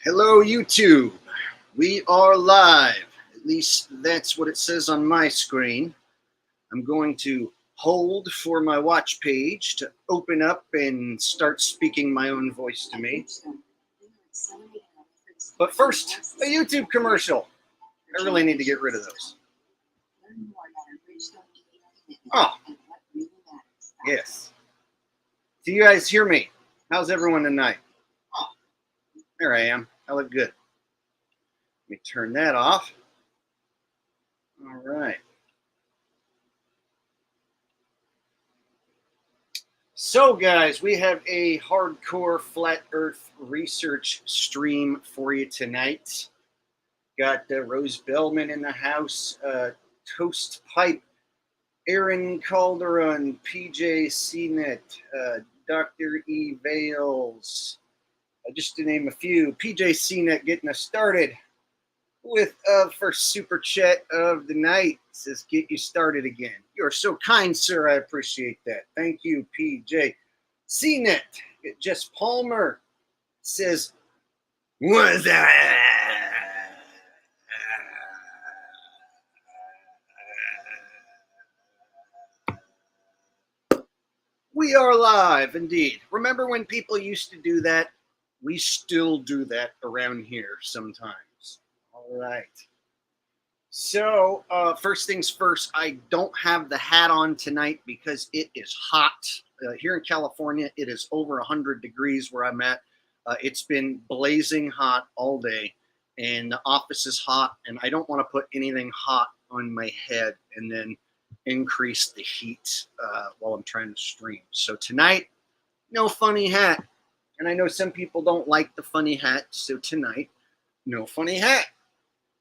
Hello, YouTube. We are live. At least that's what it says on my screen. I'm going to hold for my watch page to open up and start speaking my own voice to me. But first, a YouTube commercial. I really need to get rid of those. Oh, yes. Do you guys hear me? How's everyone tonight? Oh, there I am. I look good. Let me turn that off. All right. So, guys, we have a hardcore flat Earth research stream for you tonight. Got Rose Bellman in the house, Toast Pipe, Aaron Calderon, PJ CNET, Dr. E. Vales, just to name a few. PJ CNET getting us started with first super chat of the night. It says, get you started again. You're so kind, sir. I appreciate that. Thank you, PJ. CNET, Jess Palmer says, what's that? We are live, indeed. Remember when people used to do that? We still do that around here sometimes. All right. So, first things first, I don't have the hat on tonight because it is hot. Here in California, it is over 100 degrees where I'm at. It's been blazing hot all day, and the office is hot, and I don't want to put anything hot on my head and then increase the heat while I'm trying to stream. So tonight, no funny hat. And I know some people don't like the funny hat, so tonight, no funny hat.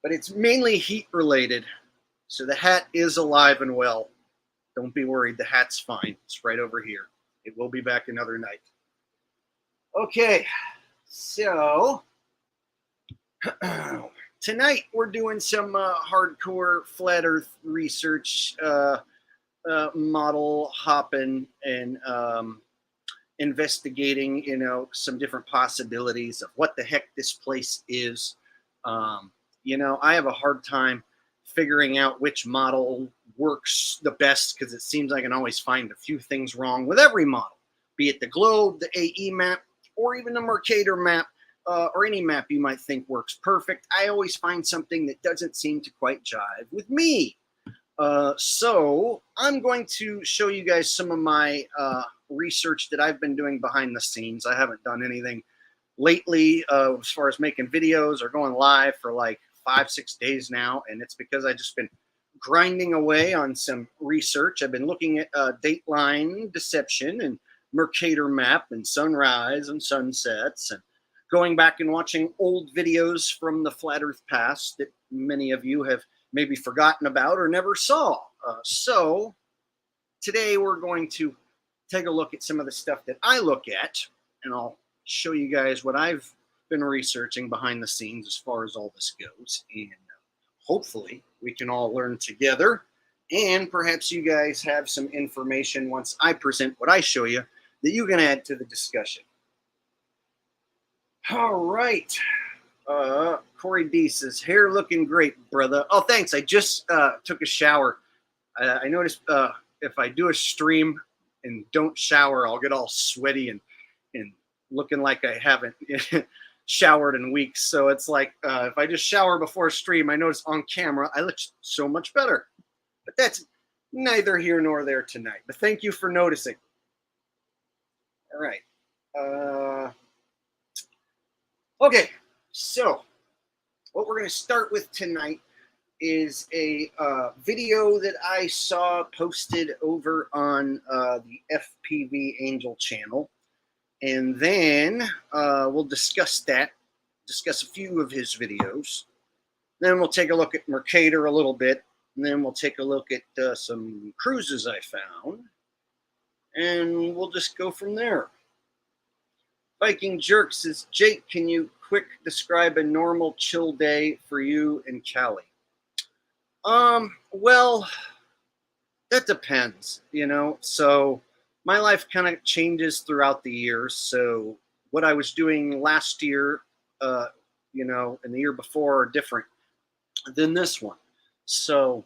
But it's mainly heat related. So the hat is alive and well. Don't be worried, the hat's fine. It's right over here. It will be back another night. Okay, so tonight we're doing some hardcore flat Earth research, model hopping, and investigating, some different possibilities of what the heck this place is. I have a hard time figuring out which model works the best because it seems I can always find a few things wrong with every model, be it the globe, the AE map, or even the Mercator map, or any map you might think works perfect. I always find something that doesn't seem to quite jive with me. So I'm going to show you guys some of my research that I've been doing behind the scenes. I haven't done anything lately as far as making videos or going live for like 5-6 days now, and it's because I've just been grinding away on some research. I've been looking at dateline deception and Mercator map and sunrise and sunsets, and going back and watching old videos from the Flat Earth past that many of you have maybe forgotten about or never saw. So today we're going to take a look at some of the stuff that I look at, and I'll show you guys what I've been researching behind the scenes as far as all this goes. And hopefully we can all learn together, and perhaps you guys have some information once I present what I show you that you can add to the discussion. All right. Corey D says, hair looking great, brother. Oh, thanks. I just took a shower. I noticed if I do a stream and don't shower, I'll get all sweaty and looking like I haven't showered in weeks. So it's like if I just shower before a stream, I notice on camera I look so much better. But that's neither here nor there tonight. But thank you for noticing. All right. Okay. So what we're going to start with tonight is a video that I saw posted over on the FPV Angel channel. And then we'll discuss a few of his videos. Then we'll take a look at Mercator a little bit. And then we'll take a look at some cruises I found. And we'll just go from there. Viking Jerk says, Jake, can you quick describe a normal chill day for you in Cali? Well, that depends, So my life kind of changes throughout the years. So what I was doing last year you know, and the year before are different than this one. So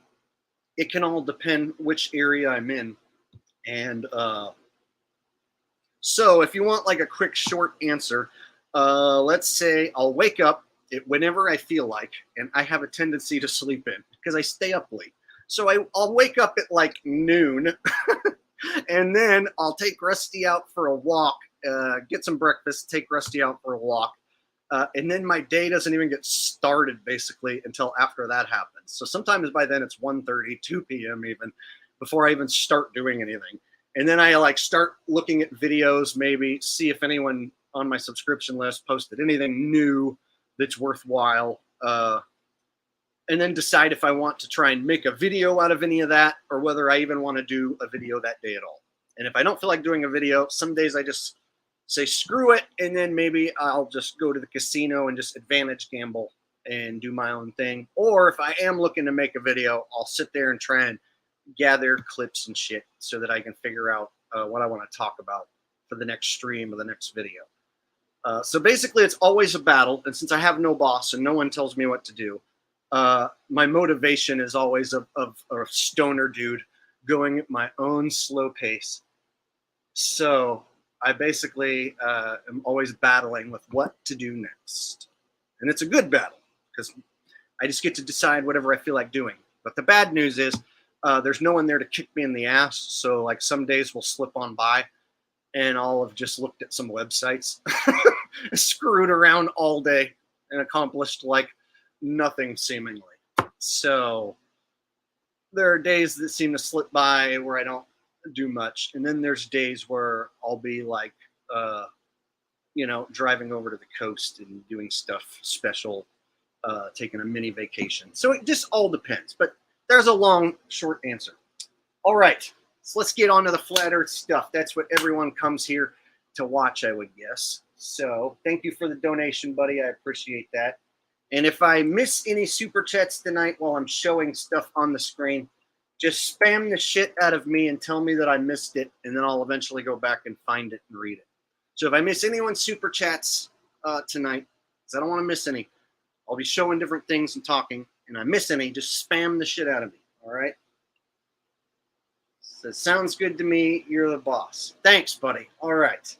it can all depend which area I'm in. And so if you want like a quick short answer, let's say I'll wake up whenever I feel like, and I have a tendency to sleep in because I stay up late. So I'll wake up at like noon and then I'll take Rusty out for a walk, get some breakfast, take Rusty out for a walk. And then my day doesn't even get started basically until after that happens. So sometimes by then it's 1:30, 2 p.m. even before I even start doing anything. And then I like start looking at videos, maybe see if anyone on my subscription list posted anything new that's worthwhile. And then decide if I want to try and make a video out of any of that or whether I even want to do a video that day at all. And if I don't feel like doing a video, some days I just say screw it, and then maybe I'll just go to the casino and just advantage gamble and do my own thing. Or if I am looking to make a video, I'll sit there and try and gather clips and shit so that I can figure out what I want to talk about for the next stream or the next video. So basically it's always a battle, and since I have no boss and no one tells me what to do, my motivation is always of a stoner dude going at my own slow pace. So I basically am always battling with what to do next. And it's a good battle because I just get to decide whatever I feel like doing. But the bad news is there's no one there to kick me in the ass. So like some days will slip on by and I'll have just looked at some websites, screwed around all day and accomplished like nothing seemingly. So there are days that seem to slip by where I don't do much, and then there's days where I'll be like you know, driving over to the coast and doing stuff special, taking a mini vacation. So it just all depends, but there's a long short answer. All right, so let's get on to the flat earth stuff. That's what everyone comes here to watch, I would guess. So thank you for the donation, buddy. I appreciate that. And if I miss any super chats tonight while I'm showing stuff on the screen, just spam the shit out of me and tell me that I missed it, and then I'll eventually go back and find it and read it. So if I miss anyone's super chats tonight, because I don't want to miss any, I'll be showing different things and talking, and I miss any, just spam the shit out of me, all right? So sounds good to me. You're the boss. Thanks, buddy. All right.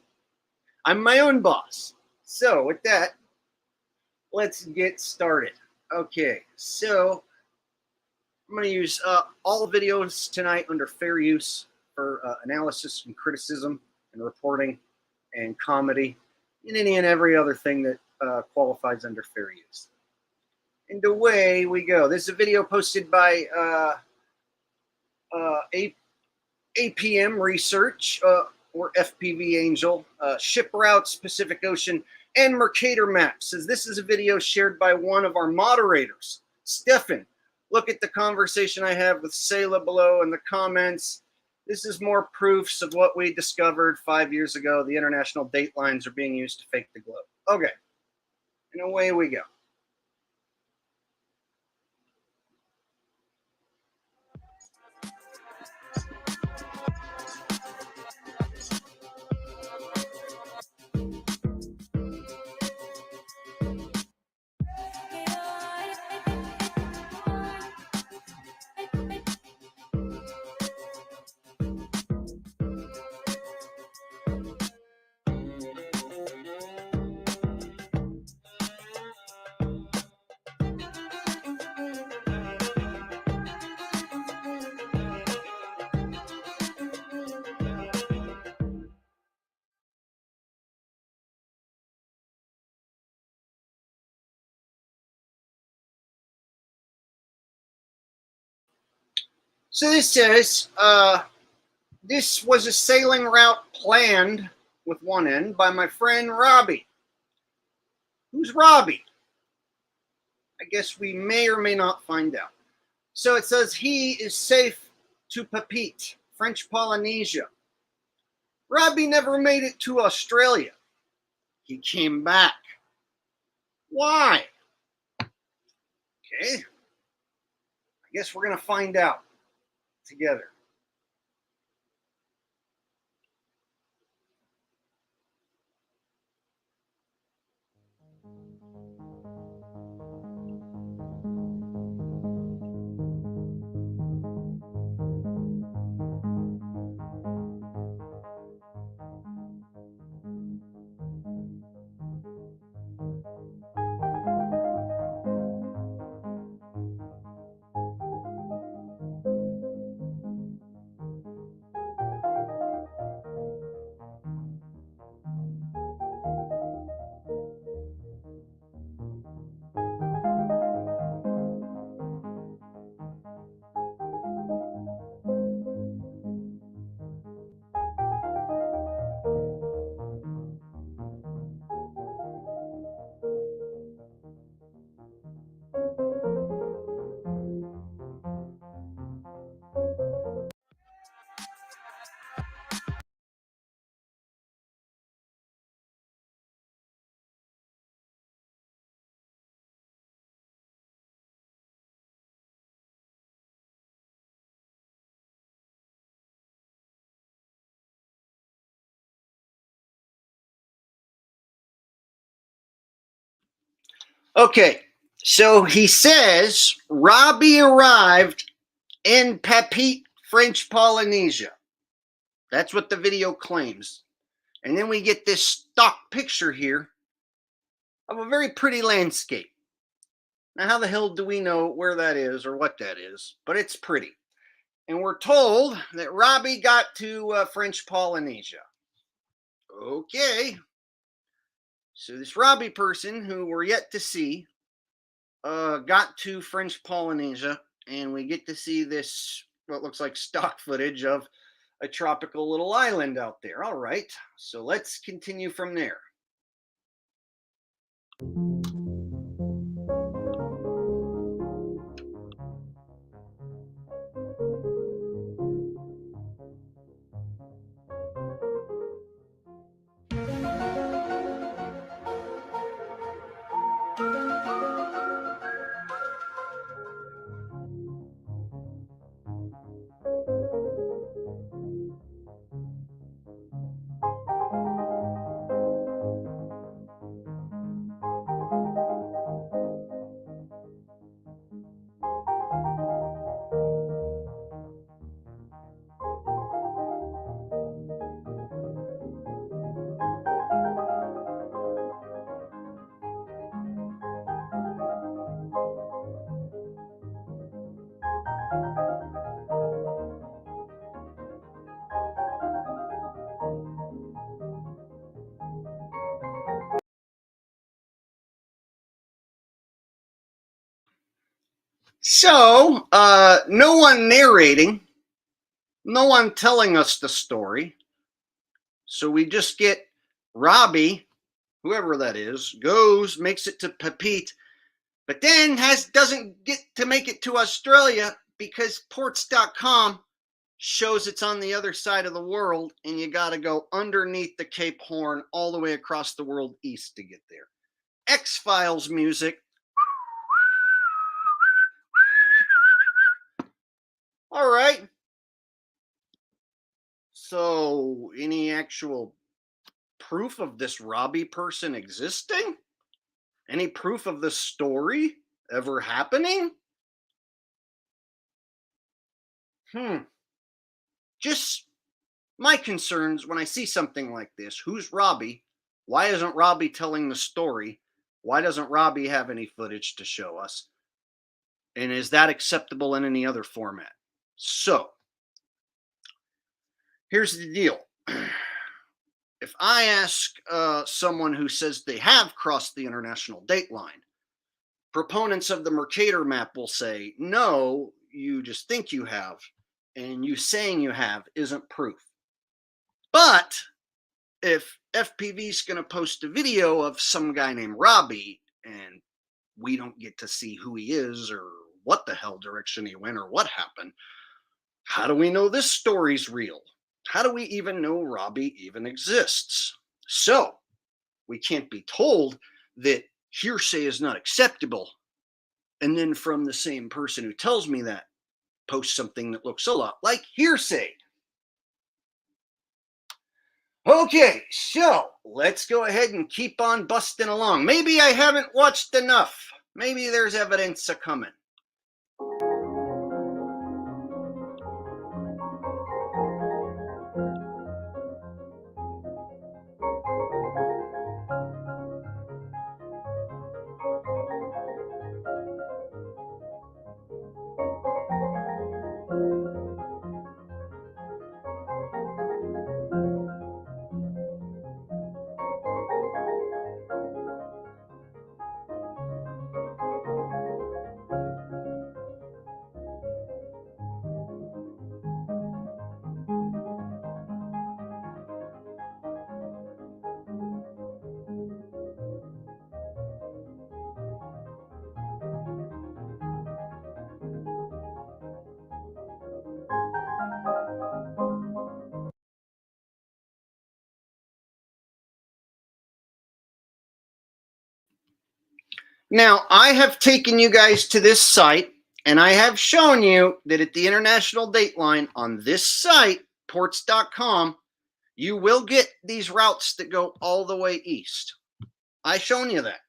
I'm my own boss. So with that, let's get started. Okay, so I'm going to use all videos tonight under fair use for analysis and criticism and reporting and comedy and any and every other thing that qualifies under fair use. And away we go. This is a video posted by APM Research or FPV Angel, Ship Routes, Pacific Ocean, and Mercator Maps. Says this is a video shared by one of our moderators, Stefan. Look at the conversation I have with Sayla below in the comments. This is more proofs of what we discovered 5 years ago. The international date lines are being used to fake the globe. Okay, and away we go. So this says, this was a sailing route planned with one end by my friend Robbie. Who's Robbie? I guess we may or may not find out. So it says he is safe to Papeete, French Polynesia. Robbie never made it to Australia. He came back. Why? Okay. I guess we're going to find out together. Okay, so he says Robbie arrived in Papeete, French Polynesia. That's what the video claims. And then we get this stock picture here of a very pretty landscape. Now, how the hell do we know where that is or what that is? But it's pretty. And we're told that Robbie got to French Polynesia. Okay. So this Robbie person, who we're yet to see, got to French Polynesia, and we get to see this, what looks like stock footage of a tropical little island out there. All right. So let's continue from there. So, no one narrating, no one telling us the story. So we just get Robbie, whoever that is, goes, makes it to Papeete, but then doesn't get to make it to Australia because ports.com shows it's on the other side of the world, and you got to go underneath the Cape Horn all the way across the world east to get there. X-Files music. All right. So, any actual proof of this Robbie person existing? Any proof of this story ever happening? Just my concerns when I see something like this. Who's Robbie? Why isn't Robbie telling the story? Why doesn't Robbie have any footage to show us? And is that acceptable in any other format? So, here's the deal. If I ask someone who says they have crossed the international date line, proponents of the Mercator map will say, no, you just think you have, and you saying you have isn't proof. But if FPV is going to post a video of some guy named Robbie, and we don't get to see who he is or what the hell direction he went or what happened, how do we know this story's real? How do we even know Robbie even exists? So, we can't be told that hearsay is not acceptable, and then from the same person who tells me that, post something that looks a lot like hearsay. Okay, so let's go ahead and keep on busting along. Maybe I haven't watched enough. Maybe there's evidence a-coming. Now, I have taken you guys to this site, and I have shown you that at the international date line on this site, ports.com, you will get these routes that go all the way east. I've shown you that.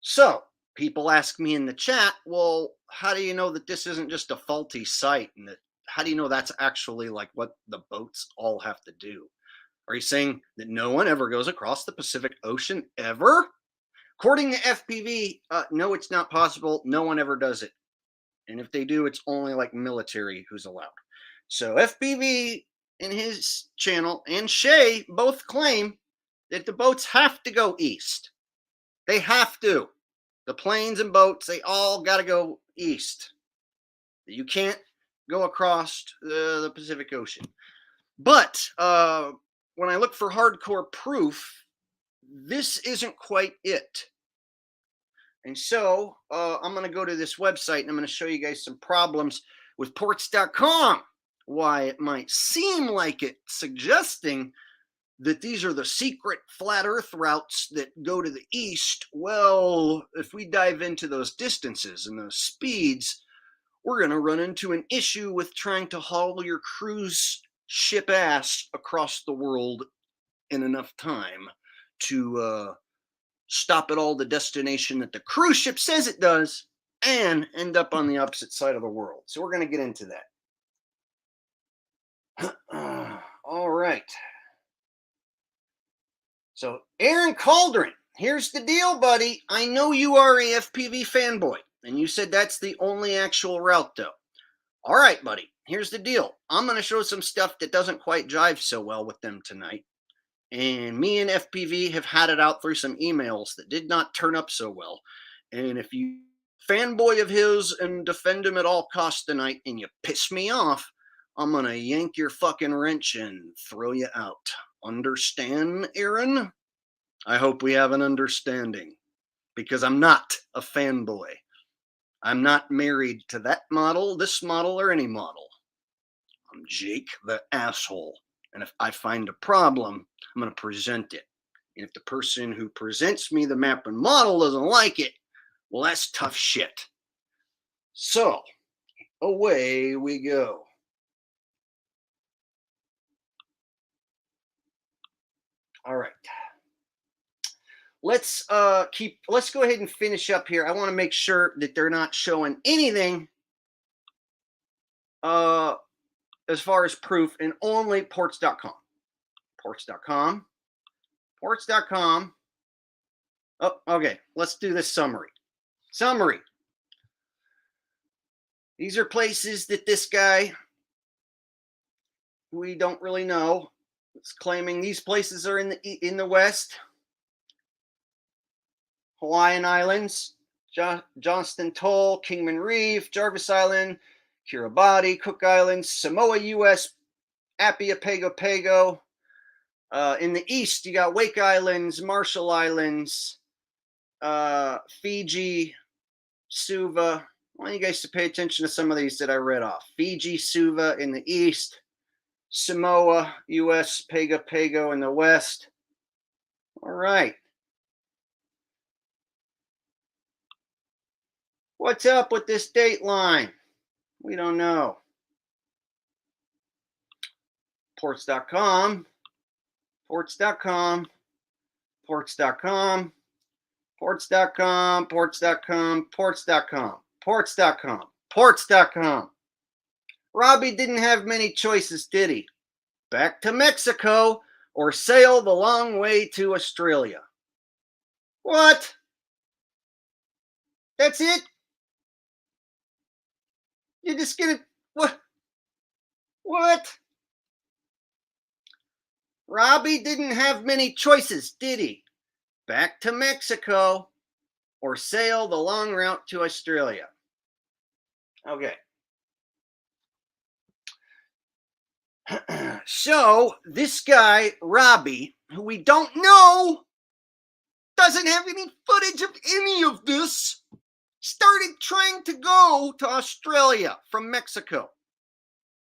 So, People ask me in the chat, well, how do you know that this isn't just a faulty site? And that, how do you know that's actually like what the boats all have to do? Are you saying that no one ever goes across the Pacific Ocean ever? According to FPV, no, it's not possible. No one ever does it. And if they do, it's only like military who's allowed. So FPV in his channel and Shay both claim that the boats have to go east. They have to. The planes and boats, they all got to go east. You can't go across the Pacific Ocean. But when I look for hardcore proof, this isn't quite it. And so I'm going to go to this website and I'm going to show you guys some problems with ports.com. Why it might seem like it, suggesting that these are the secret flat earth routes that go to the east. Well, if we dive into those distances and those speeds, we're going to run into an issue with trying to haul your cruise ship ass across the world in enough time to stop at all the destination that the cruise ship says it does and end up on the opposite side of the world. So we're going to get into that. All right. So Aaron Cauldron, here's the deal, buddy. I know you are a FPV fanboy, and you said that's the only actual route, though. All right, buddy, here's the deal. I'm going to show some stuff that doesn't quite jive so well with them tonight. And me and FPV have had it out through some emails that did not turn up so well. And if you fanboy of his and defend him at all costs tonight and you piss me off, I'm going to yank your fucking wrench and throw you out. Understand, Aaron? I hope we have an understanding, because I'm not a fanboy. I'm not married to that model, this model, or any model. I'm Jake the asshole. And if I find a problem, I'm going to present it. And if the person who presents me the map and model doesn't like it, well, that's tough shit. So, away we go. All right. Let's go ahead and finish up here. I want to make sure that they're not showing anything as far as proof, and only ports.com. Ports.com. Ports.com. Oh, okay. Let's do this summary. Summary. These are places that this guy, we don't really know, is claiming these places are in the West. Hawaiian Islands, Johnston Toll, Kingman Reef, Jarvis Island, Kiribati, Cook Islands, Samoa, U.S., Apia, Pago Pago. In the east, you got Wake Islands, Marshall Islands, Fiji, Suva. I want you guys to pay attention to some of these that I read off. Fiji, Suva in the east, Samoa, U.S., Pago Pago in the west. All right. What's up with this date line? We don't know. Ports.com, ports.com, ports.com, ports.com, ports.com, ports.com, ports.com, ports.com. Robbie didn't have many choices, did he? Back to Mexico or sail the long way to Australia. What? That's it? You're just gonna, what? What? Robbie didn't have many choices, did he? Back to Mexico or sail the long route to Australia. Okay. So this guy, Robbie, who we don't know, doesn't have any footage of any of this, started trying to go to Australia from Mexico.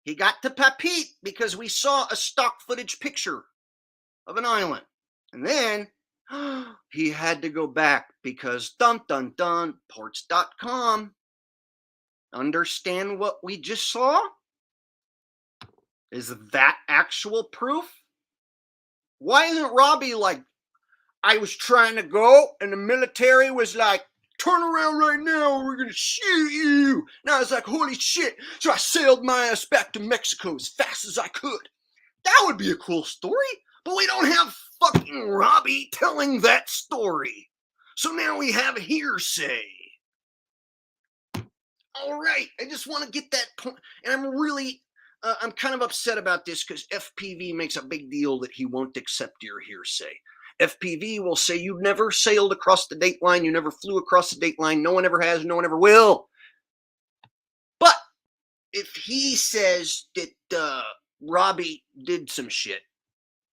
He got to Papeete because we saw a stock footage picture of an island. And then he had to go back because dun dun dun, ports.com. Understand what we just saw? Is that actual proof? Why isn't Robbie like, I was trying to go and the military was like, turn around right now or we're going to shoot you. And I was like, holy shit. So I sailed my ass back to Mexico as fast as I could. That would be a cool story, but we don't have fucking Robbie telling that story. So now we have hearsay. All right, I just want to get that point. And I'm kind of upset about this because FPV makes a big deal that he won't accept your hearsay. FPV will say you never sailed across the date line, you never flew across the date line, no one ever has, no one ever will. But if he says that Robbie did some shit,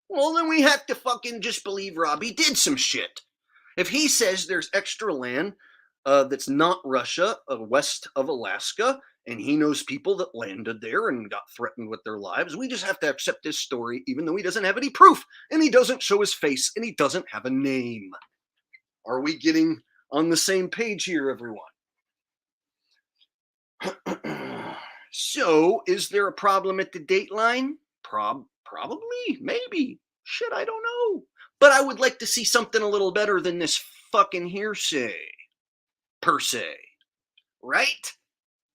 well, then we have to fucking just believe Robbie did some shit. If he says there's extra land that's not Russia, west of Alaska, and he knows people that landed there and got threatened with their lives, we just have to accept this story, even though he doesn't have any proof, and he doesn't show his face, and he doesn't have a name. Are we getting on the same page here, everyone? So, is there a problem at the dateline? Probably, maybe. Shit, I don't know. But I would like to see something a little better than this fucking hearsay, per se. Right?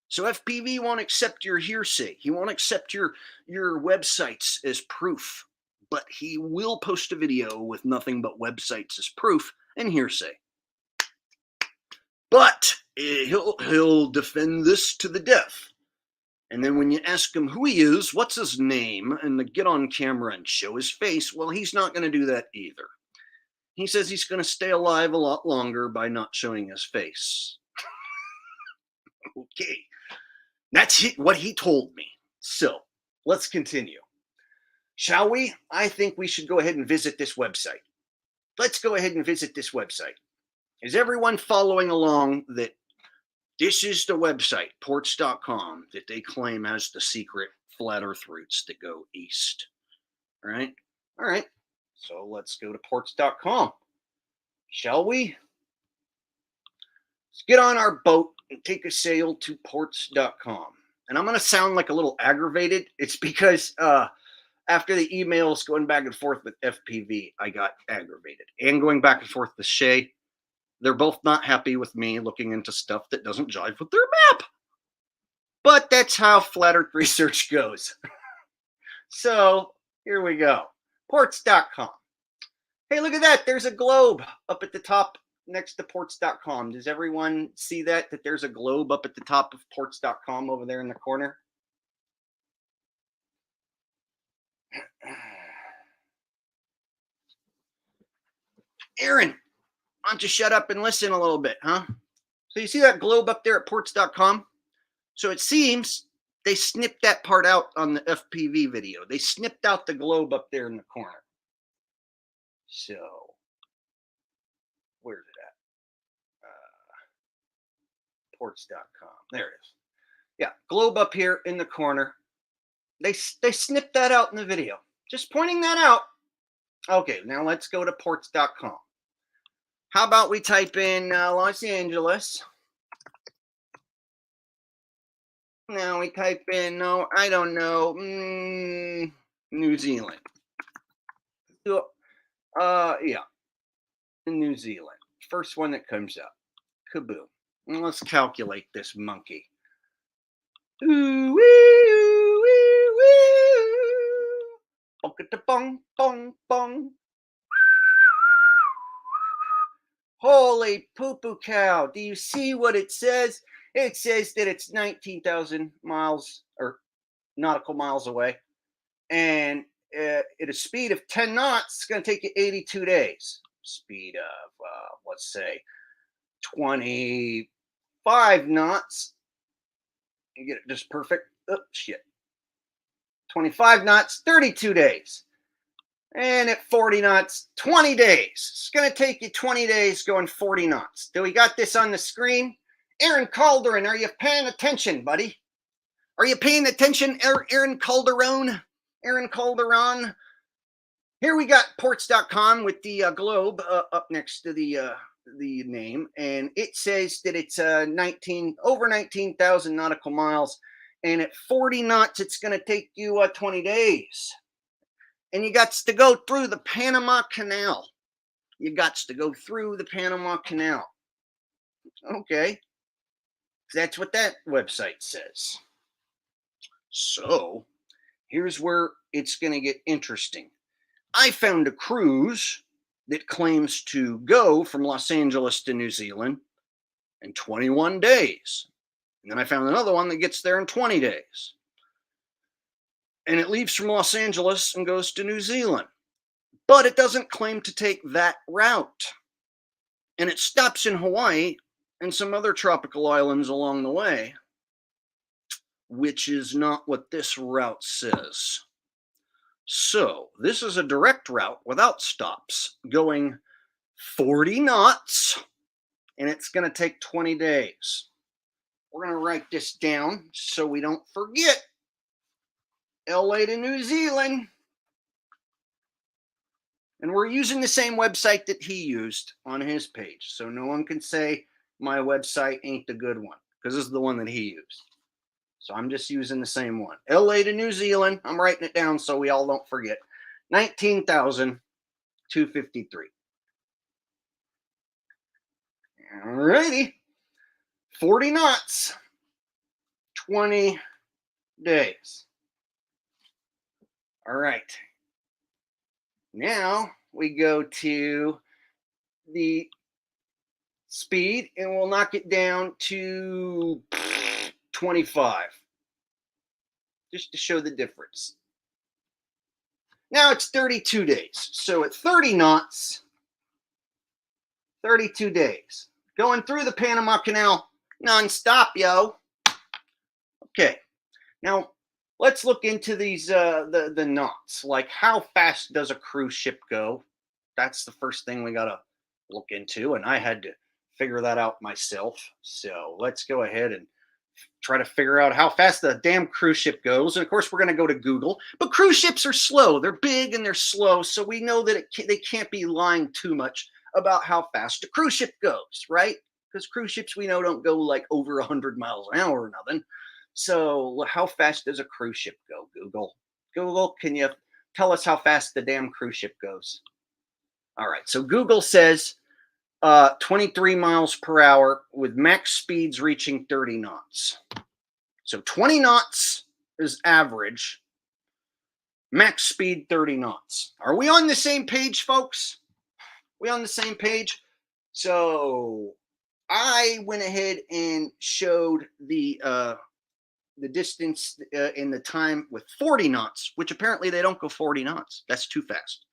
So FPV won't accept your hearsay. He won't accept your websites as proof. But he will post a video with nothing but websites as proof and hearsay. But he'll defend this to the death. And then when you ask him who he is, what's his name, and to get on camera and show his face, well, he's not going to do that either. He says he's going to stay alive a lot longer by not showing his face. Okay. That's what he told me. So, let's continue. Shall we? I think we should go ahead and visit this website. Let's go ahead and visit this website. Is everyone following along that this is the website, ports.com, that they claim has the secret flat earth routes that go east? All right? All right. So let's go to ports.com. Shall we? Let's get on our boat and take a sail to ports.com. And I'm going to sound like a little aggravated. It's because after the emails going back and forth with FPV, I got aggravated. And going back and forth with Shay, they're both not happy with me looking into stuff that doesn't jive with their map. But that's how flat earth research goes. So here we go. Ports.com. Hey, look at that. There's a globe up at the top next to ports.com. Does everyone see that there's a globe up at the top of ports.com over there in the corner? Aaron, why don't you shut up and listen a little bit, huh? So you see that globe up there at ports.com? So it seems they snipped that part out on the FPV video. They snipped out the globe up there in the corner. So, where's it at? Ports.com. There it is. Yeah, globe up here in the corner. They snipped that out in the video. Just pointing that out. Okay, now let's go to ports.com. How about we type in Los Angeles? Now we type in, no, I don't know, New Zealand. So, yeah, in New Zealand. First one that comes up. Kaboom. And let's calculate this monkey. Ooh, wee, wee, wee. Bong, bong, bong. Holy poo-poo cow. Do you see what it says? It says that it's 19,000 miles or nautical miles away. And at a speed of 10 knots, it's going to take you 82 days. Speed of, let's say, 25 knots. You get it just perfect. Oh, shit. 25 knots, 32 days. And at 40 knots, 20 days. It's going to take you 20 days going 40 knots. Do we got this on the screen? Aaron Calderon, are you paying attention, buddy? Are you paying attention, Aaron Calderon? Aaron Calderon. Here we got ports.com with the globe up next to the name, and it says that it's over 19,000 nautical miles, and at 40 knots, it's going to take you 20 days. And you got to go through the Panama Canal. You got to go through the Panama Canal. Okay. That's what that website says. So here's where it's going to get interesting. I found a cruise that claims to go from Los Angeles to New Zealand in 21 days. And then I found another one that gets there in 20 days. And it leaves from Los Angeles and goes to New Zealand. But it doesn't claim to take that route. And it stops in Hawaii and some other tropical islands along the way, which is not what this route says. So this is a direct route without stops going 40 knots, and it's going to take 20 days. We're going to write this down so we don't forget. LA to New Zealand. And we're using the same website that he used on his page. So no one can say my website ain't the good one, because this is the one that he used. So I'm just using the same one. LA to New Zealand. I'm writing it down so we all don't forget. 19,253. All righty. 40 knots. 20 days. All right. Now we go to the speed and we'll knock it down to 25 just to show the difference. Now it's 32 days. So at 30 knots, 32 days. Going through the Panama Canal nonstop, yo. Okay. Now let's look into these the knots. Like, how fast does a cruise ship go? That's the first thing we gotta look into, and I had to figure that out myself. So let's go ahead and try to figure out how fast the damn cruise ship goes. And of course, we're going to go to Google. But cruise ships are slow. They're big and they're slow. So we know that they can't be lying too much about how fast a cruise ship goes, right? Because cruise ships, we know, don't go like over 100 miles an hour or nothing. So how fast does a cruise ship go, Google? Google, can you tell us how fast the damn cruise ship goes? All right. So Google says 23 miles per hour with max speeds reaching 30 knots. So 20 knots is average. Max speed 30 knots. Are we on the same page, folks? We on the same page? So I went ahead and showed the distance in the time with 40 knots, which apparently they don't go 40 knots. That's too fast.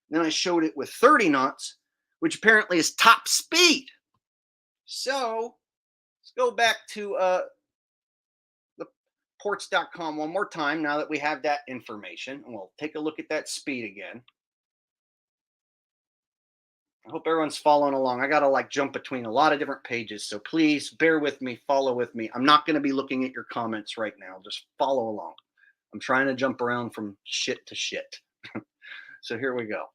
Then I showed it with 30 knots, which apparently is top speed. So let's go back to the ports.com one more time now that we have that information. And we'll take a look at that speed again. I hope everyone's following along. I got to like jump between a lot of different pages. So please bear with me, follow with me. I'm not going to be looking at your comments right now. Just follow along. I'm trying to jump around from shit to shit. So here we go.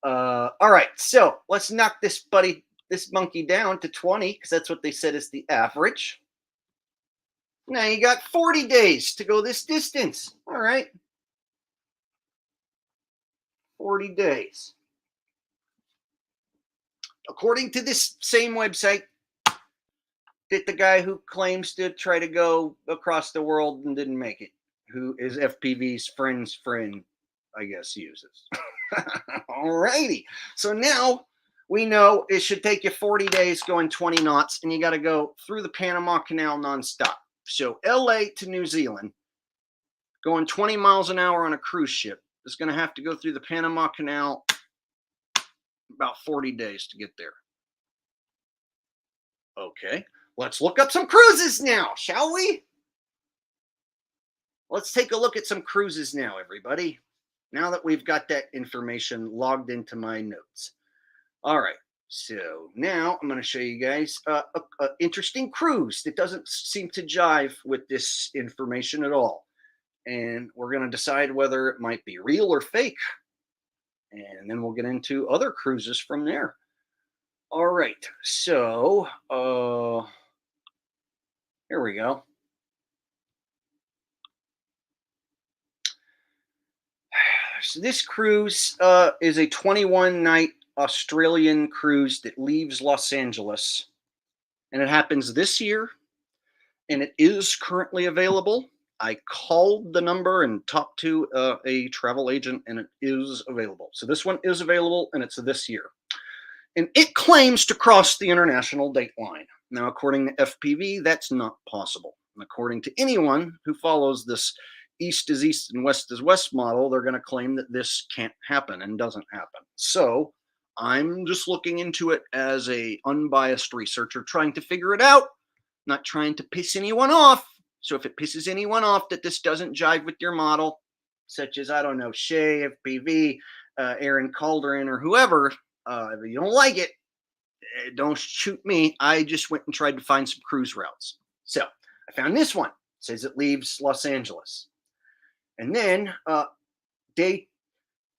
All right, so let's knock this monkey down to 20, because that's what they said is the average. Now you got 40 days to go this distance. All right. 40 days. According to this same website that the guy who claims to try to go across the world and didn't make it, who is FPV's friend's friend, I guess, uses. Alrighty. So now we know it should take you 40 days going 20 knots, and you got to go through the Panama Canal nonstop. So LA to New Zealand, going 20 miles an hour on a cruise ship, is going to have to go through the Panama Canal about 40 days to get there. Okay. Let's look up some cruises now, shall we? Let's take a look at some cruises now, everybody. Now that we've got that information logged into my notes. All right, so now I'm going to show you guys an interesting cruise that doesn't seem to jive with this information at all. And we're going to decide whether it might be real or fake. And then we'll get into other cruises from there. All right, so here we go. So this cruise is a 21-night Australian cruise that leaves Los Angeles And it happens this year, and it is currently available. I called the number and talked to a travel agent, and it is available. So this one is available, and it's this year. And it claims to cross the international date line. Now, according to FPV, that's not possible. And according to anyone who follows this east is east and west is west model, they're going to claim that this can't happen and doesn't happen. So I'm just looking into it as a unbiased researcher, trying to figure it out, not trying to piss anyone off. So if it pisses anyone off that this doesn't jive with your model, such as, I don't know, Shay, FPV, Aaron Calderon, or whoever, if you don't like it, don't shoot me. I just went and tried to find some cruise routes. So I found this one. It says it leaves Los Angeles. And then day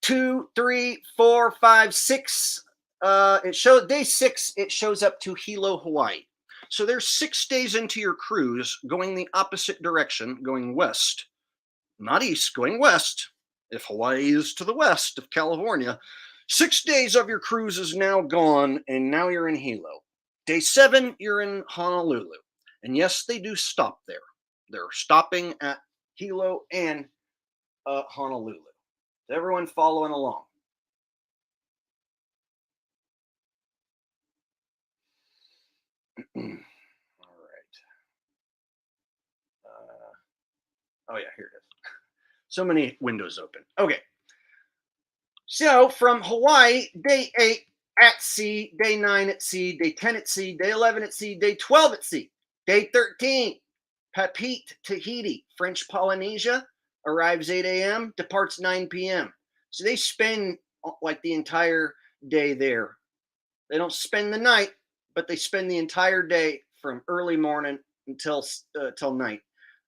2, 3, 4, 5, 6, it shows day 6, it shows up to Hilo, Hawaii. So there's 6 days into your cruise going the opposite direction, going west, not east, going west. If Hawaii is to the west of California, 6 days of your cruise is now gone, and now you're in Hilo. Day 7, you're in Honolulu. And yes, they do stop there. They're stopping at Hilo and Honolulu. Is everyone following along? All right. Oh, yeah, here it is. So many windows open. Okay. So from Hawaii, day 8 at sea, day 9 at sea, day 10 at sea, day 11 at sea, day 12 at sea, day 13, Papeete, Tahiti, French Polynesia, arrives 8 a.m., departs 9 p.m. So they spend like the entire day there. They don't spend the night, but they spend the entire day from early morning until night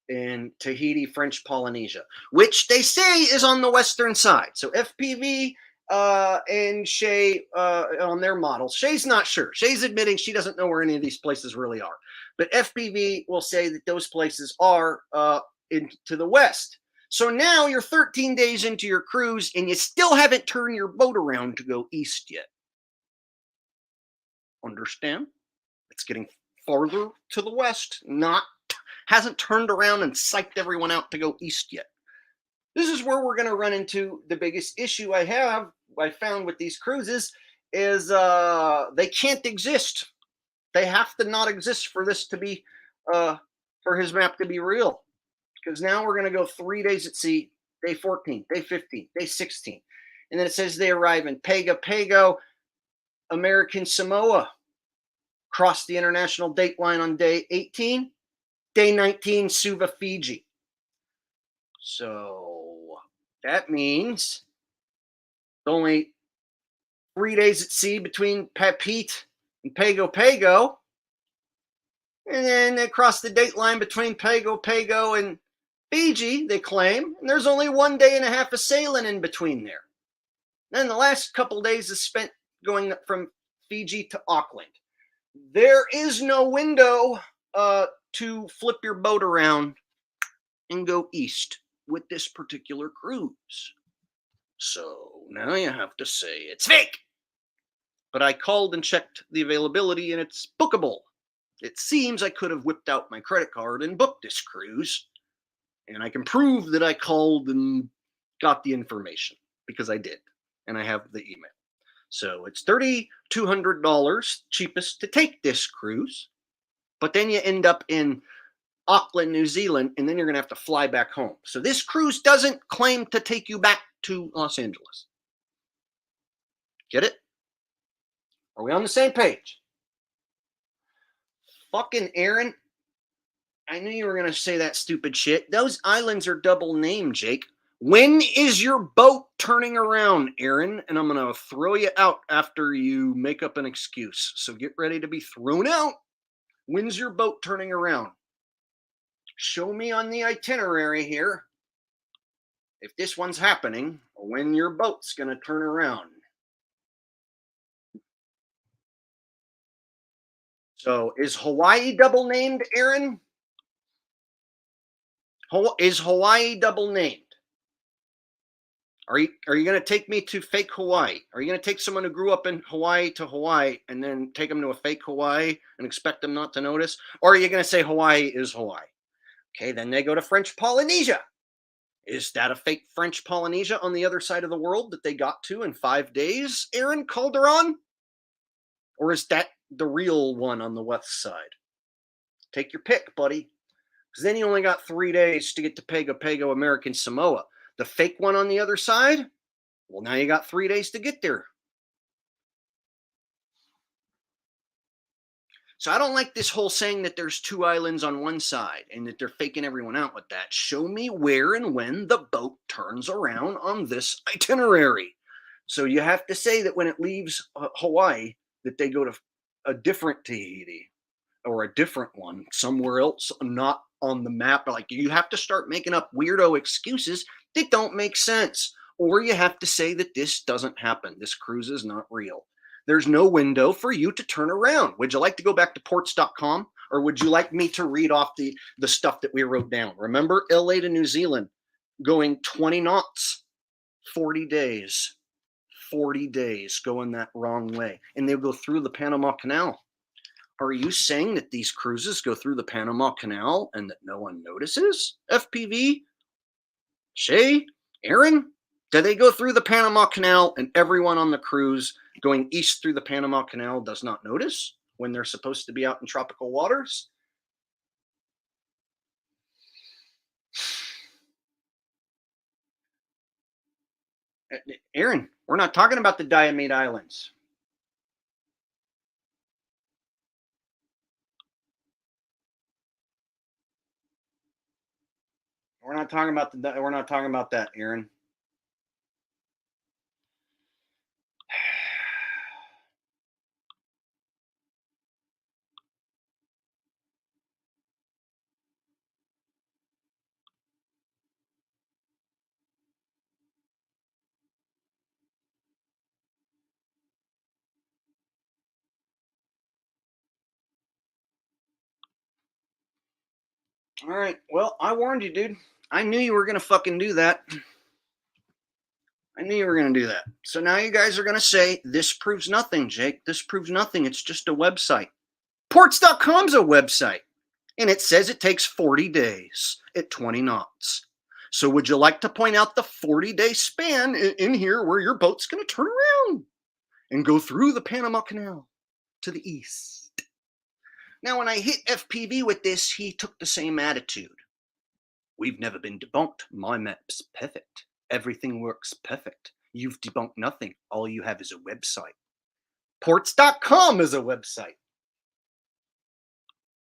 in Tahiti, French Polynesia, which they say is on the western side. So FPV and Shay on their models. Shay's not sure. Shay's admitting she doesn't know where any of these places really are. But FPV will say that those places are to the west. So now you're 13 days into your cruise and you still haven't turned your boat around to go east yet. Understand? It's getting farther to the west, hasn't turned around and psyched everyone out to go east yet. This is where we're going to run into the biggest issue I found with these cruises is they can't exist. They have to not exist for this to be, for his map to be real. Because now we're going to go 3 days at sea, day 14, day 15, day 16. And then it says they arrive in Pago Pago, American Samoa, cross the international date line on day 18, day 19, Suva, Fiji. So that means only 3 days at sea between Papeete and Pago Pago. And then they cross the date line between Pago Pago and Fiji, they claim. And there's only 1 day and a half of sailing in between there. Then the last couple of days is spent going from Fiji to Auckland. There is no window to flip your boat around and go east with this particular cruise. So now you have to say it's fake. But I called and checked the availability and it's bookable. It seems I could have whipped out my credit card and booked this cruise. And I can prove that I called and got the information because I did. And I have the email. So it's $3,200 cheapest to take this cruise. But then you end up in Auckland, New Zealand, and then you're going to have to fly back home. So this cruise doesn't claim to take you back to Los Angeles. Get it? Are we on the same page? Fucking Aaron, I knew you were going to say that stupid shit. Those islands are double named, Jake. When is your boat turning around, Aaron? And I'm going to throw you out after you make up an excuse. So get ready to be thrown out. When's your boat turning around? Show me on the itinerary here if this one's happening, or when your boat's going to turn around. So is Hawaii double named, Aaron? Is Hawaii double named? Are you going to take me to fake Hawaii? Are you going to take someone who grew up in Hawaii to Hawaii and then take them to a fake Hawaii and expect them not to notice? Or are you going to say Hawaii is Hawaii? Okay, then they go to French Polynesia. Is that a fake French Polynesia on the other side of the world that they got to in 5 days, Aaron Calderon? Or is that the real one on the west side? Take your pick, buddy. Because then you only got 3 days to get to Pago Pago, American Samoa. The fake one on the other side? Well, now you got 3 days to get there. So I don't like this whole saying that there's 2 islands on one side and that they're faking everyone out with that. Show me where and when the boat turns around on this itinerary. So you have to say that when it leaves Hawaii, that they go to a different Tahiti or a different one somewhere else, not on the map. Like, you have to start making up weirdo excuses that don't make sense. Or you have to say that this doesn't happen. This cruise is not real. There's no window for you to turn around. Would you like to go back to ports.com, or would you like me to read off the stuff that we wrote down? Remember, LA to New Zealand going 20 knots, 40 days. 40 days going that wrong way. And they'll go through the Panama Canal. Are you saying that these cruises go through the Panama Canal and that no one notices? FPV? Shay? Aaron? Do they go through the Panama Canal and everyone on the cruise going east through the Panama Canal does not notice when they're supposed to be out in tropical waters? Aaron, we're not talking about the Diomede Islands. We're not talking about that, Aaron. All right. Well, I warned you, dude. I knew you were going to fucking do that. I knew you were going to do that. So now you guys are going to say, this proves nothing, Jake. This proves nothing. It's just a website. Ports.com's a website. And it says it takes 40 days at 20 knots. So would you like to point out the 40-day span in here where your boat's going to turn around and go through the Panama Canal to the east? Now, when I hit FPV with this, he took the same attitude. We've never been debunked. My map's perfect. Everything works perfect. You've debunked nothing. All you have is a website. Ports.com is a website.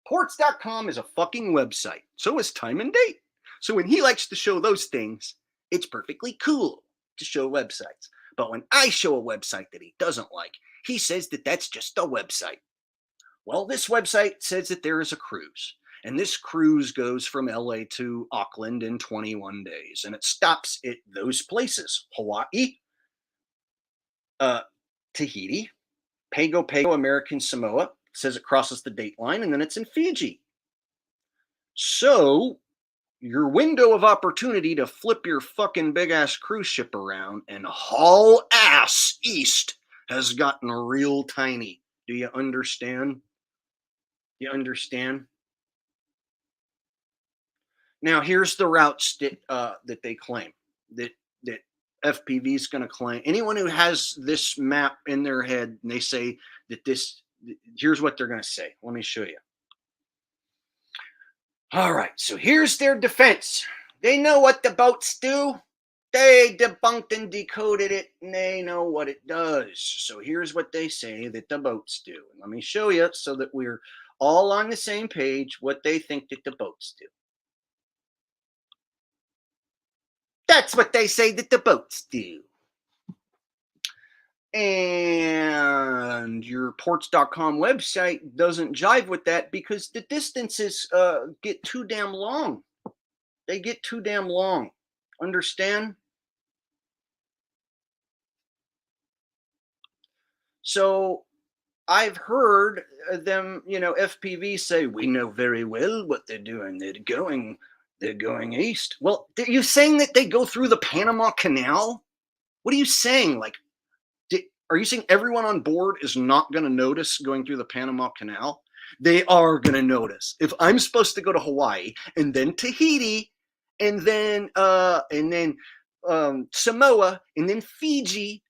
Ports.com is a fucking website. So is time and date. So when he likes to show those things, it's perfectly cool to show websites. But when I show a website that he doesn't like, he says that that's just a website. Well, this website says that there is a cruise. And this cruise goes from LA to Auckland in 21 days. And it stops at those places: Hawaii, Tahiti, Pago Pago, American Samoa. It says it crosses the date line, and then it's in Fiji. So your window of opportunity to flip your fucking big ass cruise ship around and haul ass east has gotten real tiny. Do you understand? You understand? Now here's the routes that they claim that FPV is going to claim. Anyone who has this map in their head and they say that this, here's what they're going to say. Let me show you. All right, so here's their defense. They know what the boats do. They debunked and decoded it, and they know what it does. So here's what they say that the boats do. Let me show you so that we're all on the same page what they think that the boats do. That's what they say that the boats do. And your ports.com website doesn't jive with that because the distances get too damn long. They get too damn long. Understand? So I've heard them, FPV say, we know very well what they're doing. They're going east. Well, are you saying that they go through the Panama Canal What are you saying? Like, are you saying everyone on board is not going to notice going through the Panama Canal? They are going to notice. If I'm supposed to go to Hawaii and then Tahiti and then Samoa and then Fiji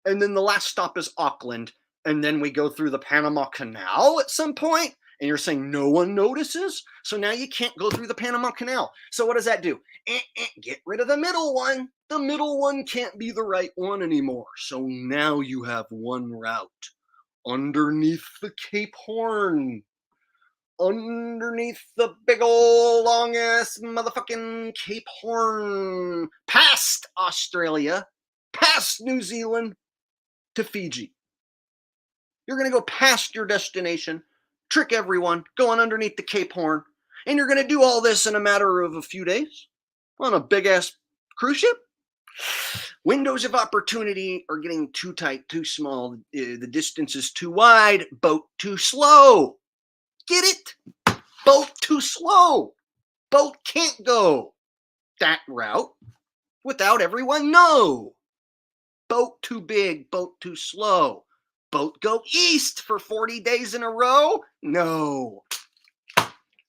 and then the last stop is Auckland and then we go through the Panama Canal at some point, and you're saying no one notices? So now you can't go through the Panama Canal. So what does that do? Get rid of the middle one. The middle one can't be the right one anymore. So now you have one route underneath the Cape Horn, underneath the big old long ass motherfucking Cape Horn, past Australia, past New Zealand to Fiji. You're going to go past your destination, trick everyone, going underneath the Cape Horn, and you're going to do all this in a matter of a few days on a big ass cruise ship? Windows of opportunity are getting too tight, too small. The distance is too wide. Boat too slow. Get it? Boat too slow. Boat can't go that route without everyone know. Boat too big, boat too slow. Boat go east for 40 days in a row? No.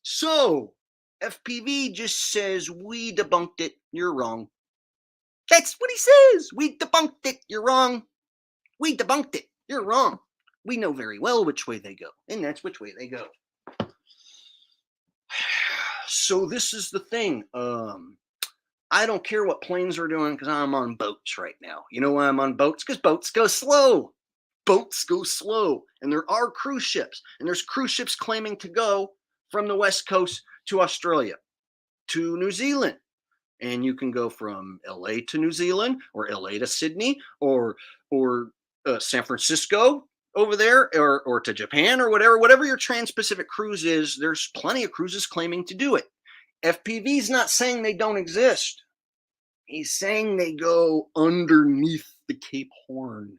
So, FPV just says, we debunked it, you're wrong. That's what he says. We debunked it, you're wrong. We debunked it, you're wrong. We know very well which way they go, and that's which way they go. So this is the thing. I don't care what planes are doing because I'm on boats right now. You know why I'm on boats? Because boats go slow. Boats go slow. And there are cruise ships. And there's cruise ships claiming to go from the West Coast to Australia, to New Zealand. And you can go from LA to New Zealand, or LA to Sydney, or San Francisco over there, or to Japan, or whatever your trans-Pacific cruise is. There's plenty of cruises claiming to do it. FPV's not saying they don't exist. He's saying they go underneath the Cape Horn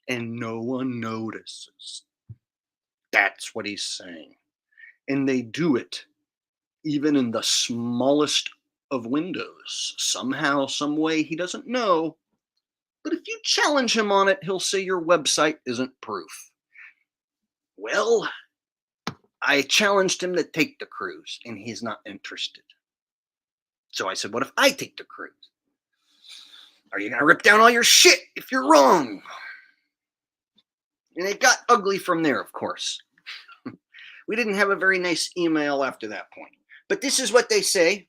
and no one notices. That's what he's saying. And they do it even in the smallest of windows. Somehow, some way, he doesn't know. But if you challenge him on it, he'll say your website isn't proof. Well, I challenged him to take the cruise, and he's not interested. So I said, what if I take the cruise? Are you going to rip down all your shit if you're wrong? And it got ugly from there, of course. We didn't have a very nice email after that point. But this is what they say.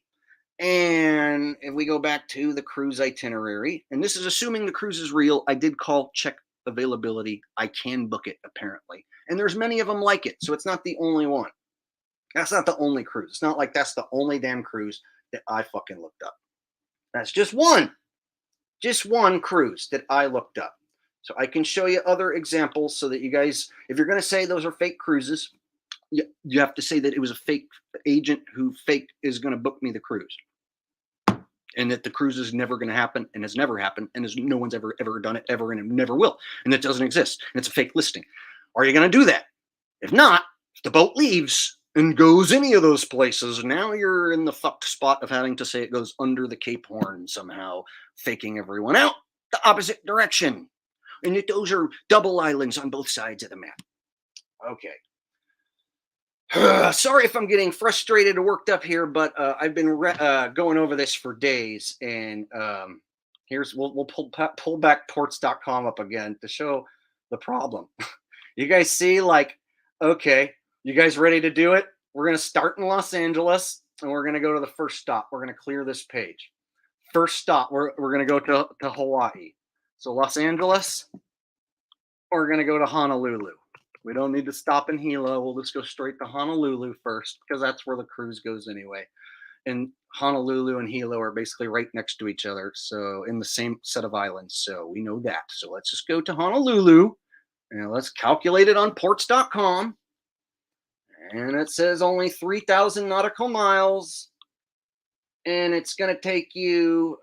And if we go back to the cruise itinerary, and this is assuming the cruise is real, I did call, check availability. I can book it, apparently. And there's many of them like it, so it's not the only one. That's not the only cruise. It's not like that's the only damn cruise that I fucking looked up. That's just one cruise that I looked up. So I can show you other examples so that you guys, if you're going to say those are fake cruises, you have to say that it was a fake agent who is going to book me the cruise. And that the cruise is never going to happen and has never happened and no one's ever done it ever and it never will. And it doesn't exist. And it's a fake listing. Are you going to do that? If not, if the boat leaves and goes any of those places, now you're in the fucked spot of having to say it goes under the Cape Horn somehow, faking everyone out the opposite direction. And that those are double islands on both sides of the map. Okay. Sorry if I'm getting frustrated or worked up here, but I've been going over this for days. And we'll pull back ports.com up again to show the problem. You guys see, like, okay, you guys ready to do it? We're going to start in Los Angeles, and we're going to go to the first stop. We're going to clear this page. First stop, we're going to go to Hawaii. So Los Angeles, we're going to go to Honolulu. We don't need to stop in Hilo. We'll just go straight to Honolulu first, because that's where the cruise goes anyway. And Honolulu and Hilo are basically right next to each other, so in the same set of islands. So we know that. So let's just go to Honolulu. And let's calculate it on ports.com. And it says only 3,000 nautical miles. And it's going to take you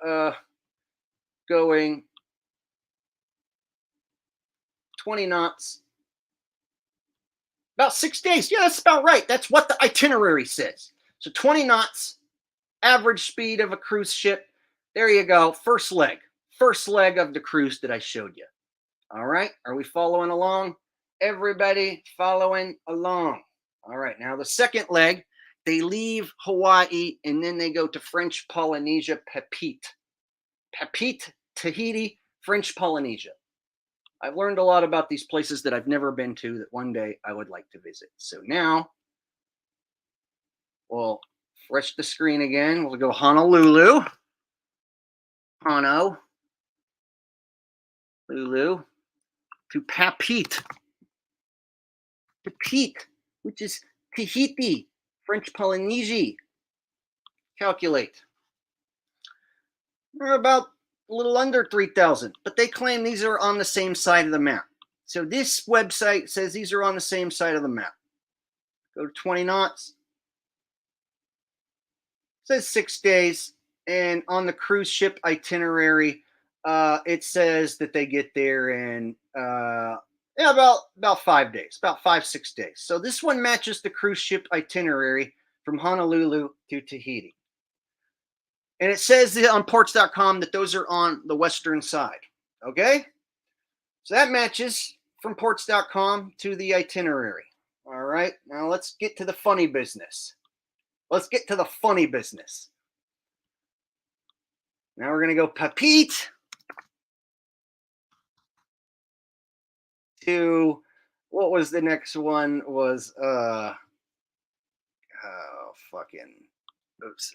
going 20 knots. About 6 days. Yeah, that's about right. That's what the itinerary says. So 20 knots, average speed of a cruise ship. There you go. First leg. first leg of the cruise that I showed you. All right, are we following along? Everybody following along. All right, now the second leg, they leave Hawaii and then they go to French Polynesia, Papeete. Papeete, Tahiti, French Polynesia. I've learned a lot about these places that I've never been to that one day I would like to visit. So now we'll refresh the screen again. We'll go Honolulu. Honolulu to Papeete. Papeete, which is Tahiti, French Polynesia. Calculate. They're about a little under 3,000, but they claim these are on the same side of the map. So this website says these are on the same side of the map. Go to 20 knots. It says 6 days, and on the cruise ship itinerary, it says that they get there in about 5 days, about 5-6 days. So this one matches the cruise ship itinerary from Honolulu to Tahiti. And it says on ports.com that those are on the western side. Okay? So that matches from ports.com to the itinerary. All right. Now let's get to the funny business. Let's get to the funny business. Now we're going to go Papeete to, what was the next one? Was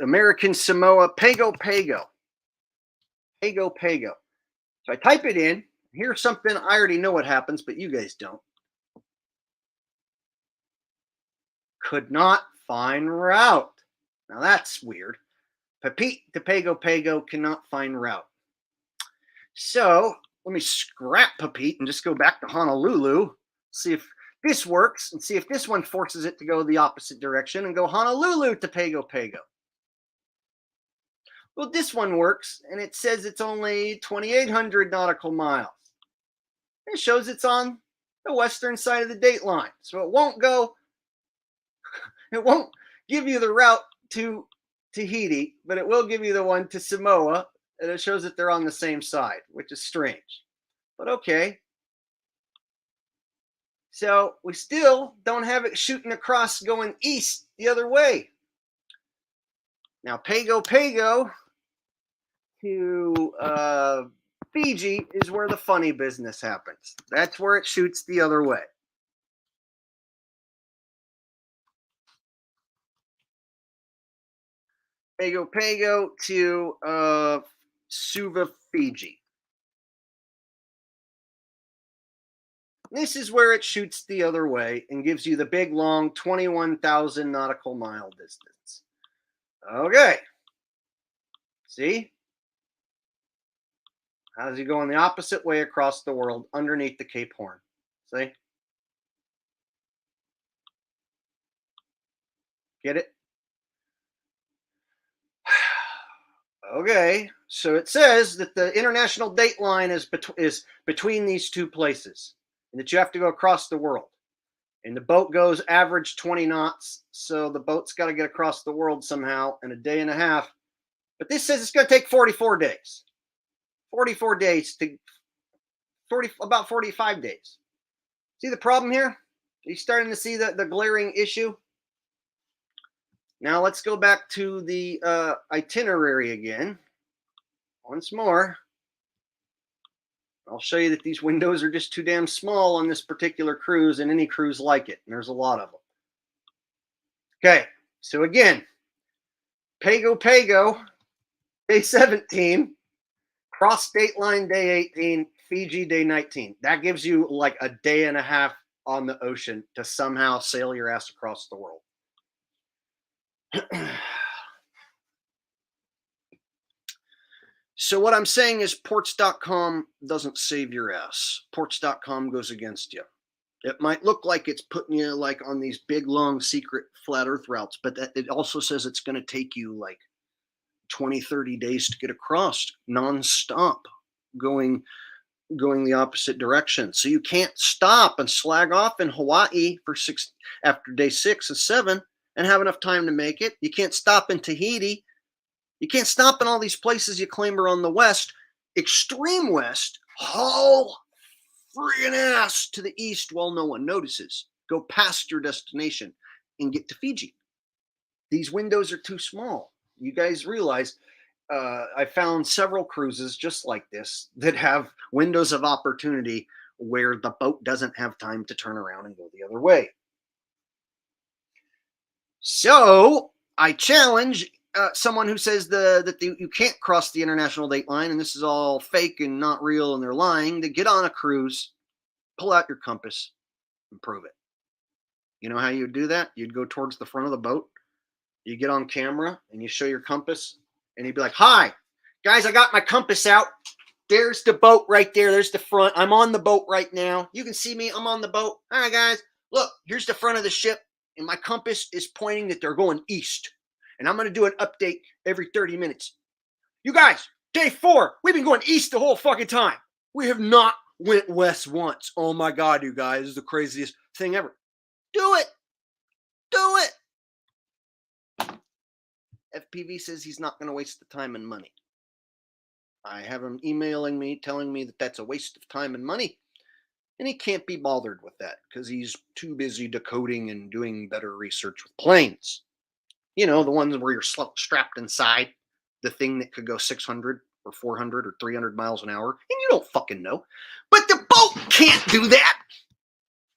American Samoa, Pago Pago. Pago Pago. So I type it in. Here's something I already know what happens, but you guys don't. Could not find route. Now that's weird. Papeete to Pago Pago cannot find route. So let me scrap Papeete and just go back to Honolulu. See if this works and see if this one forces it to go the opposite direction and go Honolulu to Pago Pago. Well, this one works, and it says it's only 2,800 nautical miles. It shows it's on the western side of the date line. So it won't give you the route to Tahiti, but it will give you the one to Samoa, and it shows that they're on the same side, which is strange. But okay. So we still don't have it shooting across going east the other way. Now, Pago Pago to Fiji is where the funny business happens. That's where it shoots the other way. Pago Pago to Suva, Fiji. This is where it shoots the other way and gives you the big, long 21,000 nautical mile distance. Okay. See? How does he go in the opposite way across the world underneath the Cape Horn? See? Get it? Okay. So it says that the international date line is between these two places, and that you have to go across the world. And the boat goes average 20 knots, so the boat's got to get across the world somehow in a day and a half. But this says it's going to take 44 days. 44 days to about 45 days. See the problem here? Are you starting to see the glaring issue? Now let's go back to the itinerary again. Once more. I'll show you that these windows are just too damn small on this particular cruise and any cruise like it. And there's a lot of them. Okay, so again, Pago Pago, day 17, cross date line day 18, Fiji day 19. That gives you like a day and a half on the ocean to somehow sail your ass across the world. So what I'm saying is ports.com doesn't save your ass. Ports.com goes against you. It might look like it's putting you like on these big, long, secret flat earth routes, but it also says it's going to take you like 20, 30 days to get across nonstop going the opposite direction. So you can't stop and slag off in Hawaii for after day 6 and 7 and have enough time to make it. You can't stop in Tahiti. You can't stop in all these places you claim are on the west extreme west, haul friggin' ass to the east while no one notices. Go past your destination and get to Fiji. These windows are too small. You guys realize I found several cruises just like this that have windows of opportunity where the boat doesn't have time to turn around and go the other way. So I challenge someone who says you can't cross the international date line and this is all fake and not real and they're lying, to get on a cruise, pull out your compass, and prove it. You know how you would do that? You'd go towards the front of the boat, you get on camera, and you show your compass, and you'd be like, "Hi, guys, I got my compass out. There's the boat right there. There's the front. I'm on the boat right now. You can see me. I'm on the boat. All right, guys, look, here's the front of the ship, and my compass is pointing that they're going east. And I'm going to do an update every 30 minutes. You guys, day 4, we've been going east the whole fucking time. We have not went west once. Oh my God, you guys, this is the craziest thing ever. Do it. Do it. FPV says he's not going to waste the time and money. I have him emailing me, telling me that that's a waste of time and money. And he can't be bothered with that because he's too busy decoding and doing better research with planes. You know, the ones where you're strapped inside the thing that could go 600 or 400 or 300 miles an hour, and you don't fucking know. But the boat can't do that.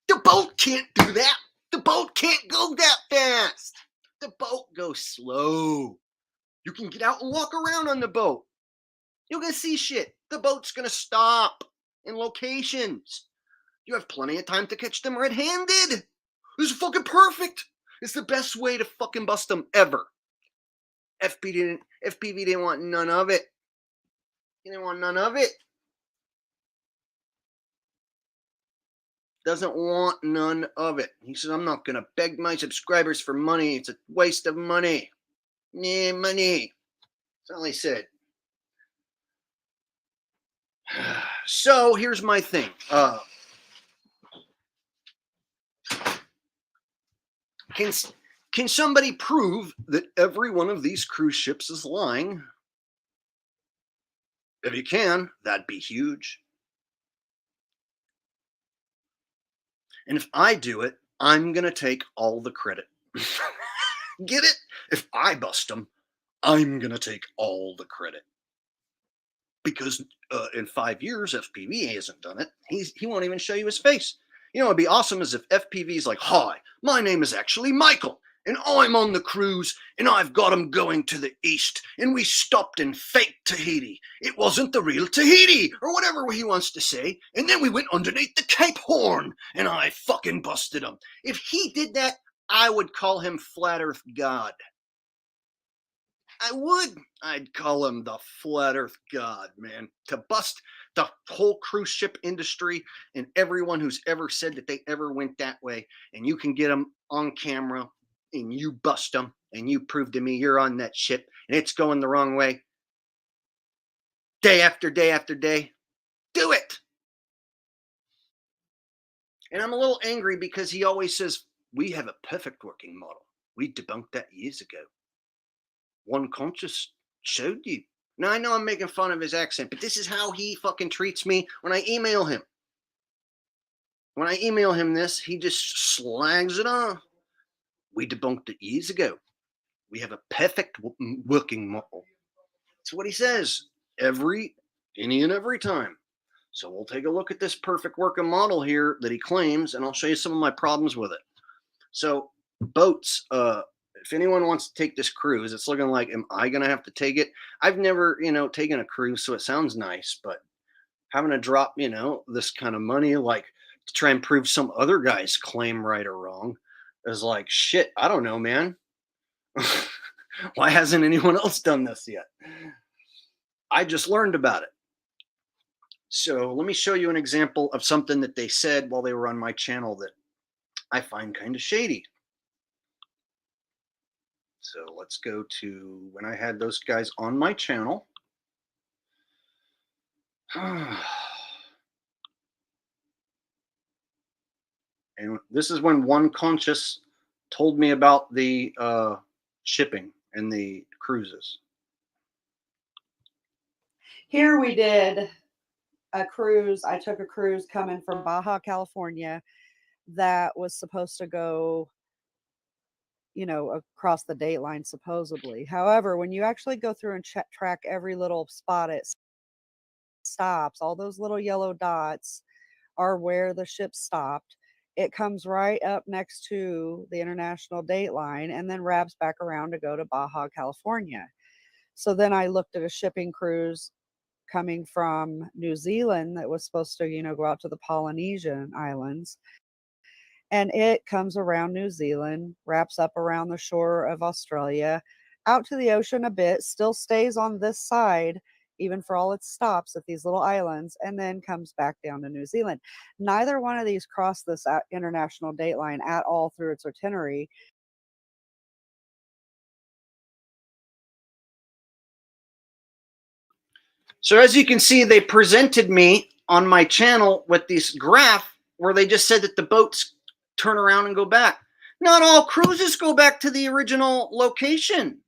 The boat can't do that. The boat can't go that fast. The boat goes slow. You can get out and walk around on the boat. You're going to see shit. The boat's going to stop in locations. You have plenty of time to catch them red-handed. This is fucking perfect. It's the best way to fucking bust them ever. FPV didn't want none of it. He didn't want none of it. Doesn't want none of it. He says, I'm not going to beg my subscribers for money. It's a waste of money. Yeah, money. That's all he said. So here's my thing. Can somebody prove that every one of these cruise ships is lying? If you can, that'd be huge. And if I do it, I'm going to take all the credit. Get it? If I bust them, I'm going to take all the credit. Because in 5 years, FPV hasn't done it. He won't even show you his face. You know, it'd be awesome as if FPV's like, hi, my name is actually Michael, and I'm on the cruise, and I've got him going to the east, and we stopped in fake Tahiti. It wasn't the real Tahiti, or whatever he wants to say, and then we went underneath the Cape Horn, and I fucking busted him. If he did that, I would call him Flat Earth God. I would. I'd call him the Flat Earth God, man. To bust the whole cruise ship industry and everyone who's ever said that they ever went that way, and you can get them on camera and you bust them and you prove to me you're on that ship and it's going the wrong way day after day after day. Do it. And I'm a little angry because he always says, we have a perfect working model. We debunked that years ago. One conscious showed you. Now, I know I'm making fun of his accent, but this is how he fucking treats me when I email him. When I email him this, he just slags it off. We debunked it years ago. We have a perfect working model. That's what he says any and every time. So we'll take a look at this perfect working model here that he claims, and I'll show you some of my problems with it. So boats, if anyone wants to take this cruise, it's looking like, am I going to have to take it? I've never, taken a cruise, so it sounds nice, but having to drop, this kind of money, like to try and prove some other guy's claim right or wrong is like, shit, I don't know, man. Why hasn't anyone else done this yet? I just learned about it. So let me show you an example of something that they said while they were on my channel that I find kind of shady. So let's go to when I had those guys on my channel. And this is when One Conscious told me about the shipping and the cruises. Here we did a cruise. I took a cruise coming from Baja, California, that was supposed to go, across the date line, supposedly. However, when you actually go through and track every little spot it stops, all those little yellow dots are where the ship stopped. It comes right up next to the international date line and then wraps back around to go to Baja, California. So then I looked at a shipping cruise coming from New Zealand that was supposed to, go out to the Polynesian islands. And it comes around New Zealand, wraps up around the shore of Australia, out to the ocean a bit, still stays on this side, even for all its stops at these little islands, and then comes back down to New Zealand. Neither one of these crossed this international date line at all through its itinerary. So as you can see, they presented me on my channel with this graph where they just said that the boats turn around and go back. Not all cruises go back to the original location.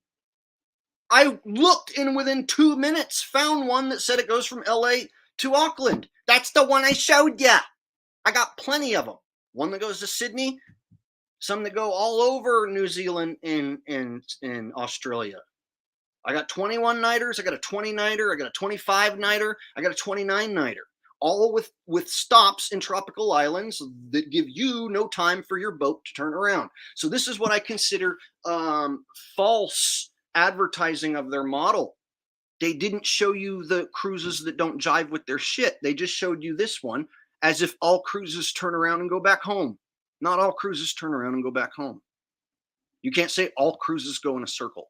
I looked and within 2 minutes found one that said it goes from LA to Auckland. That's the one I showed you. I got plenty of them. One that goes to Sydney, some that go all over New Zealand and Australia. I got 21 nighters, I got a 20 nighter, I got a 25 nighter, I got a 29 nighter, all with stops in tropical islands that give you no time for your boat to turn around. So this is what I consider false advertising of their model. They didn't show you the cruises that don't jive with their shit. They just showed you this one as if all cruises turn around and go back home. Not all cruises turn around and go back home. You can't say all cruises go in a circle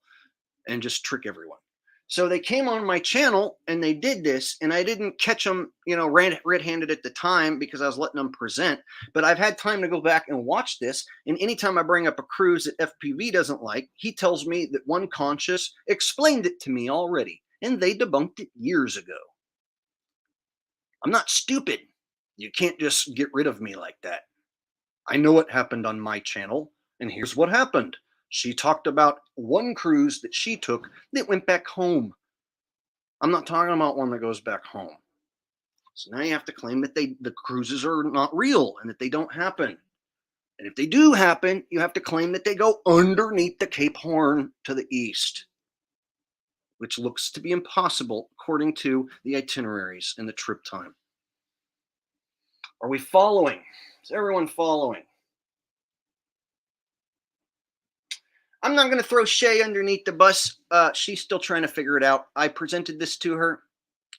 and just trick everyone. So they came on my channel and they did this, and I didn't catch them, red-handed at the time because I was letting them present. But I've had time to go back and watch this, and anytime I bring up a cruise that FPV doesn't like, he tells me that one conscious explained it to me already, and they debunked it years ago. I'm not stupid. You can't just get rid of me like that. I know what happened on my channel, and here's what happened. She talked about one cruise that she took that went back home. I'm not talking about one that goes back home. So now you have to claim that the cruises are not real and that they don't happen. And if they do happen, you have to claim that they go underneath the Cape Horn to the east, which looks to be impossible according to the itineraries and the trip time. Are we following? Is everyone following? I'm not going to throw Shay underneath the bus. She's still trying to figure it out. I presented this to her,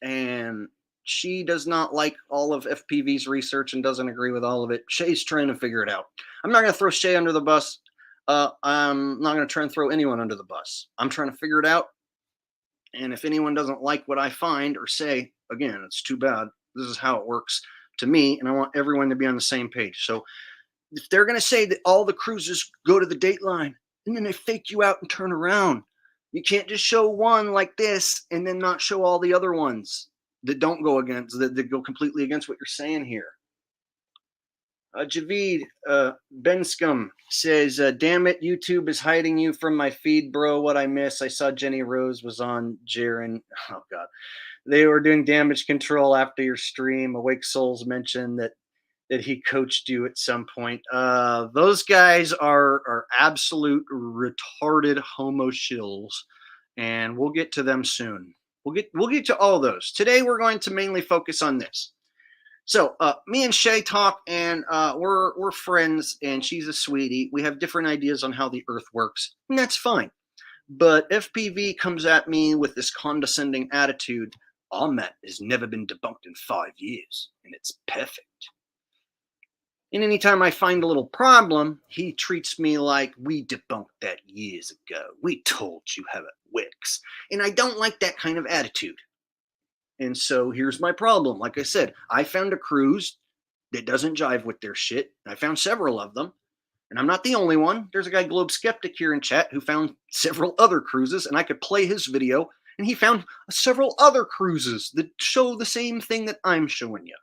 and she does not like all of FPV's research and doesn't agree with all of it. Shay's trying to figure it out. I'm not going to throw Shay under the bus. I'm not going to try and throw anyone under the bus. I'm trying to figure it out. And if anyone doesn't like what I find or say, again, it's too bad. This is how it works to me, and I want everyone to be on the same page. So if they're going to say that all the cruises go to the date line, and then they fake you out and turn around. You can't just show one like this and then not show all the other ones that don't go against, that go completely against what you're saying here. Javid Benscum says, damn it, YouTube is hiding you from my feed, bro. What I miss. I saw Jenny Rose was on Jaren. Oh, God. They were doing damage control after your stream. Awake Souls mentioned that he coached you at some point. Those guys are absolute retarded homo shills, and we'll get to them soon. We'll get to all those. Today we're going to mainly focus on this. So me and Shay talk, and we're friends, and she's a sweetie. We have different ideas on how the Earth works, and that's fine. But FPV comes at me with this condescending attitude. That has never been debunked in 5 years, and it's perfect. And anytime I find a little problem, he treats me like we debunked that years ago. We told you how it works. And I don't like that kind of attitude. And so here's my problem. Like I said, I found a cruise that doesn't jive with their shit. I found several of them. And I'm not the only one. There's a guy, Globe Skeptic, here in chat who found several other cruises. And I could play his video. And he found several other cruises that show the same thing that I'm showing you.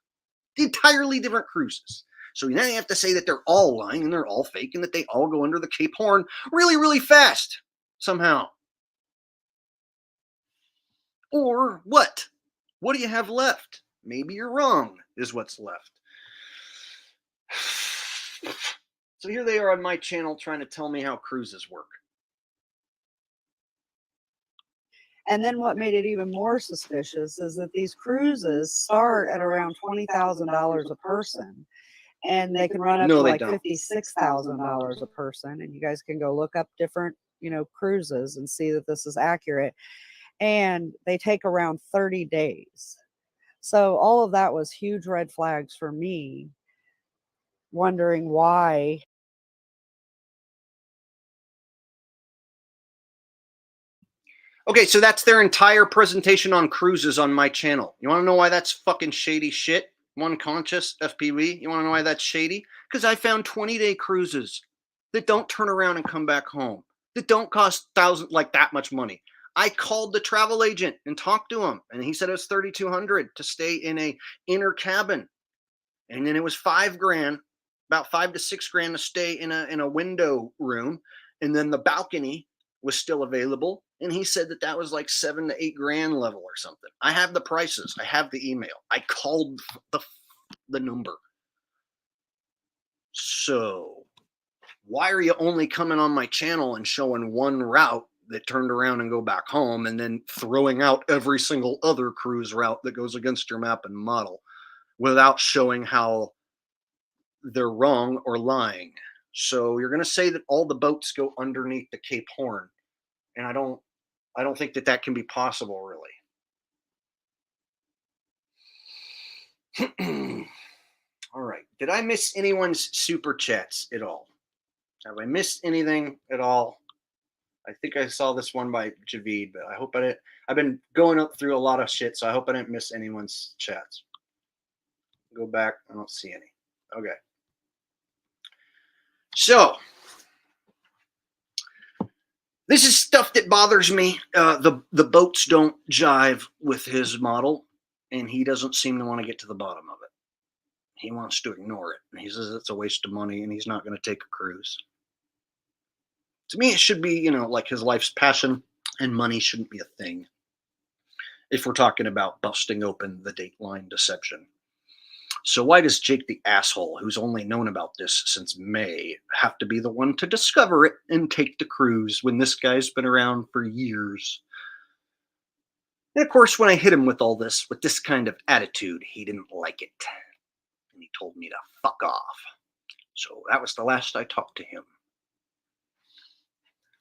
Entirely different cruises. So now you have to say that they're all lying and they're all fake and that they all go under the Cape Horn really, really fast somehow. Or what? What do you have left? Maybe you're wrong, is what's left. So here they are on my channel trying to tell me how cruises work. And then what made it even more suspicious is that these cruises start at around $20,000 a person, and they can run up No, to they like don't. $56,000 a person. And you guys can go look up different, cruises and see that this is accurate. And they take around 30 days. So all of that was huge red flags for me, wondering why. Okay, so that's their entire presentation on cruises on my channel. You want to know why that's fucking shady shit? One conscious FPV. You want to know why that's shady? Because I found 20-day cruises that don't turn around and come back home, that don't cost that much money. I called the travel agent and talked to him, and he said it was $3,200 to stay in a inner cabin, and then it was $5,000, about $5 to $6,000 to stay in a window room, and then the balcony was still available, and he said that was like $7,000 to $8,000 level or something. I have the prices. I have the email. I called the number. So why are you only coming on my channel and showing one route that turned around and go back home, and then throwing out every single other cruise route that goes against your map and model without showing how they're wrong or lying? So you're going to say that all the boats go underneath the Cape Horn, and I don't think that can be possible, really. All right. Did I miss anyone's super chats at all? Have I missed anything at all? I think I saw this one by Javid, but I hope I didn't. I've been going up through a lot of shit, so I hope I didn't miss anyone's chats. Go back. I don't see any. Okay. So this is stuff that bothers me. The boats don't jive with his model, and he doesn't seem to want to get to the bottom of it. He wants to ignore it. He says it's a waste of money, and he's not going to take a cruise. To me, it should be, like his life's passion, and money shouldn't be a thing if we're talking about busting open the Dateline deception. So why does Jake the asshole, who's only known about this since May, have to be the one to discover it and take the cruise when this guy's been around for years? And of course, when I hit him with all this, with this kind of attitude, he didn't like it. And he told me to fuck off. So that was the last I talked to him.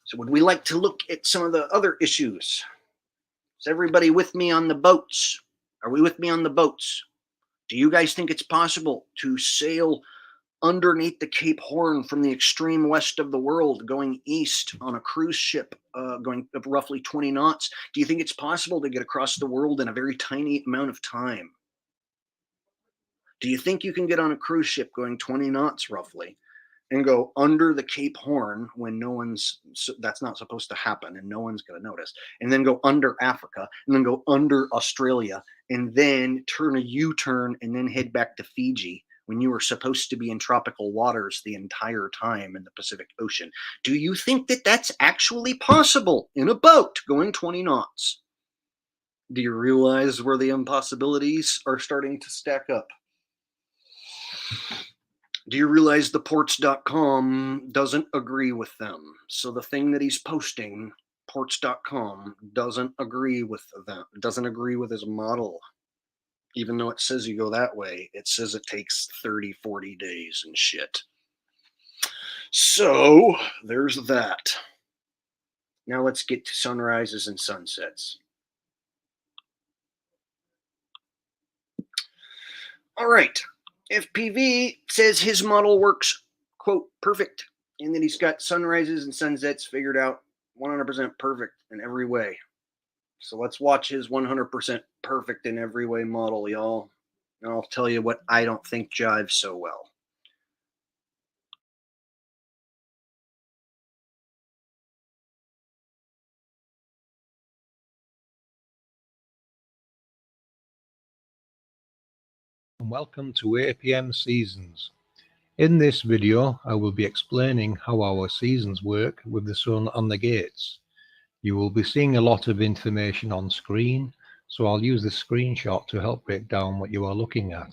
So would we like to look at some of the other issues? Is everybody with me on the boats? Are we with me on the boats? Do you guys think it's possible to sail underneath the Cape Horn from the extreme west of the world, going east on a cruise ship, going up roughly 20 knots? Do you think it's possible to get across the world in a very tiny amount of time? Do you think you can get on a cruise ship going 20 knots roughly and go under the Cape Horn when that's not supposed to happen and no one's going to notice, and then go under Africa, and then go under Australia, and then turn a U-turn and then head back to Fiji when you were supposed to be in tropical waters the entire time in the Pacific Ocean? Do you think that that's actually possible in a boat going 20 knots? Do you realize where the impossibilities are starting to stack up? Do you realize the ports.com doesn't agree with them? So the thing that he's posting, ports.com, doesn't agree with them, doesn't agree with his model. Even though it says you go that way, it says it takes 30, 40 days and shit. So there's that. Now let's get to sunrises and sunsets. All right. FPV says his model works, quote, perfect, and that he's got sunrises and sunsets figured out 100% perfect in every way. So let's watch his 100% perfect in every way model, y'all. And I'll tell you what I don't think jives so well. And welcome to APM Seasons. In this video I will be explaining how our seasons work with the sun on the gates. You will be seeing a lot of information on screen, so I'll use this screenshot to help break down what you are looking at.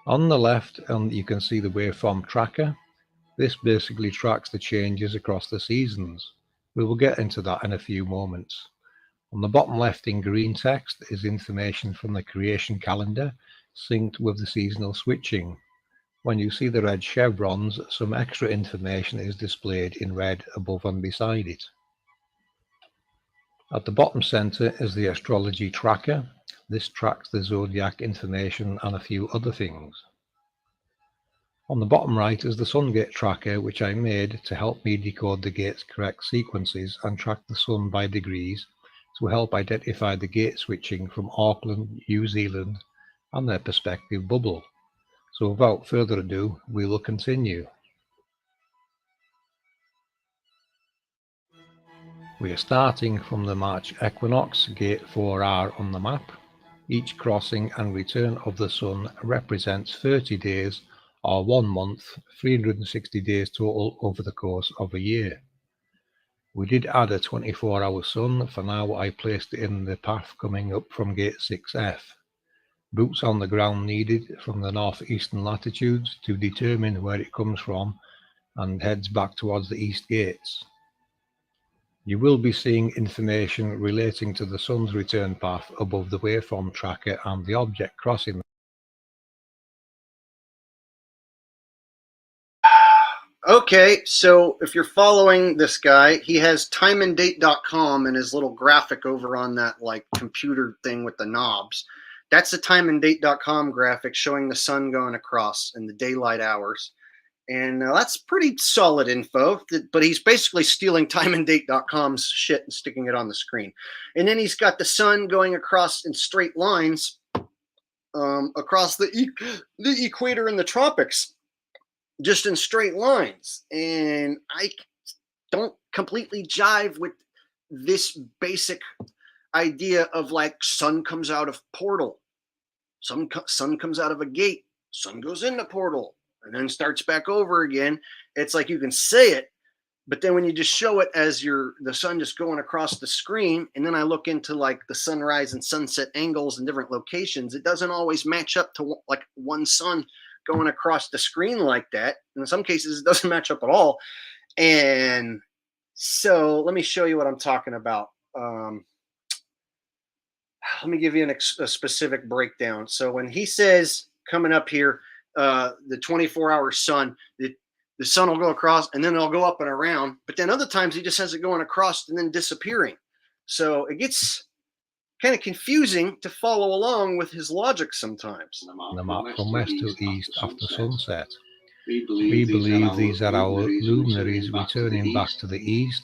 On the left, you can see the waveform tracker. This basically tracks the changes across the seasons. We will get into that in a few moments. On the bottom left in green text is information from the creation calendar synced with the seasonal switching. When you see the red chevrons, some extra information is displayed in red above and beside it. At the bottom center is the astrology tracker. This tracks the zodiac information and a few other things. On the bottom right is the sun gate tracker, which I made to help me decode the gate's correct sequences and track the sun by degrees to help identify the gate switching from Auckland, New Zealand, and their perspective bubble. So without further ado, we will continue. We are starting from the March equinox, gate 4R on the map. Each crossing and return of the sun represents 30 days or 1 month, 360 days total over the course of a year. We did add a 24-hour sun. For now, I placed it in the path coming up from gate 6F. Boots on the ground needed from the northeastern latitudes to determine where it comes from and heads back towards the east gates. You will be seeing information relating to the sun's return path above the waveform tracker and the object crossing. Okay, so if you're following this guy, he has timeanddate.com and his little graphic over on that like computer thing with the knobs. That's the timeanddate.com graphic showing the sun going across in the daylight hours. And that's pretty solid info, but he's basically stealing timeanddate.com's shit and sticking it on the screen. And then he's got the sun going across in straight lines across the equator and the tropics, just in straight lines. And I don't completely jive with this basic idea of like sun comes out of portal, sun comes out of a gate, sun goes into portal, and then starts back over again. It's like you can say it, but then when you just show it as the sun just going across the screen, and then I look into like the sunrise and sunset angles in different locations, it doesn't always match up to like one sun going across the screen like that. And in some cases, it doesn't match up at all. And so let me show you what I'm talking about. Let me give you a specific breakdown. So when he says coming up here, the 24-hour sun, the sun will go across and then it'll go up and around. But then other times he just has it going across and then disappearing. So it gets kind of confusing to follow along with his logic sometimes. The map from west to east after sunset. We believe these are our luminaries returning back to the east,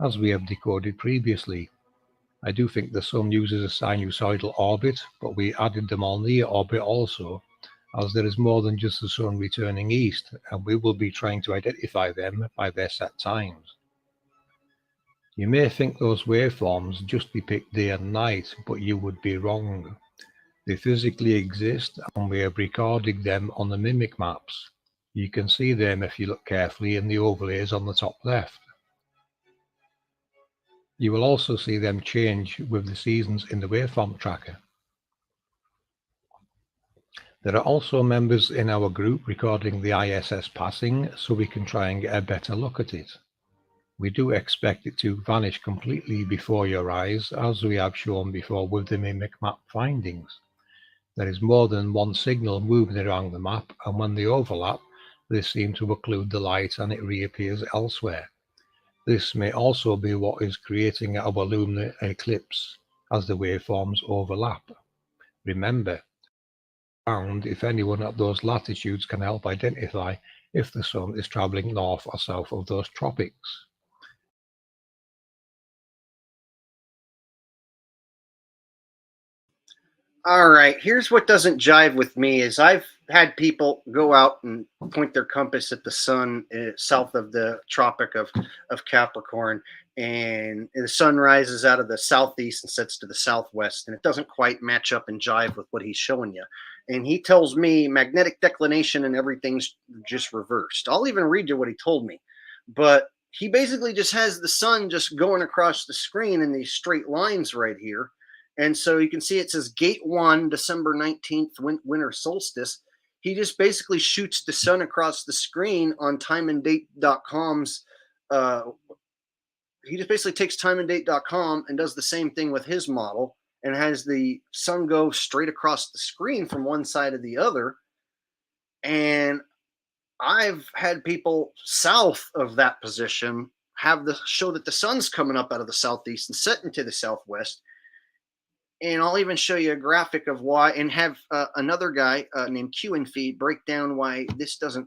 as we have decoded previously. I do think the sun uses a sinusoidal orbit, but we added them on near orbit also, as there is more than just the sun returning east, and we will be trying to identify them by their set times. You may think those waveforms just depict day and night, but you would be wrong. They physically exist, and we have recorded them on the mimic maps. You can see them if you look carefully in the overlays on the top left. You will also see them change with the seasons in the waveform tracker. There are also members in our group recording the ISS passing, so we can try and get a better look at it. We do expect it to vanish completely before your eyes, as we have shown before with the mimic map findings. There is more than one signal moving around the map, and when they overlap, they seem to occlude the light and it reappears elsewhere. This may also be what is creating our lunar eclipse, as the waveforms overlap. Remember, if anyone at those latitudes can help identify if the sun is traveling north or south of those tropics. All right, here's what doesn't jive with me is I've had people go out and point their compass at the sun south of the Tropic of Capricorn, and the sun rises out of the southeast and sets to the southwest, and it doesn't quite match up and jive with what he's showing you. And he tells me magnetic declination and everything's just reversed. I'll even read you what he told me. But he basically just has the sun just going across the screen in these straight lines right here. And so you can see it says gate 1, December 19th, winter solstice. He just basically shoots the sun across the screen on timeanddate.com's. He just basically takes timeanddate.com and does the same thing with his model and has the sun go straight across the screen from one side to the other. And I've had people south of that position have the show that the sun's coming up out of the southeast and setting to the southwest. And I'll even show you a graphic of why, and have another guy named QNFeed break down why this doesn't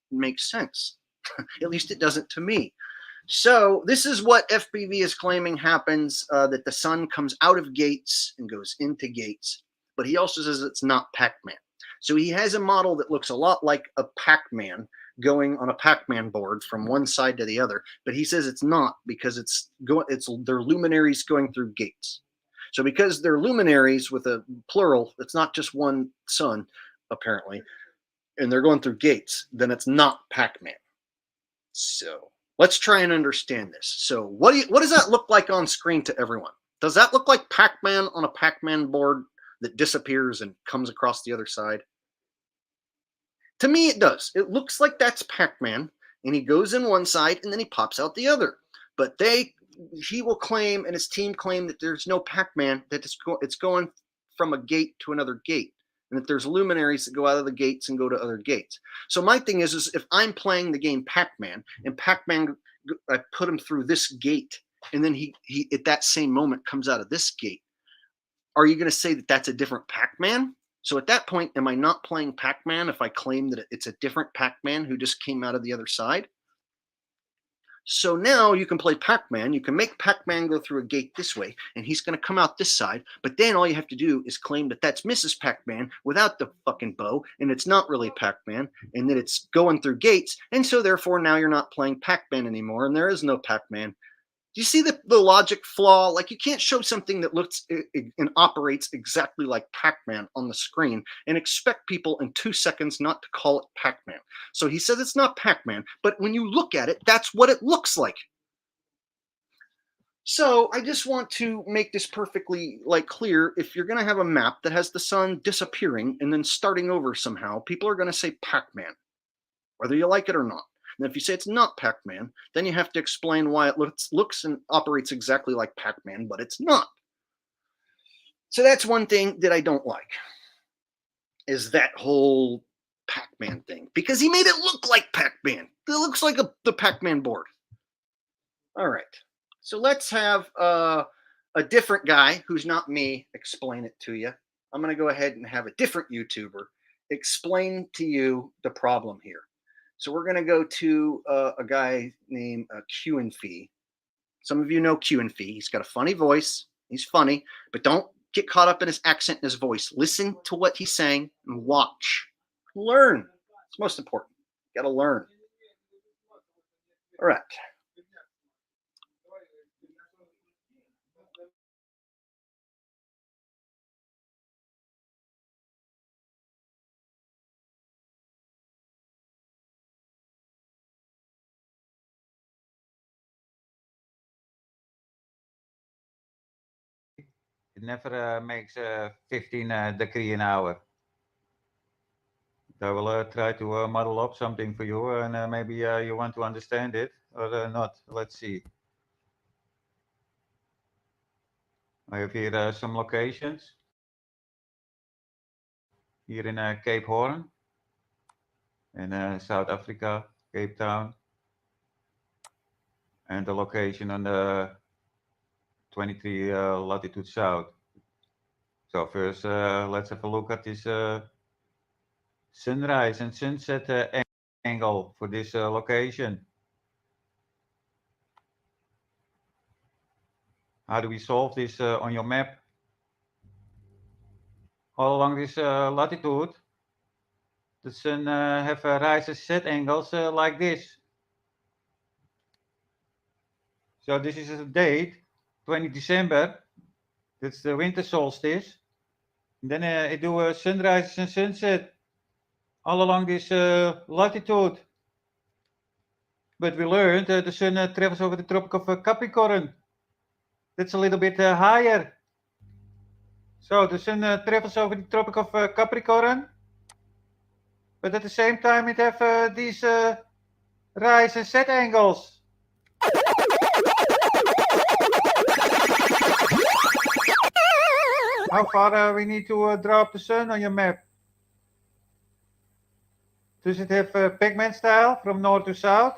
make sense. At least it doesn't to me. So this is what FPV is claiming happens, that the sun comes out of gates and goes into gates. But he also says it's not Pac-Man. So he has a model that looks a lot like a Pac-Man going on a Pac-Man board from one side to the other. But he says it's not, because they're luminaries going through gates. So because they're luminaries with a plural, it's not just one sun, apparently, and they're going through gates, then it's not Pac-Man. So let's try and understand this. So what does that look like on screen to everyone? Does that look like Pac-Man on a Pac-Man board that disappears and comes across the other side? To me, it does. It looks like that's Pac-Man, and he goes in one side and then he pops out the other. But he will claim, and his team claim, that there's no Pac-Man, that it's going from a gate to another gate, and that there's luminaries that go out of the gates and go to other gates. So my thing is if I'm playing the game Pac-Man, and Pac-Man, I put him through this gate, and then he at that same moment comes out of this gate, are you going to say that that's a different Pac-Man? So at that point, am I not playing Pac-Man if I claim that it's a different Pac-Man who just came out of the other side? So now you can play Pac-Man. You can make Pac-Man go through a gate this way, and he's going to come out this side. But then all you have to do is claim that that's Mrs. Pac-Man without the fucking bow, and it's not really Pac-Man, and that it's going through gates. And so therefore now you're not playing Pac-Man anymore, and there is no Pac-Man. Do you see the logic flaw? Like, you can't show something that looks and operates exactly like Pac-Man on the screen and expect people in 2 seconds not to call it Pac-Man. So he says it's not Pac-Man, but when you look at it, that's what it looks like. So I just want to make this perfectly clear. If you're going to have a map that has the sun disappearing and then starting over somehow, people are going to say Pac-Man, whether you like it or not. And if you say it's not Pac-Man, then you have to explain why it looks and operates exactly like Pac-Man, but it's not. So that's one thing that I don't like, is that whole Pac-Man thing, because he made it look like Pac-Man. It looks like the Pac-Man board. All right. So let's have a different guy who's not me explain it to you. I'm going to go ahead and have a different YouTuber explain to you the problem here. So we're going to go to a guy named QNFeed. Some of you know QNFeed. He's got a funny voice. He's funny, but don't get caught up in his accent and his voice. Listen to what he's saying and watch. Learn. It's most important. You got to learn. All right. It never makes 15 degrees an hour. I will try to model up something for you, and maybe you want to understand it or not. Let's see. I have here some locations. Here in Cape Horn, in South Africa, Cape Town, and the location on the 23 latitude south. So first, let's have a look at this sunrise and sunset angle for this location. How do we solve this on your map? All along this latitude, the sun have rise and set angles like this. So this is a date, 20 December. That's the winter solstice. And then I do sunrise and sunset all along this latitude. but we learned the sun travels over the Tropic of Capricorn. That's a little bit higher. So the sun travels over the Tropic of Capricorn, but at the same time it have these rise and set angles. How far we need to draw up the sun on your map? Does it have Pac-Man style from north to south?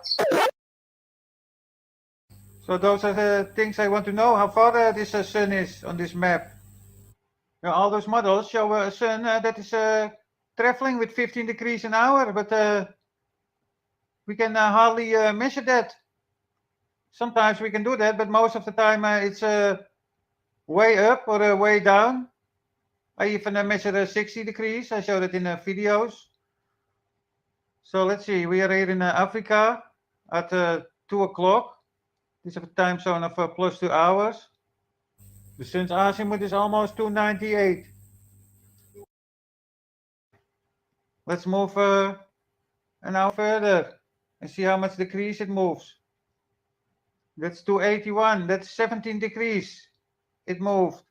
So those are the things I want to know, how far this sun is on this map. Now, all those models show a sun that is traveling with 15 degrees an hour, but we can hardly measure that. Sometimes we can do that, but most of the time it's way up or way down. I even measure 60 degrees. I showed it in videos. So let's see, we are here in Africa at 2 o'clock. This is a time zone of plus 2 hours. The sun's azimuth is almost 298. Let's move an hour further and see how much degrees it moves. That's 281. That's 17 degrees. It moved.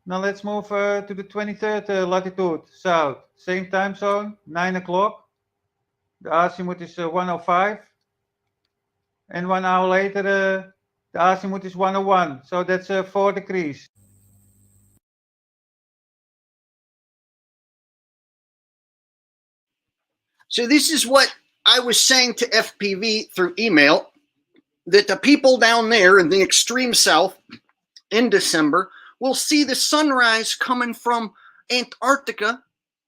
Now let's move to the 23rd latitude, south. Same time zone, 9 o'clock. The azimuth is 105. And 1 hour later, the azimuth is 101. So that's 4 degrees. So this is what I was saying to FPV through email, that the people down there in the extreme south in December will see the sunrise coming from Antarctica,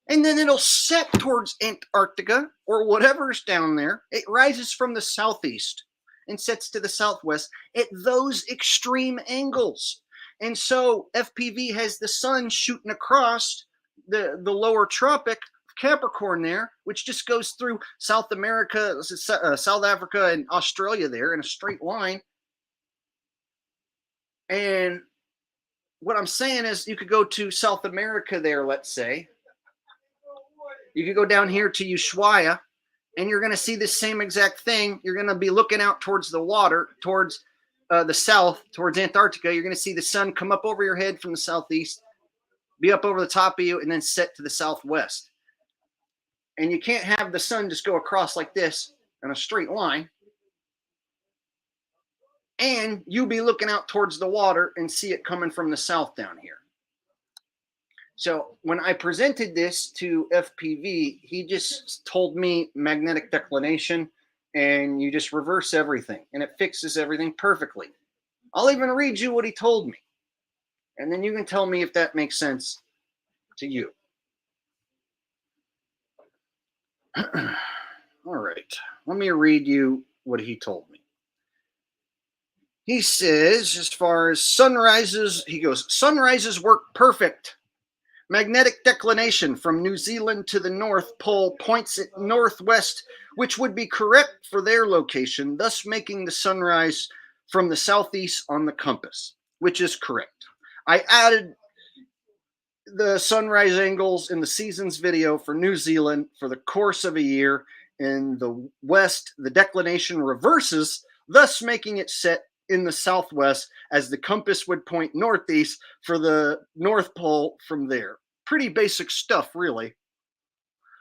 and then it'll set towards Antarctica or whatever's down there. It rises from the southeast and sets to the southwest at those extreme angles. And so FPV has the sun shooting across the lower tropic of Capricorn there, which just goes through South America, South Africa, and Australia there in a straight line. And what I'm saying is you could go to South America there, let's say. You could go down here to Ushuaia, and you're going to see the same exact thing. You're going to be looking out towards the water, towards the south, towards Antarctica. You're going to see the sun come up over your head from the southeast, be up over the top of you, and then set to the southwest. And you can't have the sun just go across like this in a straight line. And you'll be looking out towards the water and see it coming from the south down here. So when I presented this to FPV, he just told me magnetic declination, and you just reverse everything, and it fixes everything perfectly. I'll even read you what he told me, and then you can tell me if that makes sense to you. All right, let me read you what he told me. He says, as far as sunrises, he goes, sunrises work perfect. Magnetic declination from New Zealand to the North Pole points at northwest, which would be correct for their location, thus making the sunrise from the southeast on the compass, which is correct. I added the sunrise angles in the seasons video for New Zealand for the course of a year. In the west, the declination reverses, thus making it set in the southwest, as the compass would point northeast for the North Pole from there. Pretty basic stuff, really.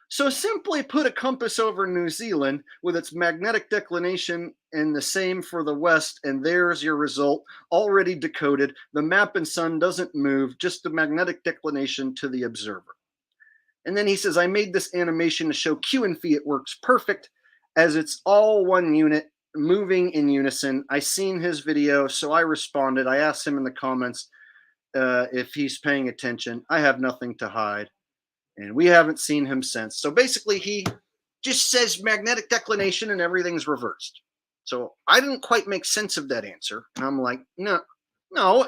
So simply put a compass over New Zealand with its magnetic declination and the same for the west, and there's your result, already decoded. The map and sun doesn't move, just the magnetic declination to the observer. And then he says, I made this animation to show Q and Phi. It works perfect as it's all one unit moving in unison. I seen his video, so I responded. I asked him in the comments if he's paying attention. I have nothing to hide, and we haven't seen him since. So basically, he just says magnetic declination and everything's reversed. So I didn't quite make sense of that answer, and I'm like, no,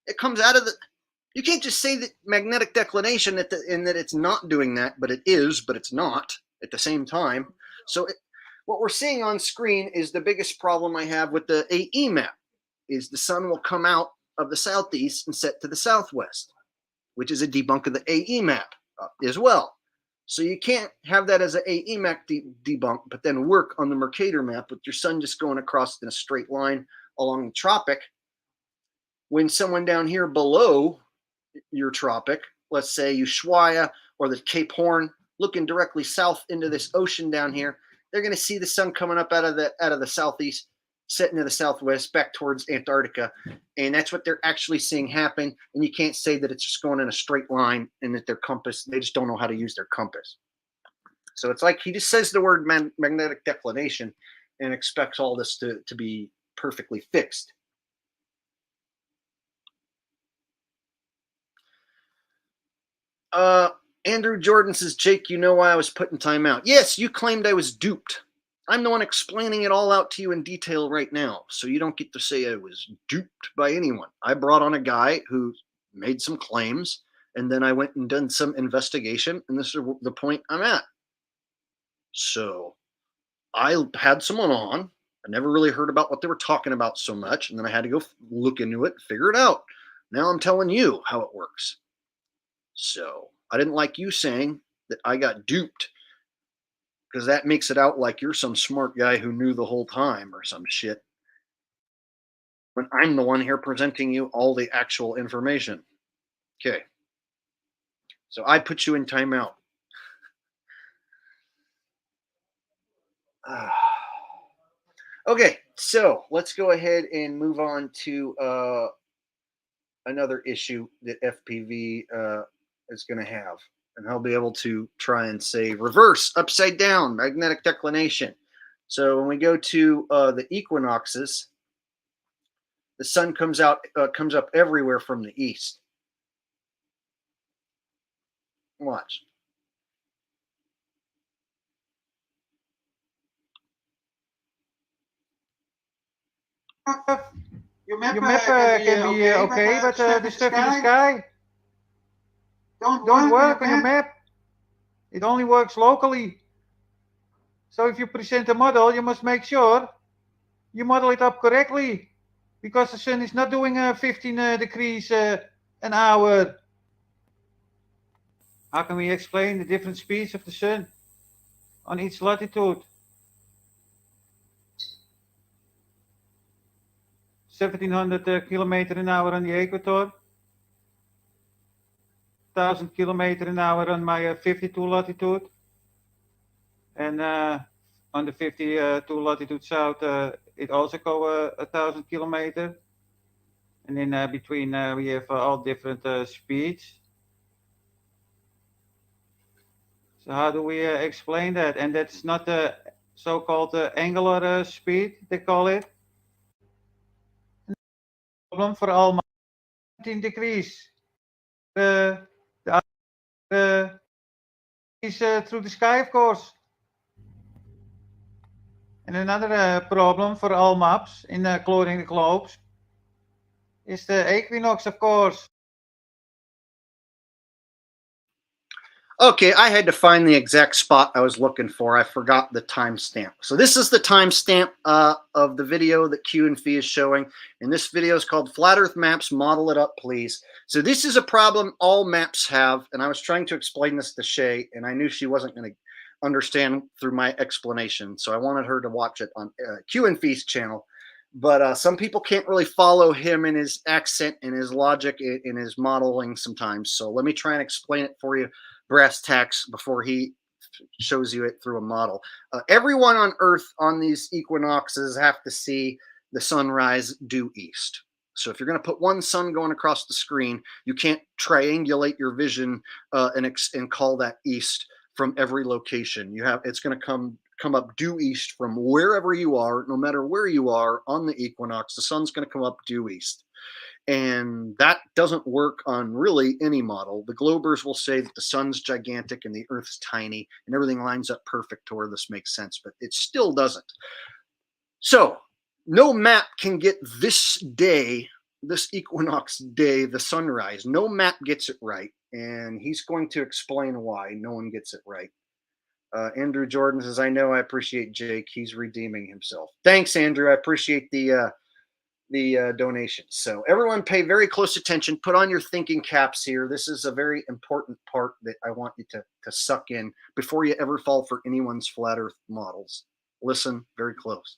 it comes out of the. You can't just say that magnetic declination and that it's not doing that, but it is, but it's not at the same time. So what we're seeing on screen is the biggest problem I have with the AE map, is the sun will come out of the southeast and set to the southwest, which is a debunk of the AE map as well. So you can't have that as a EMAC debunk, but then work on the Mercator map with your sun just going across in a straight line along the tropic. When someone down here below your tropic, let's say Ushuaia or the Cape Horn, looking directly south into this ocean down here, they're going to see the sun coming up out of the southeast, setting to the southwest, back towards Antarctica, and that's what they're actually seeing happen. And you can't say that it's just going in a straight line and that their compass, they just don't know how to use their compass. So it's like he just says the word magnetic declination and expects all this to be perfectly fixed. Andrew Jordan says, Jake, you know why I was put in timeout. Yes, you claimed I was duped. I'm the one explaining it all out to you in detail right now, so you don't get to say I was duped by anyone. I brought on a guy who made some claims, and then I went and done some investigation, and this is the point I'm at. So I had someone on. I never really heard about what they were talking about so much, and then I had to go look into it, figure it out. Now I'm telling you how it works. So I didn't like you saying that I got duped, because that makes it out like you're some smart guy who knew the whole time or some shit, when I'm the one here presenting you all the actual information. Okay. So I put you in timeout. Okay, so let's go ahead and move on to another issue that FPV is going to have. And he'll be able to try and say reverse, upside down, magnetic declination. So when we go to the equinoxes, the sun comes up everywhere from the east. Watch. Your map can be okay, but the stuff in the sky don't work on your map. It only works locally. So if you present a model, you must make sure you model it up correctly, because the sun is not doing 15 degrees an hour. How can we explain the different speeds of the sun on each latitude? 1700 kilometer an hour on the equator, 1000 kilometer an hour on my 52 latitude, and on the 52 latitude south, it also go 1000 kilometer, and in between we have all different speeds. So how do we explain that? And that's not the so-called angular speed, they call it. Problem for all 19 degrees. The is through the sky, of course. And another problem for all maps in clothing the globes is the equinox, of course. Okay, I had to find the exact spot I was looking for. I forgot the timestamp. So this is the timestamp of the video that Q and Fee is showing. And this video is called Flat Earth Maps, Model It Up, Please. So this is a problem all maps have. And I was trying to explain this to Shay, and I knew she wasn't going to understand through my explanation. So I wanted her to watch it on Q and Fee's channel. But some people can't really follow him in his accent and his logic in his modeling sometimes. So let me try and explain it for you brass tacks before he shows you it through a model. Everyone on Earth on these equinoxes have to see the sunrise due east. So if you're going to put one sun going across the screen, you can't triangulate your vision and call that east from every location. It's going to come up due east from wherever you are. No matter where you are on the equinox, the sun's going to come up due east. And that doesn't work on really any model. The Globers will say that the sun's gigantic and the Earth's tiny, and everything lines up perfect to where this makes sense, but it still doesn't. So no map can get this day, this equinox day, the sunrise. No map gets it right, and he's going to explain why no one gets it right. Andrew Jordan says, I know, I appreciate Jake. He's redeeming himself. Thanks, Andrew. I appreciate the the donations. So everyone pay very close attention. Put on your thinking caps here. This is a very important part that I want you to suck in before you ever fall for anyone's flat earth models. Listen very close.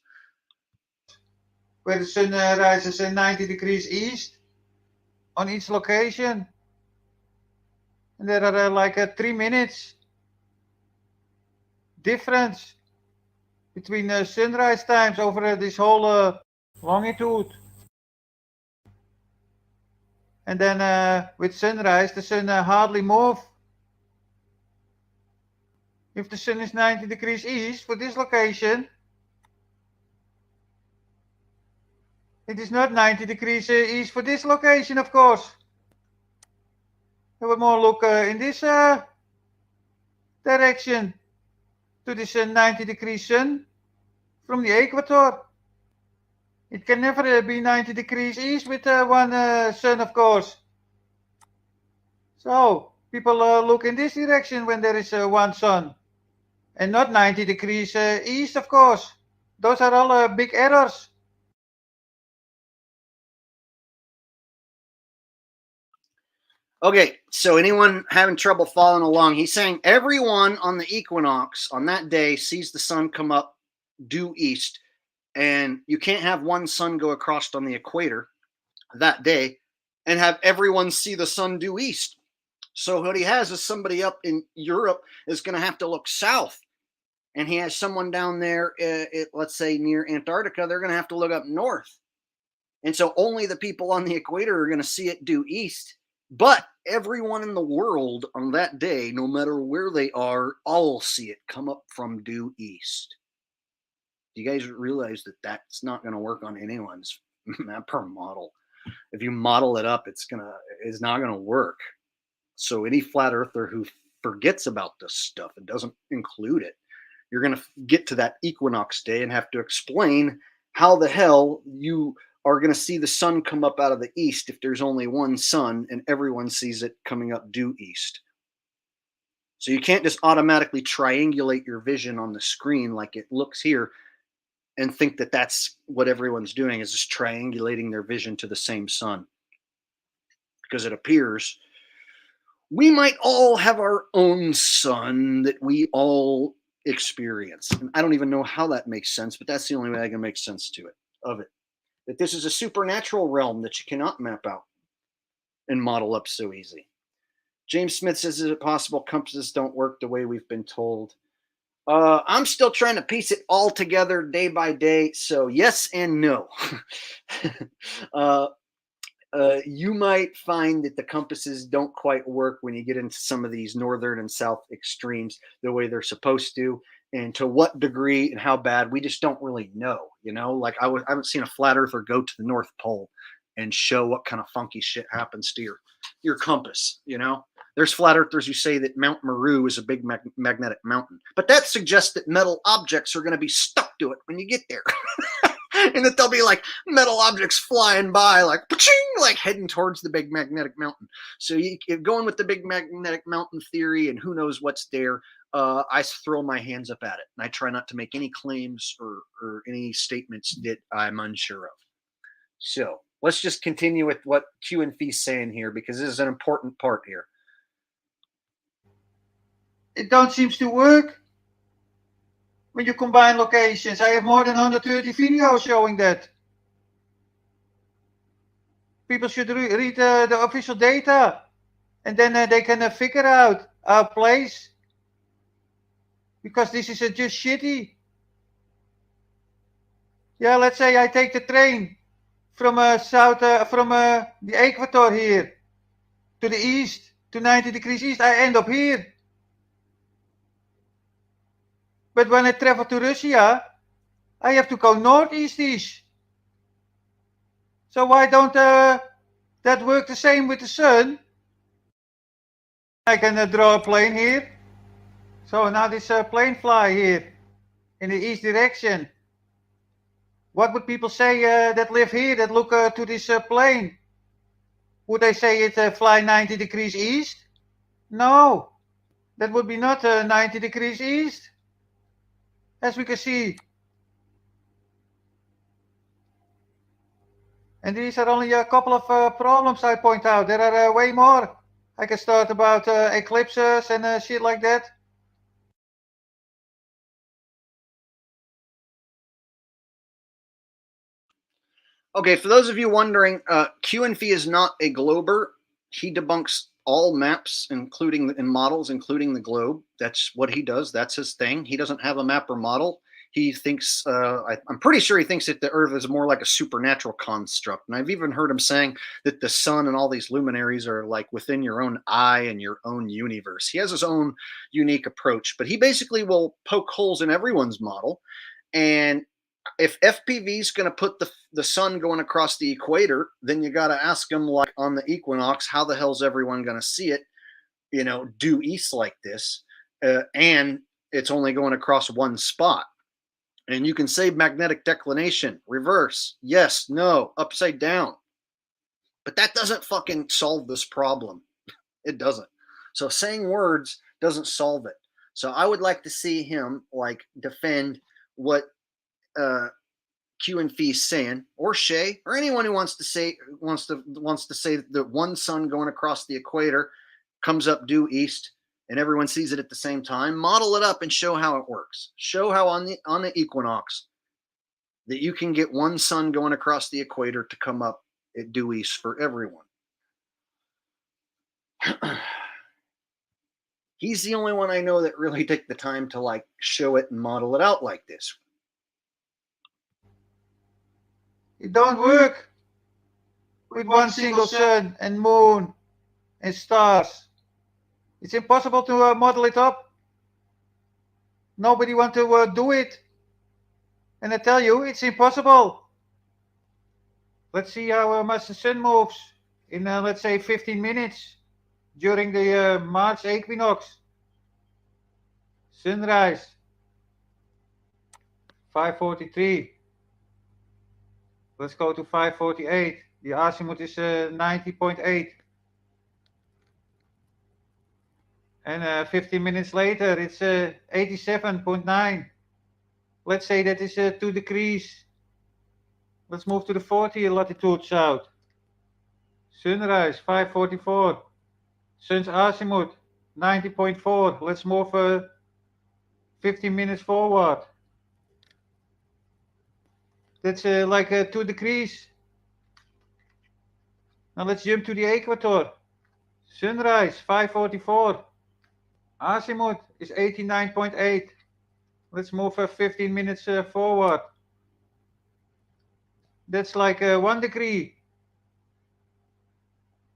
Where the sun rises 90 degrees east on each location. And there are like 3 minutes difference between sunrise times over this whole longitude. And then with sunrise, the sun hardly moves. If the sun is 90 degrees east for this location, it is not 90 degrees east for this location, of course. I would more look in this direction to this 90 degrees sun from the equator. It can never be 90 degrees east with one sun, of course. So people look in this direction when there is one sun, and not 90 degrees east, of course. Those are all big errors. Okay, so anyone having trouble following along, he's saying everyone on the equinox on that day sees the sun come up due east, and you can't have one sun go across on the equator that day and have everyone see the sun due east. So what he has is somebody up in Europe is going to have to look south, and he has someone down there, let's say near Antarctica, they're going to have to look up north. And so only the people on the equator are going to see it due east. But everyone in the world on that day, no matter where they are, all see it come up from due east. Do you guys realize that that's not going to work on anyone's map or model? If you model it up, it's not going to work. So any flat earther who forgets about this stuff and doesn't include it, you're going to get to that equinox day and have to explain how the hell you are going to see the sun come up out of the east if there's only one sun and everyone sees it coming up due east. So you can't just automatically triangulate your vision on the screen like it looks here and think that that's what everyone's doing, is just triangulating their vision to the same sun. Because it appears we might all have our own sun that we all experience. And I don't even know how that makes sense, but that's the only way I can make sense of it. That this is a supernatural realm that you cannot map out and model up so easy. James Smith says, is it possible compasses don't work the way we've been told? I'm still trying to piece it all together day by day. So yes and no. You might find that the compasses don't quite work when you get into some of these northern and south extremes the way they're supposed to. And to what degree and how bad, we just don't really know. Like I haven't seen a flat earther go to the North Pole and show what kind of funky shit happens to your compass. There's flat earthers who say that Mount Meru is a big magnetic mountain, but that suggests that metal objects are going to be stuck to it when you get there. And that there'll be like metal objects flying by, like heading towards the big magnetic mountain. So you're going with the big magnetic mountain theory, and who knows what's there. I throw my hands up at it, and I try not to make any claims or any statements that I'm unsure of. So let's just continue with what Q and Fee's saying here, because this is an important part here. It don't seem to work when you combine locations. I have more than 130 videos showing that. People should read the official data, and then they can figure out our place. Because this is just shitty. Yeah, let's say I take the train from the equator here to the east, to 90 degrees east. I end up here. But when I travel to Russia, I have to go northeast-ish. So why don't that work the same with the sun? I can draw a plane here. So now this plane fly here in the east direction. What would people say that live here, that look to this plane? Would they say it fly 90 degrees east? No, that would be not 90 degrees east. As we can see. And these are only a couple of problems I point out. There are way more. I can start about eclipses and shit like that. Okay, for those of you wondering, QNFE is not a glober. He debunks all maps, including and models, including the globe. That's what he does. That's his thing. He doesn't have a map or model. He thinks, I'm pretty sure he thinks that the Earth is more like a supernatural construct. And I've even heard him saying that the sun and all these luminaries are like within your own eye and your own universe. He has his own unique approach, but he basically will poke holes in everyone's model. And if FPV is going to put the sun going across the equator, then you got to ask him, like on the equinox, how the hell's everyone going to see it, due east like this? And it's only going across one spot. And you can say magnetic declination, reverse, yes, no, upside down. But that doesn't fucking solve this problem. It doesn't. So saying words doesn't solve it. So I would like to see him like defend what Q and Fee saying, or Shay, or anyone who wants to say that one sun going across the equator comes up due east and everyone sees it at the same time. Model it up and show how it works. Show how on the equinox that you can get one sun going across the equator to come up at due east for everyone. He's the only one I know that really took the time to like show it and model it out like this. It don't work with one single sun and moon and stars. It's impossible to model it up. Nobody wants to do it. And I tell you, it's impossible. Let's see how much the sun moves in, let's say, 15 minutes during the March equinox. Sunrise, 5:43. Let's go to 5:48. The azimuth is 90.8. And 15 minutes later, it's 87.9. Let's say that is 2 degrees. Let's move to the 40 latitude south. Sunrise, 5:44. Sun's azimuth, 90.4. Let's move 15 minutes forward. That's like 2 degrees. Now let's jump to the equator. Sunrise, 5:44. Azimuth is 89.8. Let's move 15 minutes forward. That's like 1 degree.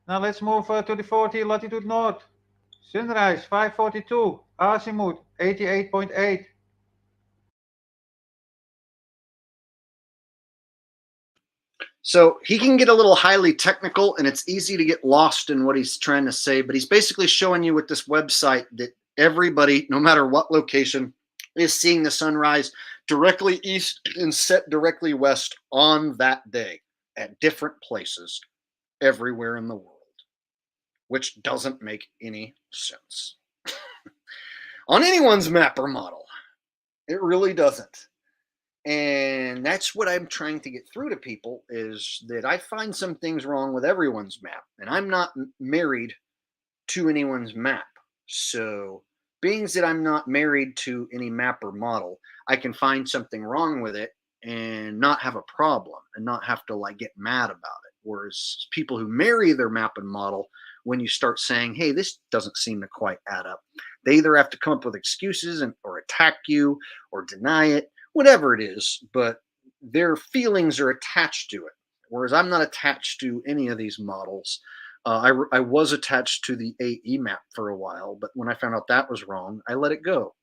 Now let's move to the 40 latitude north. Sunrise, 5:42. Azimuth, 88.8. So he can get a little highly technical and it's easy to get lost in what he's trying to say, but he's basically showing you with this website that everybody, no matter what location, is seeing the sunrise directly east and set directly west on that day at different places everywhere in the world, which doesn't make any sense on anyone's map or model. It really doesn't. And that's what I'm trying to get through to people, is that I find some things wrong with everyone's map, and I'm not married to anyone's map. So being that I'm not married to any map or model, I can find something wrong with it and not have a problem and not have to like get mad about it. Whereas people who marry their map and model, when you start saying, hey, this doesn't seem to quite add up, they either have to come up with excuses or attack you or deny it, whatever it is, but their feelings are attached to it. Whereas I'm not attached to any of these models. I was attached to the AE map for a while, but when I found out that was wrong, I let it go.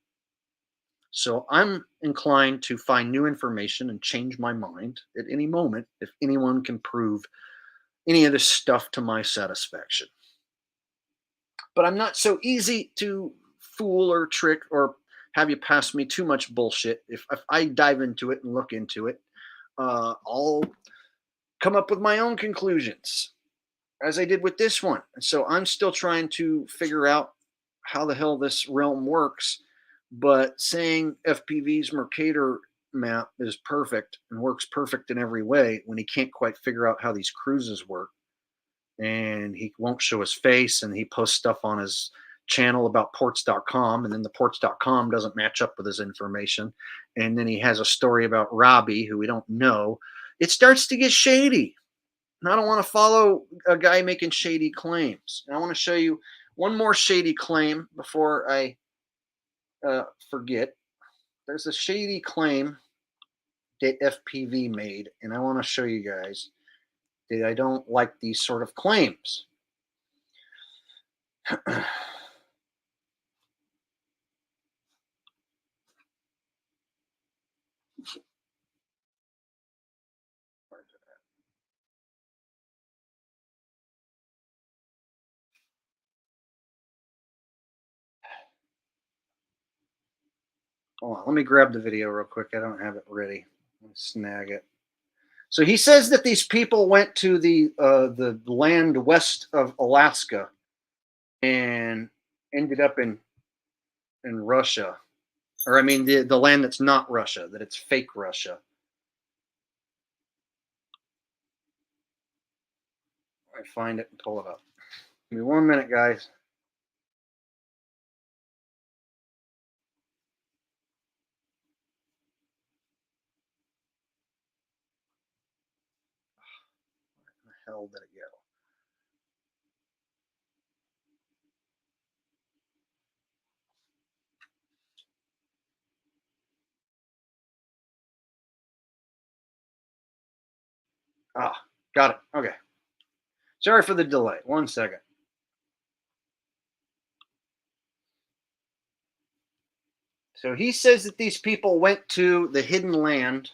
So I'm inclined to find new information and change my mind at any moment if anyone can prove any of this stuff to my satisfaction. But I'm not so easy to fool or trick or have you pass me too much bullshit. If I dive into it and look into it, I'll come up with my own conclusions, as I did with this one. And so I'm still trying to figure out how the hell this realm works. But saying FPV's Mercator map is perfect and works perfect in every way when he can't quite figure out how these cruises work. And he won't show his face, and he posts stuff on his channel about ports.com, and then the ports.com doesn't match up with his information. And then he has a story about Robbie, who we don't know. It starts to get shady. And I don't want to follow a guy making shady claims. And I want to show you one more shady claim before I forget. There's a shady claim that FPV made, and I want to show you guys that I don't like these sort of claims. Hold on, let me grab the video real quick. I don't have it ready. Let's snag it. So he says that these people went to the land west of Alaska and ended up in Russia, or I mean the land that's not Russia, that it's fake Russia. I find it and pull it up. Give me 1 minute, guys. Where the hell did it go? Ah, got it. Okay. Sorry for the delay. 1 second. So he says that these people went to the hidden land.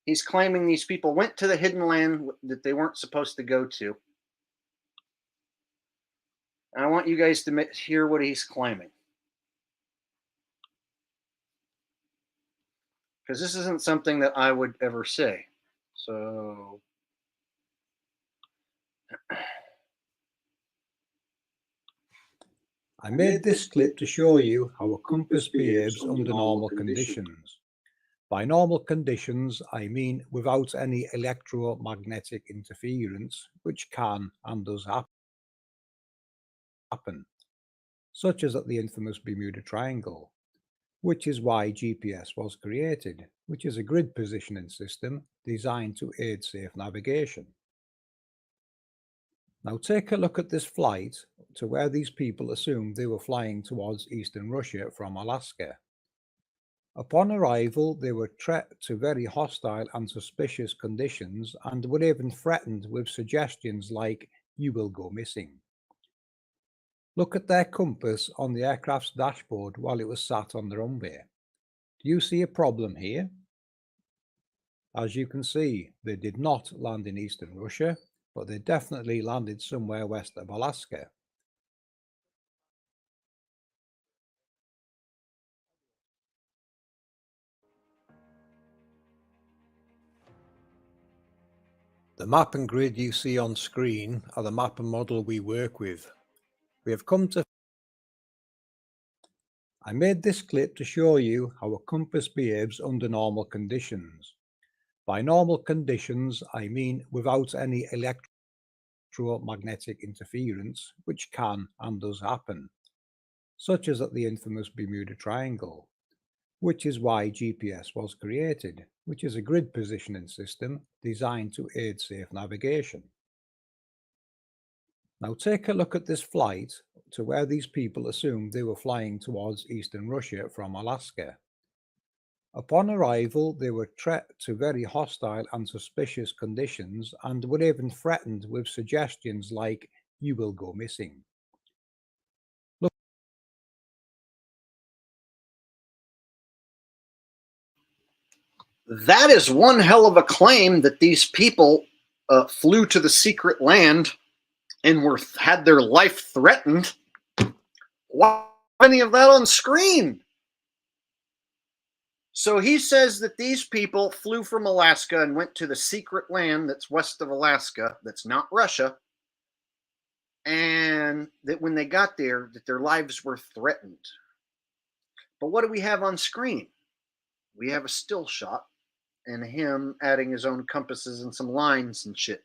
He's claiming these people went to the hidden land that they weren't supposed to go to. And I want you guys to hear what he's claiming. Because this isn't something that I would ever say. So I made this clip to show you how a compass behaves under normal conditions. By normal conditions, I mean without any electromagnetic interference, which can and does happen, such as at the infamous Bermuda Triangle, which is why GPS was created, which is a grid positioning system designed to aid safe navigation. Now take a look at this flight to where these people assumed they were flying towards eastern Russia from Alaska. Upon arrival, they were treated to very hostile and suspicious conditions and were even threatened with suggestions like, "You will go missing." Look at their compass on the aircraft's dashboard while it was sat on the runway. Do you see a problem here? As you can see, they did not land in eastern Russia, but they definitely landed somewhere west of Alaska. The map and grid you see on screen are the map and model we work with. We have come to... I made this clip to show you how a compass behaves under normal conditions. By normal conditions, I mean without any electromagnetic interference, which can and does happen, such as at the infamous Bermuda Triangle, which is why GPS was created, which is a grid positioning system designed to aid safe navigation. Now take a look at this flight to where these people assumed they were flying towards eastern Russia from Alaska. Upon arrival, they were treated to very hostile and suspicious conditions and were even threatened with suggestions like, "You will go missing." that is one hell of a claim that these people flew to the secret land and had their life threatened. Why any of that on screen? So he says that these people flew from Alaska and went to the secret land that's west of Alaska, that's not Russia, and that when they got there, that their lives were threatened. But what do we have on screen? we have a still shot and him adding his own compasses and some lines and shit.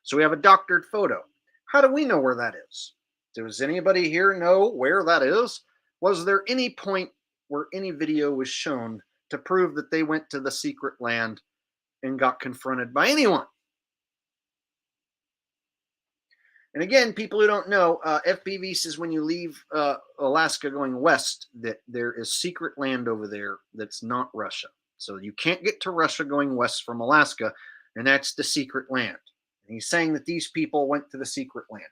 So we have a doctored photo. How do we know where that is? Does anybody here know where that is? Was there any point where any video was shown to prove that they went to the secret land and got confronted by anyone? And again, people who don't know, FPV says when you leave Alaska going west, that there is secret land over there that's not Russia. So you can't get to Russia going west from Alaska, and that's the secret land. And he's saying that these people went to the secret land.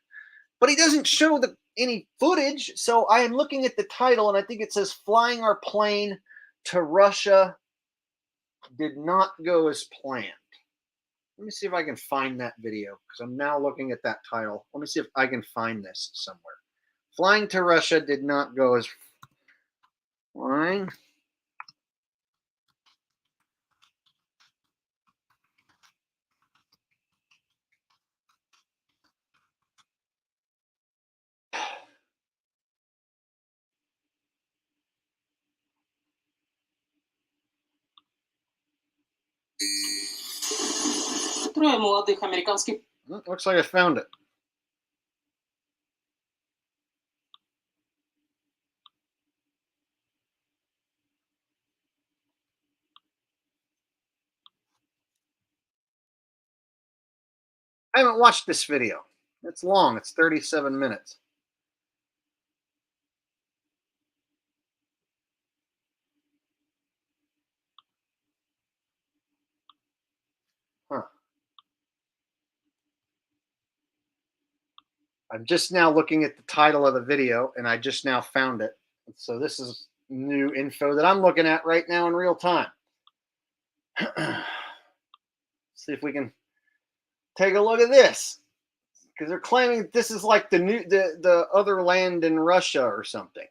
But he doesn't show any footage, so I am looking at the title, and I think it says, "Flying our plane to Russia did not go as planned." Let me see if I can find that video, because I'm now looking at that title. Let me see if I can find this somewhere. Flying to Russia did not go as flying. Looks like I found it. I haven't watched this video. It's long. It's 37 minutes. Huh. I'm just now looking at the title of the video, and I just now found it. So this is new info that I'm looking at right now in real time. See if we can take a look at this, because they're claiming this is like the other land in Russia or something.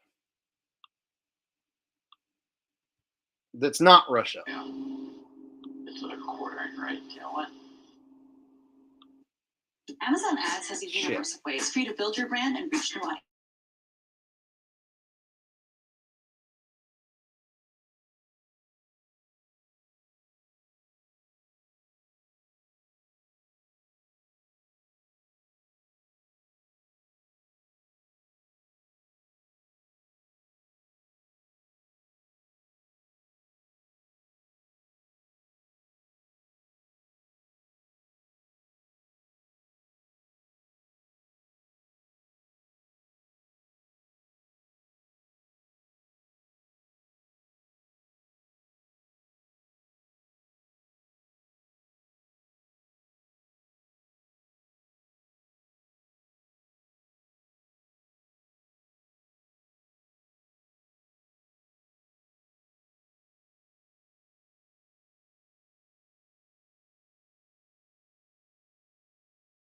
That's not Russia. Yeah. It's like quartering, right? You know what? Amazon Ads has a universe of ways for you to build your brand and reach new audience.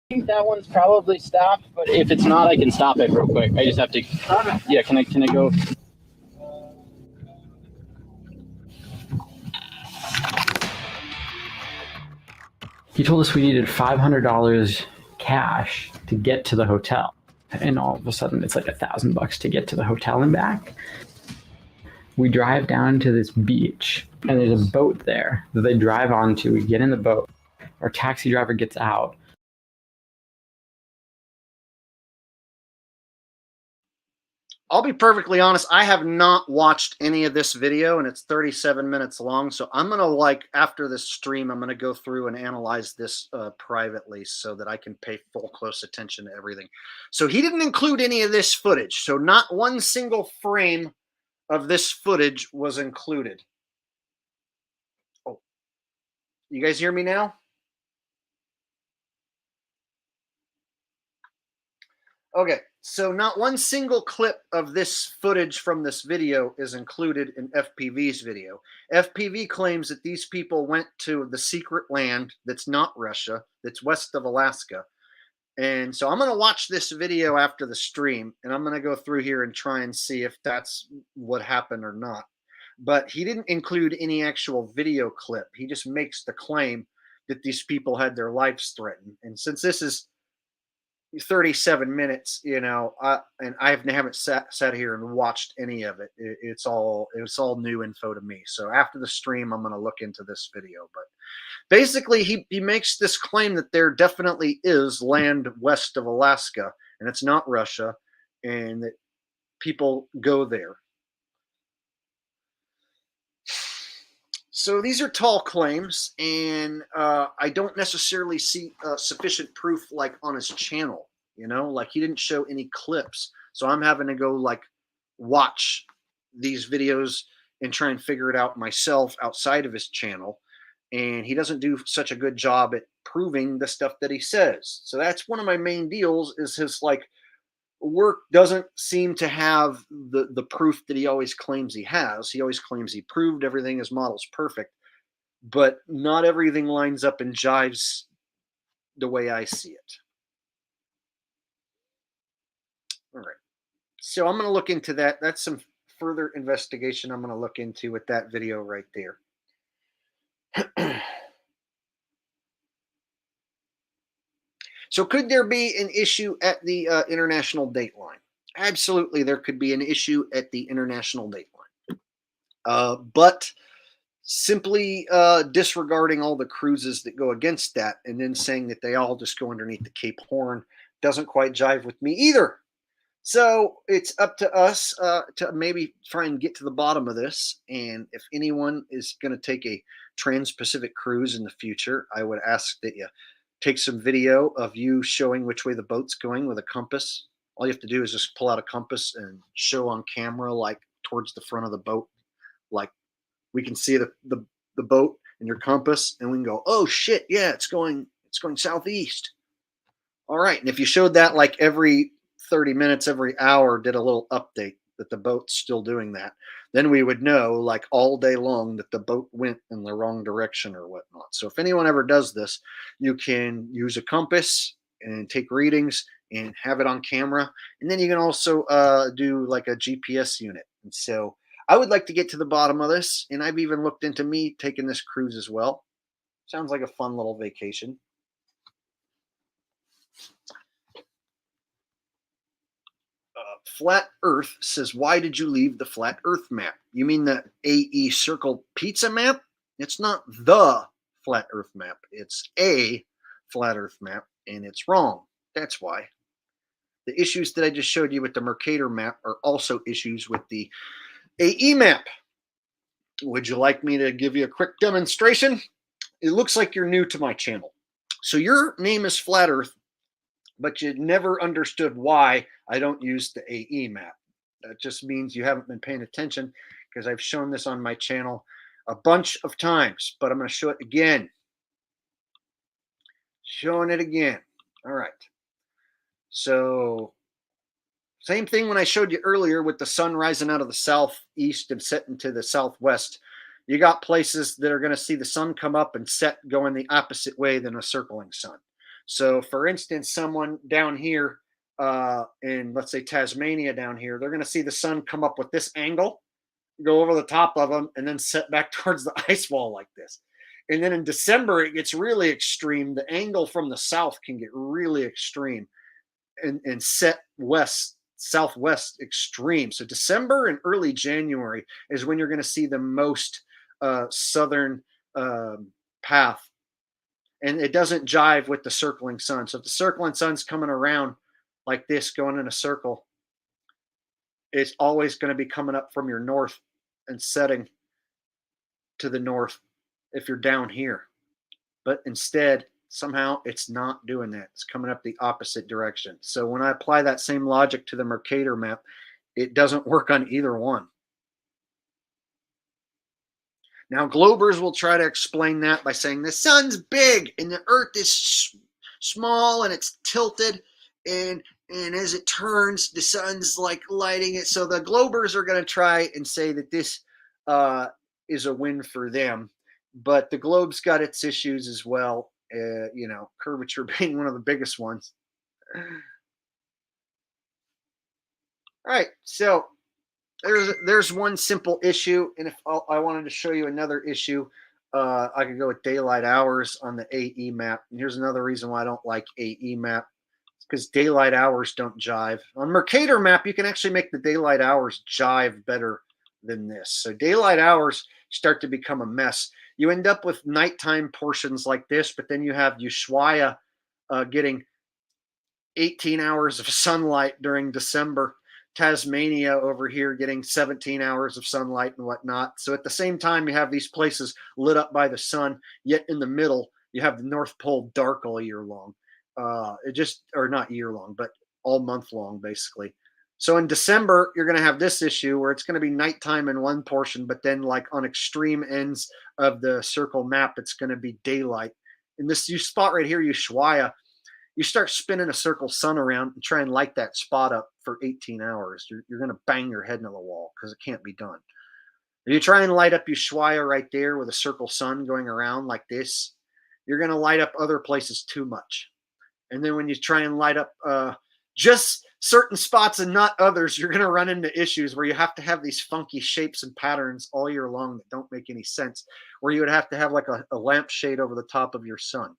I think that one's probably stopped, but if it's not, I can stop it real quick. I just have to. Yeah, can I go? He told us we needed $500 cash to get to the hotel, and all of a sudden it's like $1,000 to get to the hotel and back. We drive down to this beach, and there's a boat there that they drive onto. We get in the boat. Our taxi driver gets out. I'll be perfectly honest, I have not watched any of this video, and it's 37 minutes long. So I'm going to, after this stream, I'm going to go through and analyze this privately so that I can pay full close attention to everything. So he didn't include any of this footage. So not one single frame of this footage was included. Oh, you guys hear me now? Okay, so not one single clip of this footage from this video is included in FPV's video. FPV claims that these people went to the secret land that's not Russia, that's west of Alaska. And so I'm going to watch this video after the stream, and I'm going to go through here and try and see if that's what happened or not. But he didn't include any actual video clip. He just makes the claim that these people had their lives threatened. And since this is 37 minutes, you know, and I haven't sat here and watched any of it. It's all new info to me. So after the stream, I'm going to look into this video. But basically, he makes this claim that there definitely is land west of Alaska, and it's not Russia, and that people go there. So these are tall claims, and I don't necessarily see sufficient proof like on his channel, you know, like he didn't show any clips. So I'm having to go like watch these videos and try and figure it out myself outside of his channel. And he doesn't do such a good job at proving the stuff that he says. So that's one of my main deals, is his like work doesn't seem to have the proof that he always claims he has. He always claims he proved everything, his model's perfect, but not everything lines up and jives the way I see it. All right. So I'm going to look into that. That's some further investigation I'm going to look into with that video right there. So could there be an issue at the international date line? Absolutely, there could be an issue at the international date line. But simply disregarding all the cruises that go against that and then saying that they all just go underneath the Cape Horn doesn't quite jive with me either. So it's up to us to maybe try and get to the bottom of this. And if anyone is going to take a trans-Pacific cruise in the future, I would ask that you take some video of you showing which way the boat's going with a compass. All you have to do is just pull out a compass and show on camera, like towards the front of the boat. Like we can see the boat and your compass, and we can go, oh shit, yeah, it's going southeast. All right. And if you showed that like every 30 minutes, every hour, did a little update that the boat's still doing that, then we would know like all day long that the boat went in the wrong direction or whatnot. So if anyone ever does this, you can use a compass and take readings and have it on camera. And then you can also do like a GPS unit. And so I would like to get to the bottom of this. And I've even looked into me taking this cruise as well. Sounds like a fun little vacation. Flat Earth says, why did you leave the Flat Earth map? You mean the AE Circle Pizza map? It's not the Flat Earth map. It's a Flat Earth map, and it's wrong. That's why. The issues that I just showed you with the Mercator map are also issues with the AE map. Would you like me to give you a quick demonstration? It looks like you're new to my channel. So your name is Flat Earth, but you never understood why I don't use the AE map. That just means you haven't been paying attention, because I've shown this on my channel a bunch of times, but I'm going to show it again. Showing it again. All right. So same thing when I showed you earlier with the sun rising out of the southeast and setting to the southwest. You got places that are going to see the sun come up and set going the opposite way than a circling sun. So for instance, someone down here in, let's say, Tasmania down here, they're going to see the sun come up with this angle, go over the top of them, and then set back towards the ice wall like this. And then in December, it gets really extreme. The angle from the south can get really extreme and set southwest extreme. So December and early January is when you're going to see the most southern path. And it doesn't jive with the circling sun. So if the circling sun's coming around like this, going in a circle, it's always going to be coming up from your north and setting to the north if you're down here. But instead, somehow it's not doing that. It's coming up the opposite direction. So when I apply that same logic to the Mercator map, it doesn't work on either one. Now, Globers will try to explain that by saying the sun's big and the earth is small and it's tilted, and as it turns, the sun's like lighting it. So the Globers are going to try and say that this is a win for them. But the globe's got its issues as well, you know, curvature being one of the biggest ones. All right, so there's one simple issue, and if I wanted to show you another issue, I could go with daylight hours on the AE map. And here's another reason why I don't like AE map. It's because daylight hours don't jive. On Mercator map, you can actually make the daylight hours jive better than this. So daylight hours start to become a mess. You end up with nighttime portions like this, but then you have Ushuaia getting 18 hours of sunlight during December. Tasmania over here getting 17 hours of sunlight and whatnot. So at the same time, you have these places lit up by the sun, yet in the middle, you have the North Pole dark all year long. Or not year long, but all month long, basically. So in December, you're going to have this issue where it's going to be nighttime in one portion, but then like on extreme ends of the circle map, it's going to be daylight. In this spot right here, Ushuaia, you start spinning a circle sun around and try and light that spot up for 18 hours. You're going to bang your head into the wall because it can't be done. If you try and light up Ushuaia right there with a circle sun going around like this, you're going to light up other places too much. And then when you try and light up just certain spots and not others, you're going to run into issues where you have to have these funky shapes and patterns all year long that don't make any sense, where you would have to have like a lampshade over the top of your sun.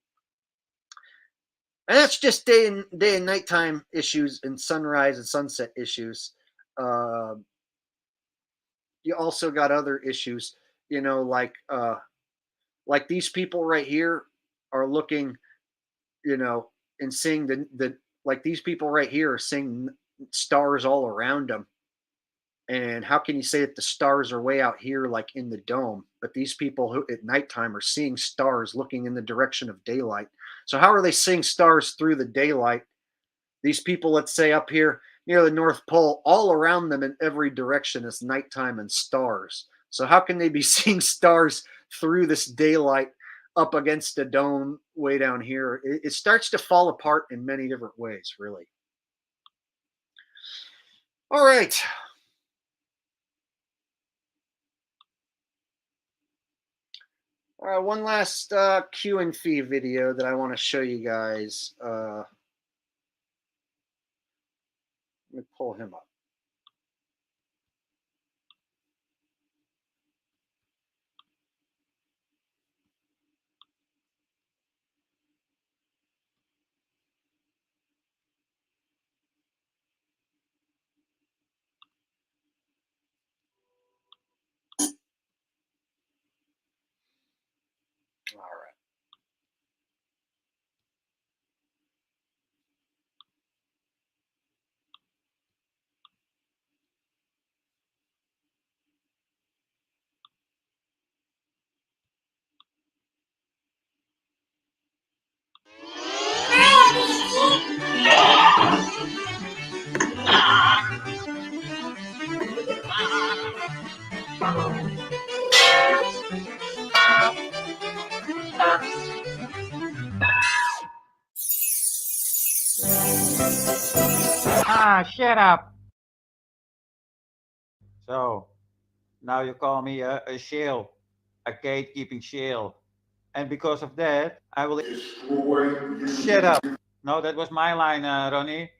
And that's just day and nighttime issues and sunrise and sunset issues. You also got other issues, like these people right here are looking, and seeing the like these people right here are seeing stars all around them. And how can you say that the stars are way out here, like in the dome, but these people who at nighttime are seeing stars looking in the direction of daylight? So how are they seeing stars through the daylight? These people, let's say up here near the North Pole, all around them in every direction is nighttime and stars. So how can they be seeing stars through this daylight up against a dome way down here? It starts to fall apart in many different ways, really. All right. One last Q and Fee video that I want to show you guys. Let me pull him up. All right. Ah, shut up. So, now you call me a shield, a gatekeeping shield. And because of that, I will... Shut up. No, that was my line, Ronnie.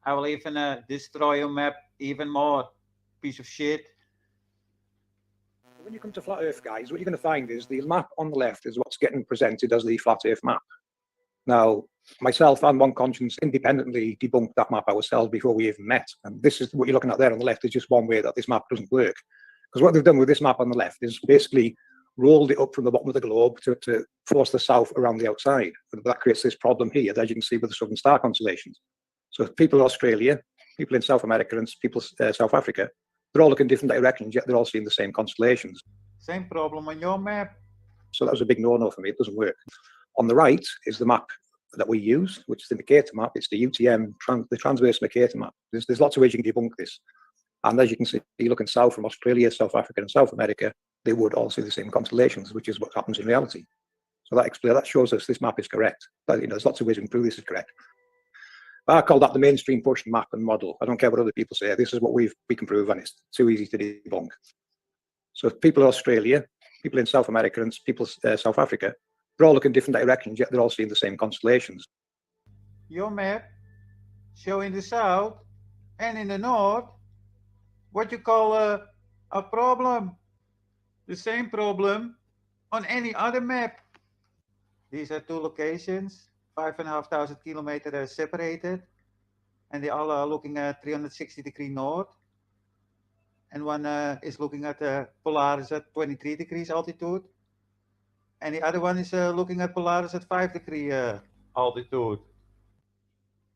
I will even destroy your map even more, piece of shit. When you come to Flat Earth, guys, what you're going to find is the map on the left is what's getting presented as the Flat Earth map. Now, myself and One Conscience independently debunked that map ourselves before we even met. And this is what you're looking at there on the left is just one way that this map doesn't work. Because what they've done with this map on the left is basically rolled it up from the bottom of the globe to force the south around the outside. And that creates this problem here, as you can see with the Southern Star constellations. So people in Australia, people in South America, and people South Africa, they're all looking different directions, yet they're all seeing the same constellations. Same problem on your map. So that was a big no-no for me. It doesn't work. On the right is the map that we use, which is the Mercator map. It's the UTM, the transverse Mercator map. There's lots of ways you can debunk this. And as you can see, looking south from Australia, South Africa, and South America, they would all see the same constellations, which is what happens in reality. So that shows us this map is correct. But there's lots of ways we can prove this is correct. I call that the mainstream push map and model. I don't care what other people say. This is what we can prove, and it's too easy to debunk. So people in Australia, people in South America, and people South Africa, they're all looking different directions, yet they're all seeing the same constellations. Your map show in the south and in the north what you call a problem. The same problem on any other map. These are two locations 5,500 kilometers separated, and they all are looking at 360-degree north. And one is looking at Polaris at 23 degrees altitude, and the other one is looking at Polaris at 5-degree altitude.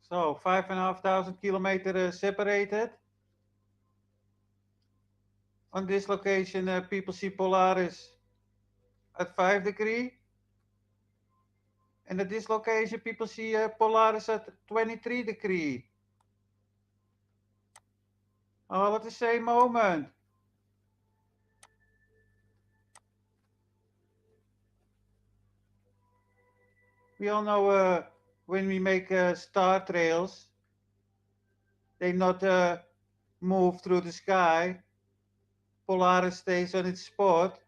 So 5,500 kilometers separated. On this location, people see Polaris at 5-degree. And at this location, people see Polaris at 23-degree. All at the same moment. We all know when we make star trails, they not move through the sky. Polaris stays on its spot,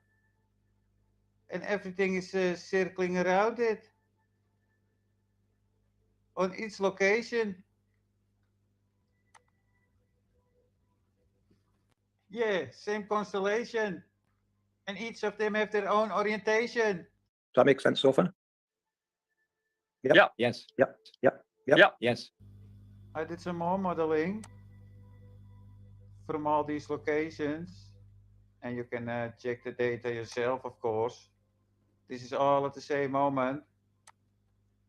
and everything is circling around it on each location. Yeah, same constellation, and each of them have their own orientation. Does that make sense so far? Yep. Yeah. Yes. Yep. Yep. Yep. Yeah. Yes. I did some more modeling from all these locations, and you can check the data yourself, of course. This is all at the same moment.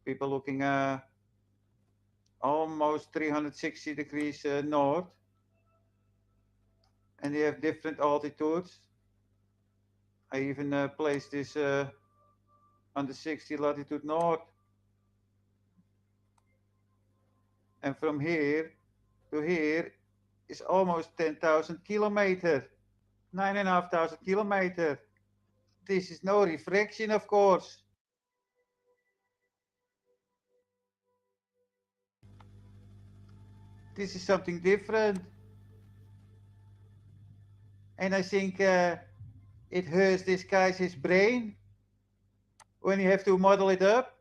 People looking almost 360 degrees north, and they have different altitudes. I even placed this on the 60 latitude north. And from here to here is almost 10,000 kilometers, 9,500 kilometers. This is no refraction, of course. This is something different. And I think it hurts this guy's his brain when you have to model it up.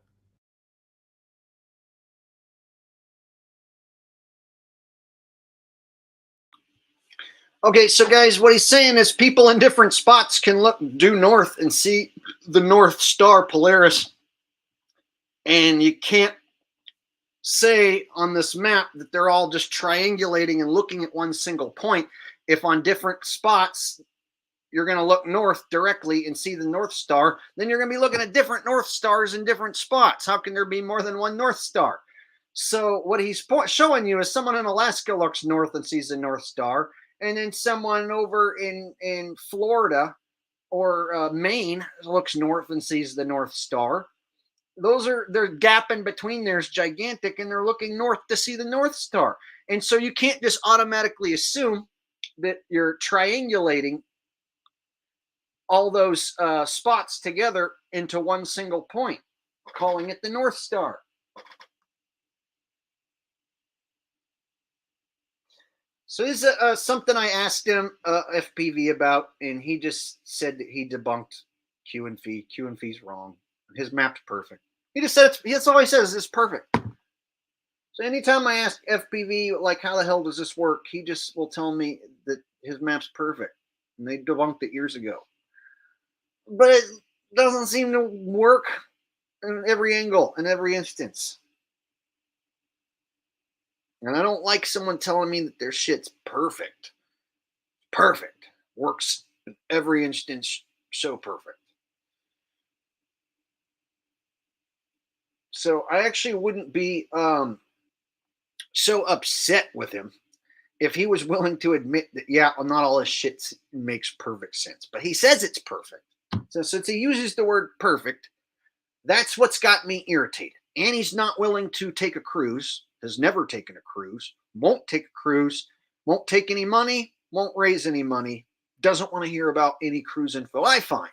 Okay, so guys, what he's saying is people in different spots can look due north and see the North Star Polaris, and you can't say on this map that they're all just triangulating and looking at one single point. If on different spots you're going to look north directly and see the North Star, then you're going to be looking at different North Stars in different spots. How can there be more than one North Star? So what he's showing you is someone in Alaska looks north and sees the North Star, and then someone over in Florida or Maine looks north and sees the North Star. Their gap in between there is gigantic, and they're looking north to see the North Star. And so you can't just automatically assume that you're triangulating all those spots together into one single point, calling it the North Star. So this is something I asked him FPV about, and he just said that he debunked Q and Phi. Q and Phi's wrong. His map's perfect. He just said that's all he says. It's perfect. So anytime I ask FPV, like, how the hell does this work, he just will tell me that his map's perfect, and they debunked it years ago. But it doesn't seem to work in every angle, in every instance. And I don't like someone telling me that their shit's perfect. Perfect. Works in every instance so perfect. So I actually wouldn't be so upset with him if he was willing to admit that, yeah, well, not all his shit makes perfect sense. But he says it's perfect. So since he uses the word perfect, that's what's got me irritated. And he's not willing to take a cruise, has never taken a cruise, won't take a cruise, won't take any money, won't raise any money, doesn't want to hear about any cruise info I find.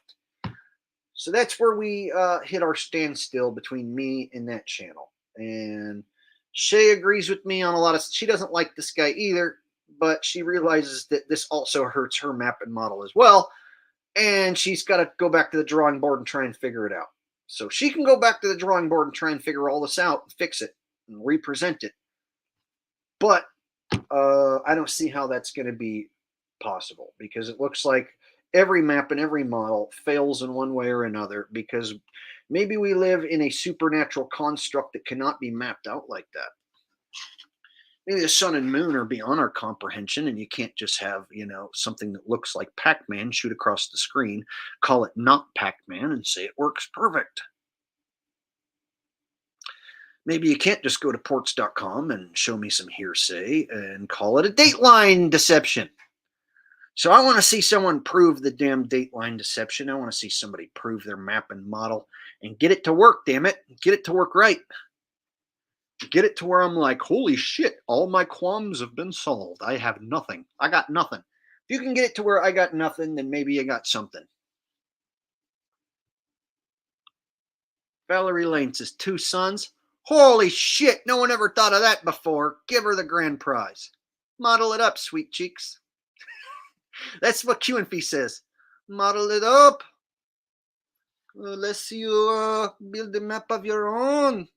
So that's where we hit our standstill between me and that channel. And Shay agrees with me on a lot of, she doesn't like this guy either, but she realizes that this also hurts her map and model as well. And she's got to go back to the drawing board and try and figure it out. So she can go back to the drawing board and try and figure all this out and fix it and represent it. But I don't see how that's going to be possible, because it looks like every map and every model fails in one way or another because maybe we live in a supernatural construct that cannot be mapped out like that. Maybe the sun and moon are beyond our comprehension, and you can't just have, something that looks like Pac-Man shoot across the screen, call it not Pac-Man, and say it works perfect. Maybe you can't just go to ports.com and show me some hearsay and call it a dateline deception. So I want to see someone prove the damn dateline deception. I want to see somebody prove their map and model and get it to work, damn it. Get it to work right. Get it to where I'm like, holy shit, all my qualms have been solved. I have nothing. I got nothing. If you can get it to where I got nothing, then maybe you got something. Valerie Lane says, 2 sons. Holy shit, no one ever thought of that before. Give her the grand prize. Model it up, sweet cheeks. That's what Q&F says. Model it up. Let's you build a map of your own.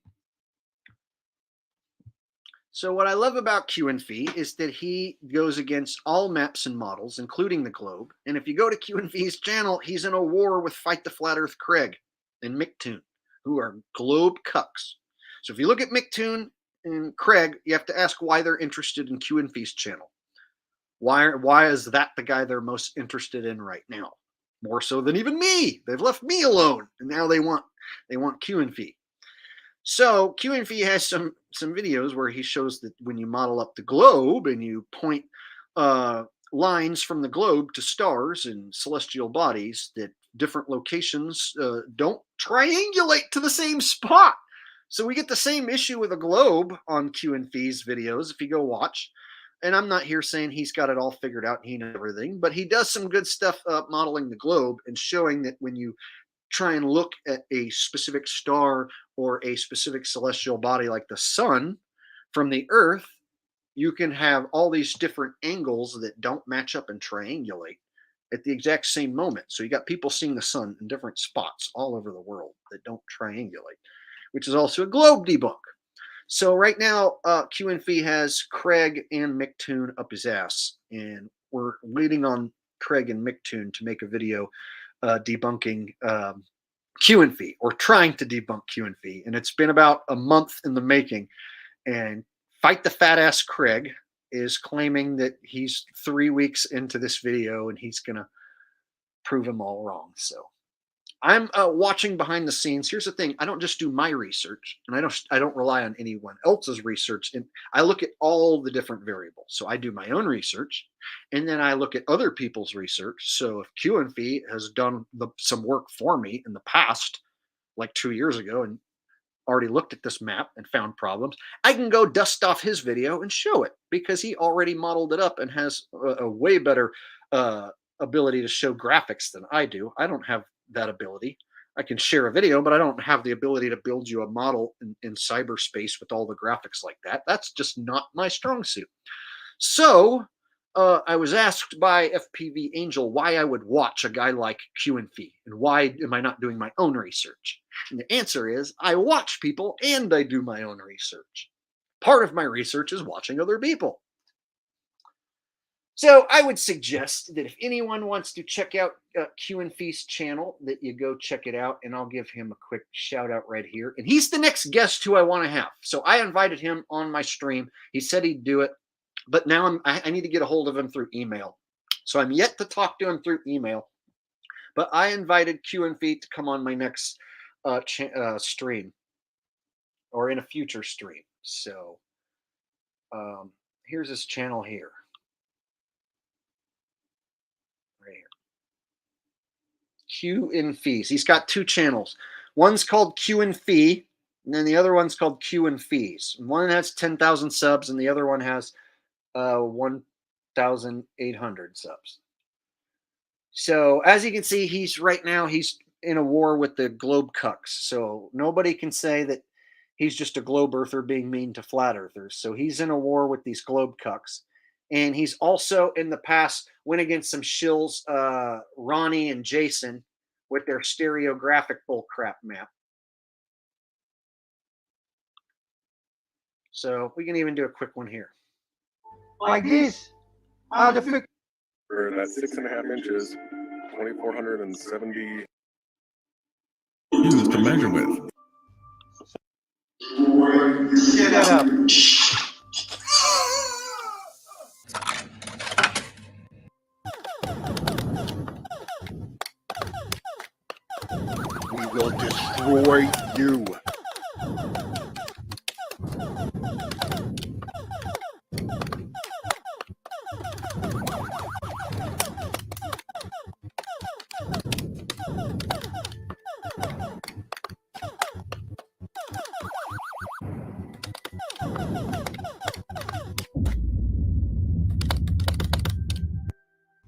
So what I love about Q&F is that he goes against all maps and models, including the globe. And if you go to Q&F's channel, he's in a war with Fight the Flat Earth Craig and Micktoon, who are globe cucks. So if you look at Micktoon and Craig, you have to ask why they're interested in Q&F's channel. Why is that the guy they're most interested in right now? More so than even me. They've left me alone, and now they want Q&F. So Q&F has some videos where he shows that when you model up the globe and you point lines from the globe to stars and celestial bodies, that different locations don't triangulate to the same spot. So we get the same issue with a globe on Q&F's videos if you go watch. And I'm not here saying he's got it all figured out and he knows everything, but he does some good stuff modeling the globe and showing that when you try and look at a specific star or a specific celestial body like the sun from the earth, you can have all these different angles that don't match up and triangulate at the exact same moment. So you got people seeing the sun in different spots all over the world that don't triangulate, which is also a globe debunk. So right now, Q&F has Craig and Micktoon up his ass, and we're waiting on Craig and Micktoon to make a video debunking Q&F, or trying to debunk Q&F, and it's been about a month in the making. And Fight the Fat Ass Craig is claiming that he's 3 weeks into this video and he's gonna prove them all wrong. So I'm watching behind the scenes. Here's the thing: I don't just do my research, and I don't rely on anyone else's research. And I look at all the different variables. So I do my own research, and then I look at other people's research. So if Q&F has done some work for me in the past, like 2 years ago, and already looked at this map and found problems, I can go dust off his video and show it because he already modeled it up and has a way better ability to show graphics than I do. I don't have that ability. I can share a video, but I don't have the ability to build you a model in cyberspace with all the graphics like that. That's just not my strong suit. So I was asked by FPV Angel why I would watch a guy like Q&F and why am I not doing my own research? And the answer is I watch people and I do my own research. Part of my research is watching other people. So I would suggest that if anyone wants to check out Q&F's channel, that you go check it out, and I'll give him a quick shout out right here. And he's the next guest who I want to have. So I invited him on my stream. He said he'd do it, but now I need to get a hold of him through email. So I'm yet to talk to him through email, but I invited Q&F to come on my next stream, or in a future stream. So here's his channel here. Q&F. He's got 2 channels. One's called Q&F, and then the other one's called Q&Fs. One has 10,000 subs, and the other one has 1,800 subs. So as you can see, he's in a war with the globe cucks. So nobody can say that he's just a globe earther being mean to flat earthers. So he's in a war with these globe cucks. And he's also in the past went against some shills, Ronnie and Jason, with their stereographic bullcrap map. So we can even do a quick one here. Like this. How the fuck? For that 6.5 inches 2,470 used to measure with. Shut up. We will destroy you.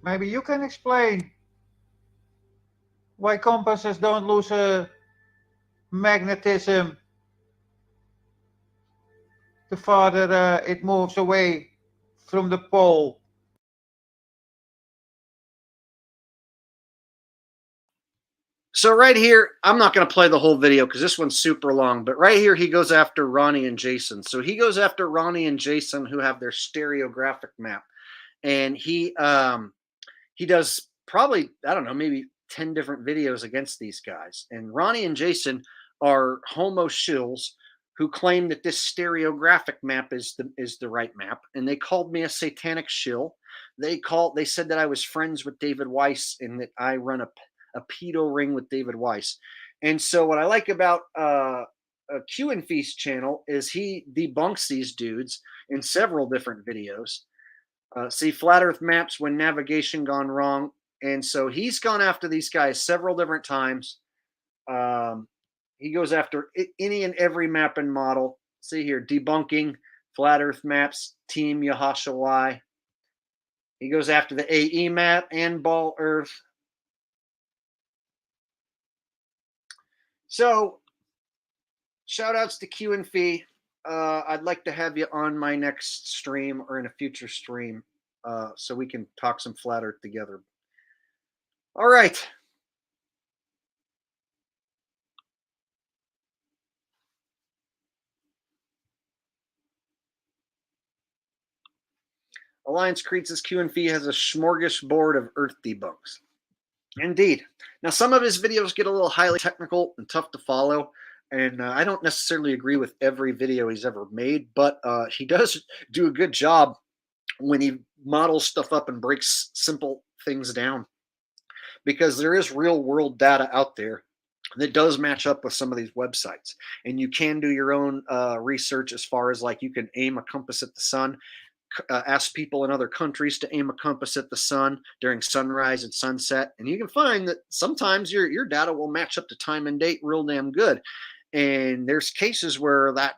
Maybe you can explain why compasses don't lose magnetism the farther it moves away from the pole. So right here, I'm not going to play the whole video because this one's super long, but right here he goes after Ronnie and Jason. So he goes after Ronnie and Jason who have their stereographic map. And he does probably, I don't know, maybe 10 different videos against these guys. And Ronnie and Jason are homo shills who claim that this stereographic map is the right map. And they called me a satanic shill. They said that I was friends with David Weiss and that I run a pedo ring with David Weiss. And so what I like about Q and Feast channel is he debunks these dudes in several different videos. See flat earth maps when navigation gone wrong. And so he's gone after these guys several different times. He goes after any and every map and model. See here, debunking flat earth maps, Team Yahashawai. He goes after the AE map and ball earth. So shout outs to Q and Fee. I'd like to have you on my next stream or in a future stream so we can talk some flat earth together. All right. Alliance Creed says Q and Fee has a smorgasbord of earth debunks. Indeed. Now, some of his videos get a little highly technical and tough to follow. And I don't necessarily agree with every video he's ever made, but he does do a good job when he models stuff up and breaks simple things down. Because there is real world data out there that does match up with some of these websites. And you can do your own research as far as like you can aim a compass at the sun. Ask people in other countries to aim a compass at the sun during sunrise and sunset. And you can find that sometimes your data will match up to time and date real damn good. And there's cases where that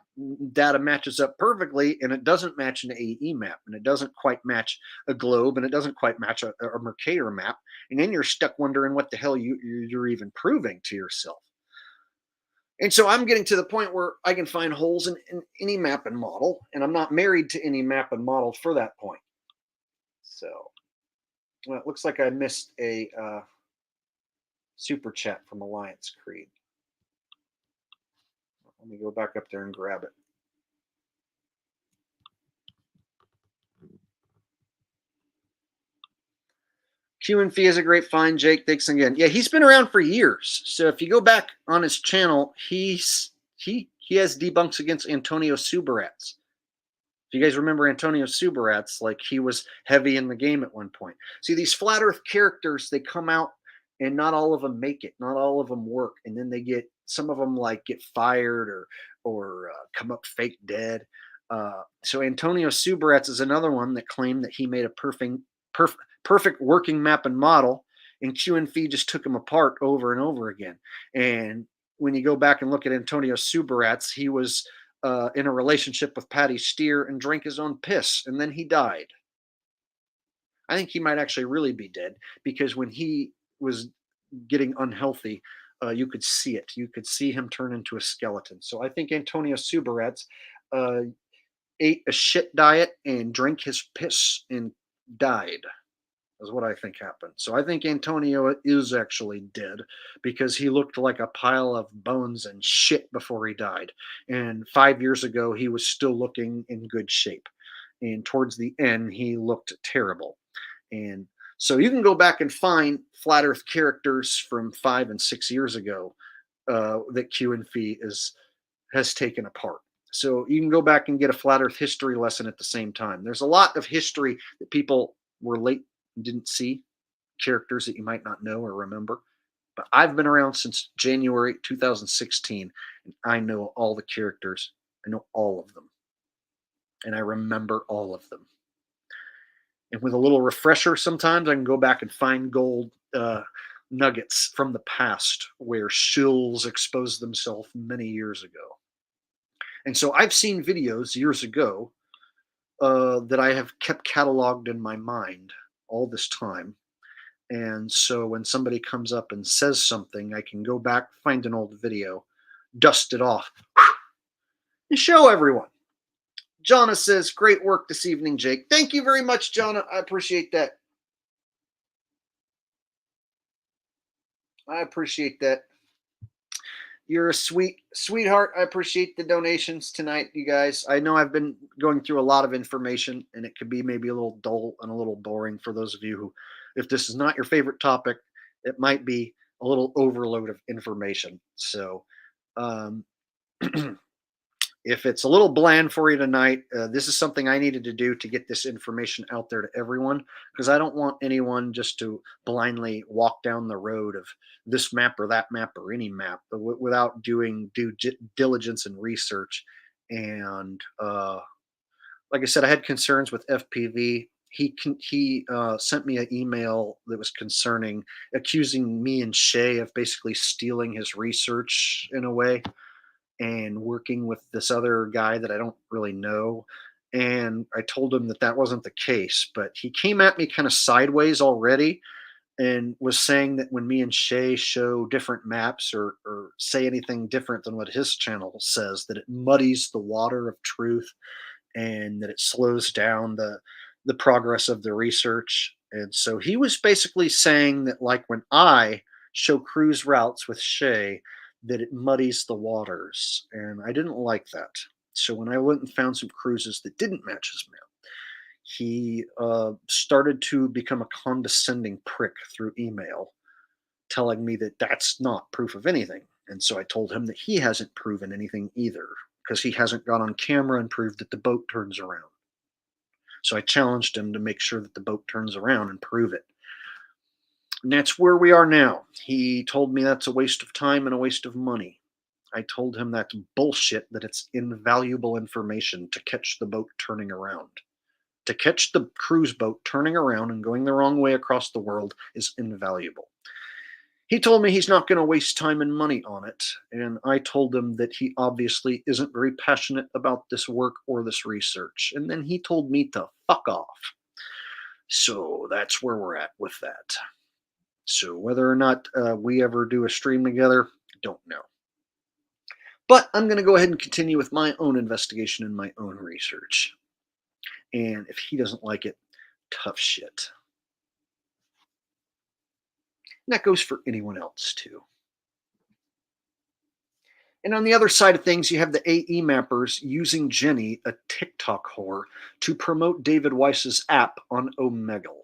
data matches up perfectly and it doesn't match an AE map and it doesn't quite match a globe and it doesn't quite match a Mercator map. And then you're stuck wondering what the hell you're even proving to yourself. And so I'm getting to the point where I can find holes in any map and model, and I'm not married to any map and model for that point. So, well, it looks like I missed a super chat from Alliance Creed. Let me go back up there and grab it. Q and Fee is a great find, Jake. Thanks again. Yeah, he's been around for years. So if you go back on his channel, he has debunks against Antonio Subarats. If you guys remember Antonio Subarats, like he was heavy in the game at one point. See, these flat earth characters, they come out and not all of them make it. Not all of them work. And then they get, some of them like get fired or come up fake dead. So Antonio Subarats is another one that claimed that he made a perfect working map and model, and Q and Fee just took him apart over and over again. And when you go back and look at Antonio Subarats, he was in a relationship with Patty Steer and drank his own piss, and then he died. I think he might actually really be dead, because when he was getting unhealthy, you could see it. You could see him turn into a skeleton. So I think Antonio Subarats ate a shit diet and drank his piss and died. Is what I think happened. So I think Antonio is actually dead, because he looked like a pile of bones and shit before he died. And 5 years ago, he was still looking in good shape. And towards the end, he looked terrible. And So you can go back and find flat Earth characters from 5 and 6 years ago that Q and Fee has taken apart. So you can go back and get a flat Earth history lesson at the same time. There's a lot of history that people were late and didn't see, characters that you might not know or remember. But I've been around since January 2016, and I know all the characters. I know all of them. And I remember all of them. And with a little refresher, sometimes I can go back and find gold nuggets from the past where shills exposed themselves many years ago. And so I've seen videos years ago that I have kept cataloged in my mind all this time. And so when somebody comes up and says something, I can go back, find an old video, dust it off, and show everyone. Jonna says, great work this evening, Jake. Thank you very much, Jonna. I appreciate that. I appreciate that. You're a sweetheart. I appreciate the donations tonight, you guys. I know I've been going through a lot of information, and it could be maybe a little dull and a little boring for those of you who, if this is not your favorite topic, it might be a little overload of information. So if it's a little bland for you tonight, this is something I needed to do to get this information out there to everyone, because I don't want anyone just to blindly walk down the road of this map or that map or any map without doing due diligence and research. And like I said, I had concerns with FPV. He sent me an email that was concerning, accusing me and Shay of basically stealing his research in a way, and working with this other guy that I don't really know. And I told him that that wasn't the case, but he came at me kind of sideways already and was saying that when me and Shay show different maps or say anything different than what his channel says, that it muddies the water of truth and that it slows down the progress of the research. And so he was basically saying that, like, when I show cruise routes with Shay, that it muddies the waters, and I didn't like that. So when I went and found some cruises that didn't match his map, he started to become a condescending prick through email, telling me that that's not proof of anything. And so I told him that he hasn't proven anything either, because he hasn't got on camera and proved that the boat turns around. So I challenged him to make sure that the boat turns around and prove it. And that's where we are now. He told me that's a waste of time and a waste of money. I told him that's bullshit, that it's invaluable information to catch the boat turning around. To catch the cruise boat turning around and going the wrong way across the world is invaluable. He told me he's not going to waste time and money on it, and I told him that he obviously isn't very passionate about this work or this research, and then he told me to fuck off. So that's where we're at with that. So whether or not we ever do a stream together, don't know. But I'm going to go ahead and continue with my own investigation and my own research. And if he doesn't like it, tough shit. And that goes for anyone else too. And on the other side of things, you have the AE mappers using Jenny, a TikTok whore, to promote David Weiss's app on Omegle.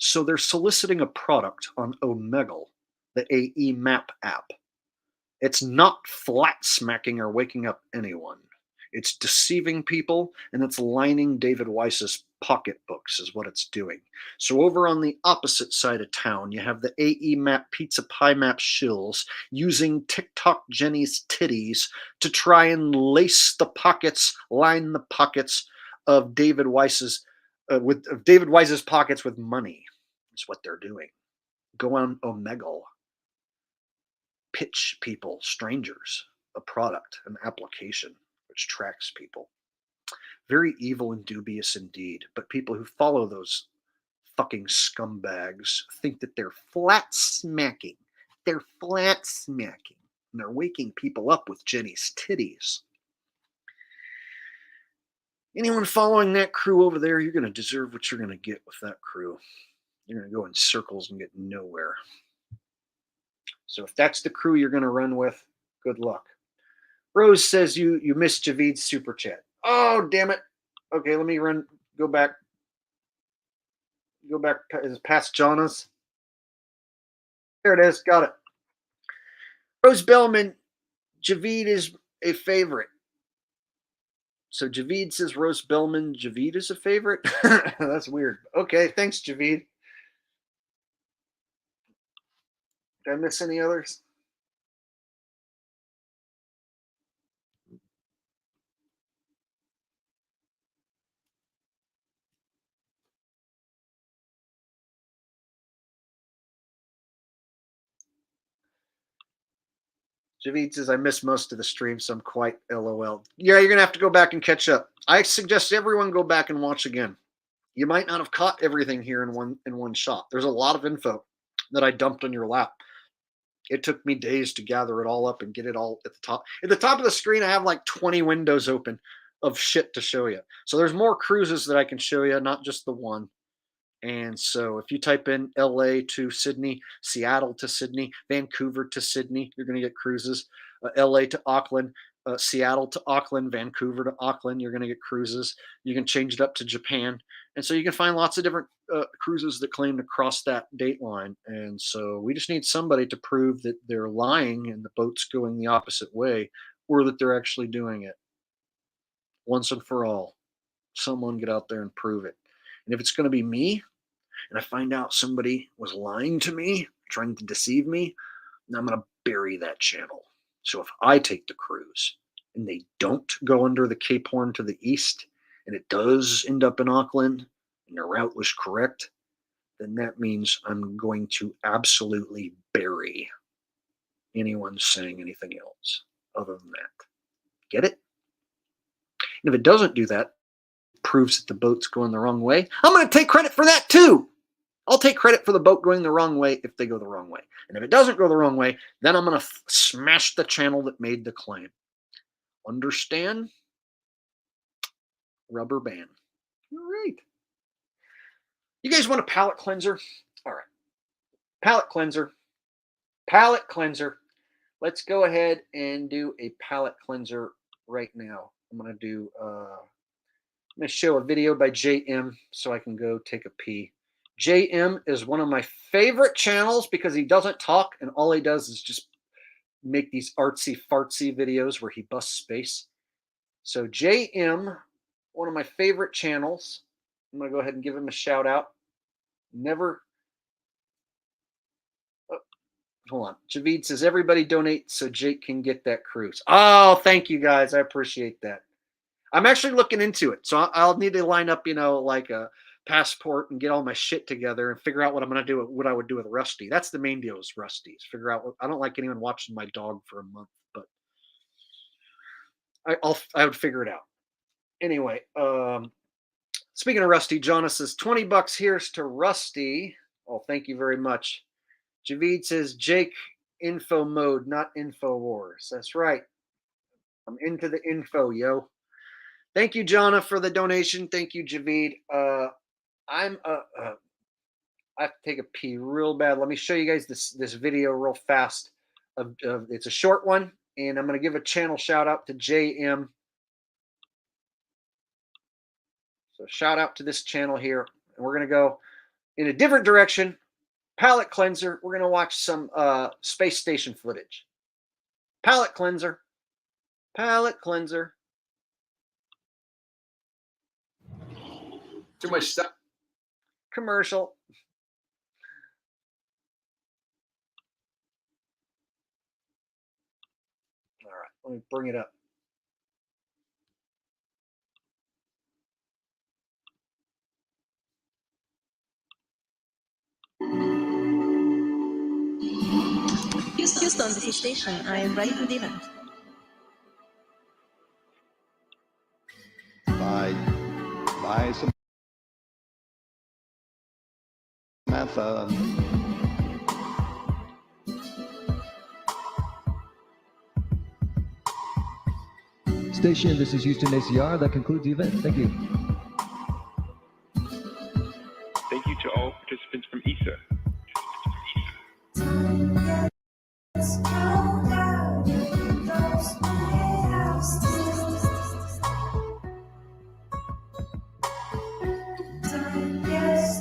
So they're soliciting a product on Omegle, the AE map app. It's not flat smacking or waking up anyone. It's deceiving people, and it's lining David Weiss's pocketbooks is what it's doing. So over on the opposite side of town, you have the AE map pizza pie map shills using TikTok Jenny's titties to try and line the pockets of David Weiss's pockets with money. That's what they're doing. Go on Omegle. Pitch people, strangers, a product, an application which tracks people. Very evil and dubious indeed, but people who follow those fucking scumbags think that they're flat smacking. They're flat smacking. And they're waking people up with Jenny's titties. Anyone following that crew over there, you're going to deserve what you're going to get with that crew. You're going to go in circles and get nowhere. So if that's the crew you're going to run with, good luck. Rose says you missed Javid's super chat. Oh, damn it. Okay, let me go back Go back. Is it past Jonas? There it is. Got it. Rose Bellman, Javid is a favorite. So Javid says Rose Bellman, Javid is a favorite? That's weird. Okay, thanks, Javid. Did I miss any others? Javid says, I missed most of the stream, so I'm quite LOL. Yeah, you're going to have to go back and catch up. I suggest everyone go back and watch again. You might not have caught everything here in one shot. There's a lot of info that I dumped on your lap. It took me days to gather it all up and get it all at the top. At the top of the screen, I have like 20 windows open of shit to show you. So there's more cruises that I can show you, not just the one. And so if you type in LA to Sydney, Seattle to Sydney, Vancouver to Sydney, you're going to get cruises. LA to Auckland, Seattle to Auckland, Vancouver to Auckland, you're going to get cruises. You can change it up to Japan. And so you can find lots of different cruises that claim to cross that date line. And so we just need somebody to prove that they're lying and the boat's going the opposite way, or that they're actually doing it. Once and for all, someone get out there and prove it. And if it's going to be me, and I find out somebody was lying to me, trying to deceive me, then I'm going to bury that channel. So if I take the cruise and they don't go under the Cape Horn to the east, and it does end up in Auckland, and the route was correct, then that means I'm going to absolutely bury anyone saying anything else other than that. Get it? And if it doesn't do that, proves that the boat's going the wrong way, I'm going to take credit for that too. I'll take credit for the boat going the wrong way if they go the wrong way. And if it doesn't go the wrong way, then I'm going to smash the channel that made the claim. Understand? Rubber band. All right. You guys want a palate cleanser? All right. Palate cleanser. Palate cleanser. Let's go ahead and do a palate cleanser right now. I'm going to show a video by JM so I can go take a pee. JM is one of my favorite channels because he doesn't talk and all he does is just make these artsy fartsy videos where he busts space. So JM, one of my favorite channels. I'm going to go ahead and give him a shout out. Hold on. Javid says, everybody donate so Jake can get that cruise. Oh, thank you guys. I appreciate that. I'm actually looking into it. So I'll need to line up, like a passport and get all my shit together and figure out what I'm going to do, what I would do with Rusty. That's the main deal is Rusty. Is figure out I don't like anyone watching my dog for a month, but I would figure it out. Anyway, speaking of Rusty, Jonas says $20 here's to Rusty. Oh, thank you very much. Javid says Jake info mode, not info wars. That's right. I'm into the info, yo. Thank you, Jonna, for the donation. Thank you, Javid. I have to take a pee real bad. Let me show you guys this video real fast. It's a short one, and I'm going to give a channel shout out to JM. So shout out to this channel here. And we're going to go in a different direction. Palette cleanser. We're going to watch some space station footage. Palette cleanser. Palette cleanser. Too much stuff. Commercial. All right, let me bring it up. Houston, this is station. I am ready for the event. Buy some Samantha. Station, this is Houston ACR. That concludes the event. Thank you. Thank you to all participants from ESA. Yes,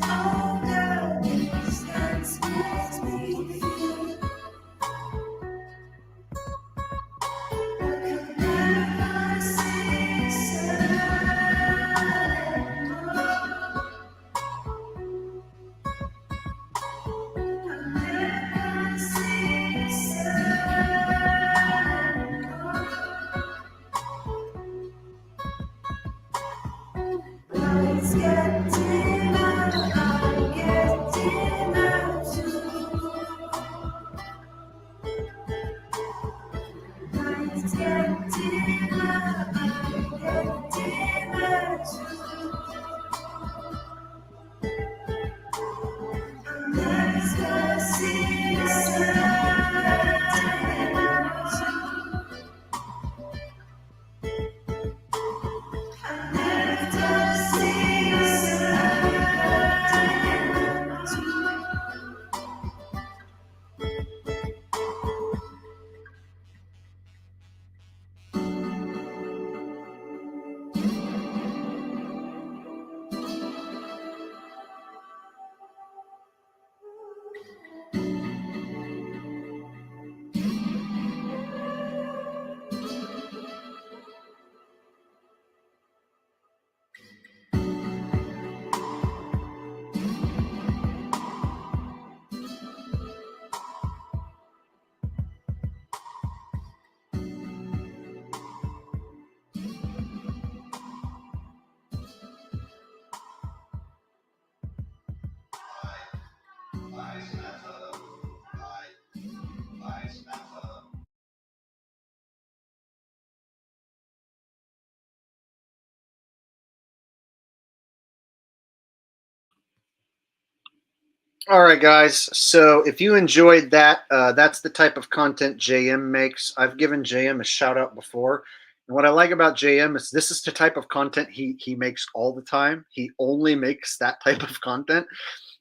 All right, guys. So if you enjoyed that, that's the type of content JM makes. I've given JM a shout out before. And what I like about JM is this is the type of content he makes all the time. He only makes that type of content.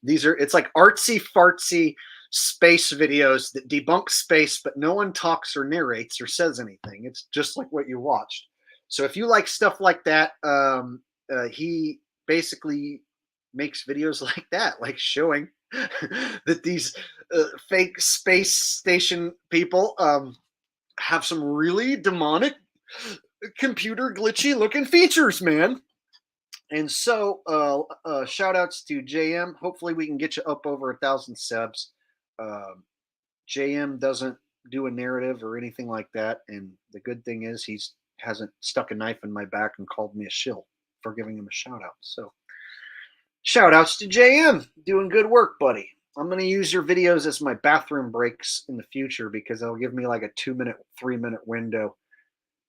It's like artsy fartsy space videos that debunk space, but no one talks or narrates or says anything. It's just like what you watched. So if you like stuff like that, he basically makes videos like that, like showing that these fake space station people have some really demonic computer glitchy looking features, man. And so shout outs to JM. Hopefully we can get you up over 1,000 subs. JM doesn't do a narrative or anything like that, and the good thing is he's hasn't stuck a knife in my back and called me a shill for giving him a shout out. So shout outs to JM, doing good work, buddy. I'm going to use your videos as my bathroom breaks in the future because they'll give me like a 2-minute, 3-minute window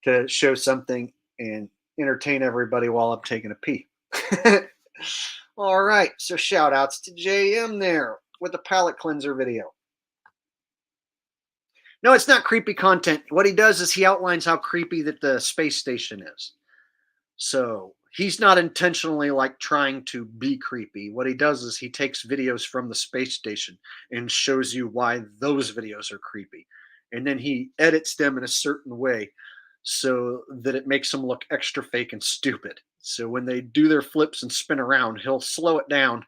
to show something and entertain everybody while I'm taking a pee. All right, so shout outs to JM there with the palate cleanser video. No, it's not creepy content. What he does is he outlines how creepy that the space station is. So he's not intentionally like trying to be creepy. What he does is he takes videos from the space station and shows you why those videos are creepy. And then he edits them in a certain way so that it makes them look extra fake and stupid. So when they do their flips and spin around, he'll slow it down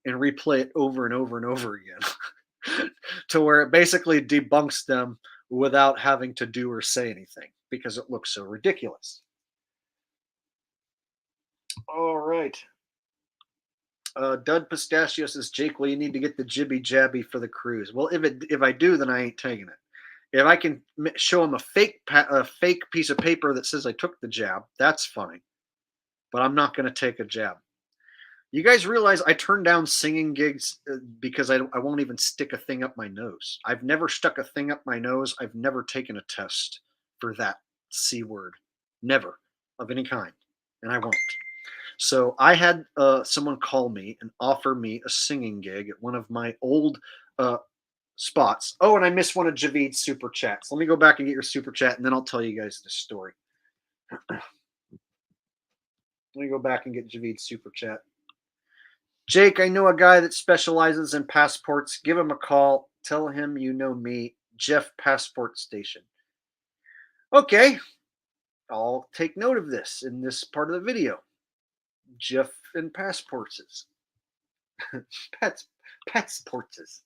and replay it over and over and over again to where it basically debunks them without having to do or say anything because it looks so ridiculous. All right. Dud Pistachio says, Jake, well, you need to get the jibby jabby for the cruise. Well, if I do, then I ain't taking it. If I can show him a fake piece of paper that says I took the jab, that's fine. But I'm not going to take a jab. You guys realize I turn down singing gigs because I won't even stick a thing up my nose. I've never stuck a thing up my nose. I've never taken a test for that C word. Never, of any kind. And I won't. So I had someone call me and offer me a singing gig at one of my old spots. Oh, and I missed one of Javid's super chats. Let me go back and get your super chat, and then I'll tell you guys this story. Let me go back and get Javid's super chat. Jake, I know a guy that specializes in passports. Give him a call. Tell him you know me, Jeff Passport Station. Okay, I'll take note of this in this part of the video. Jeff and passports. Passports.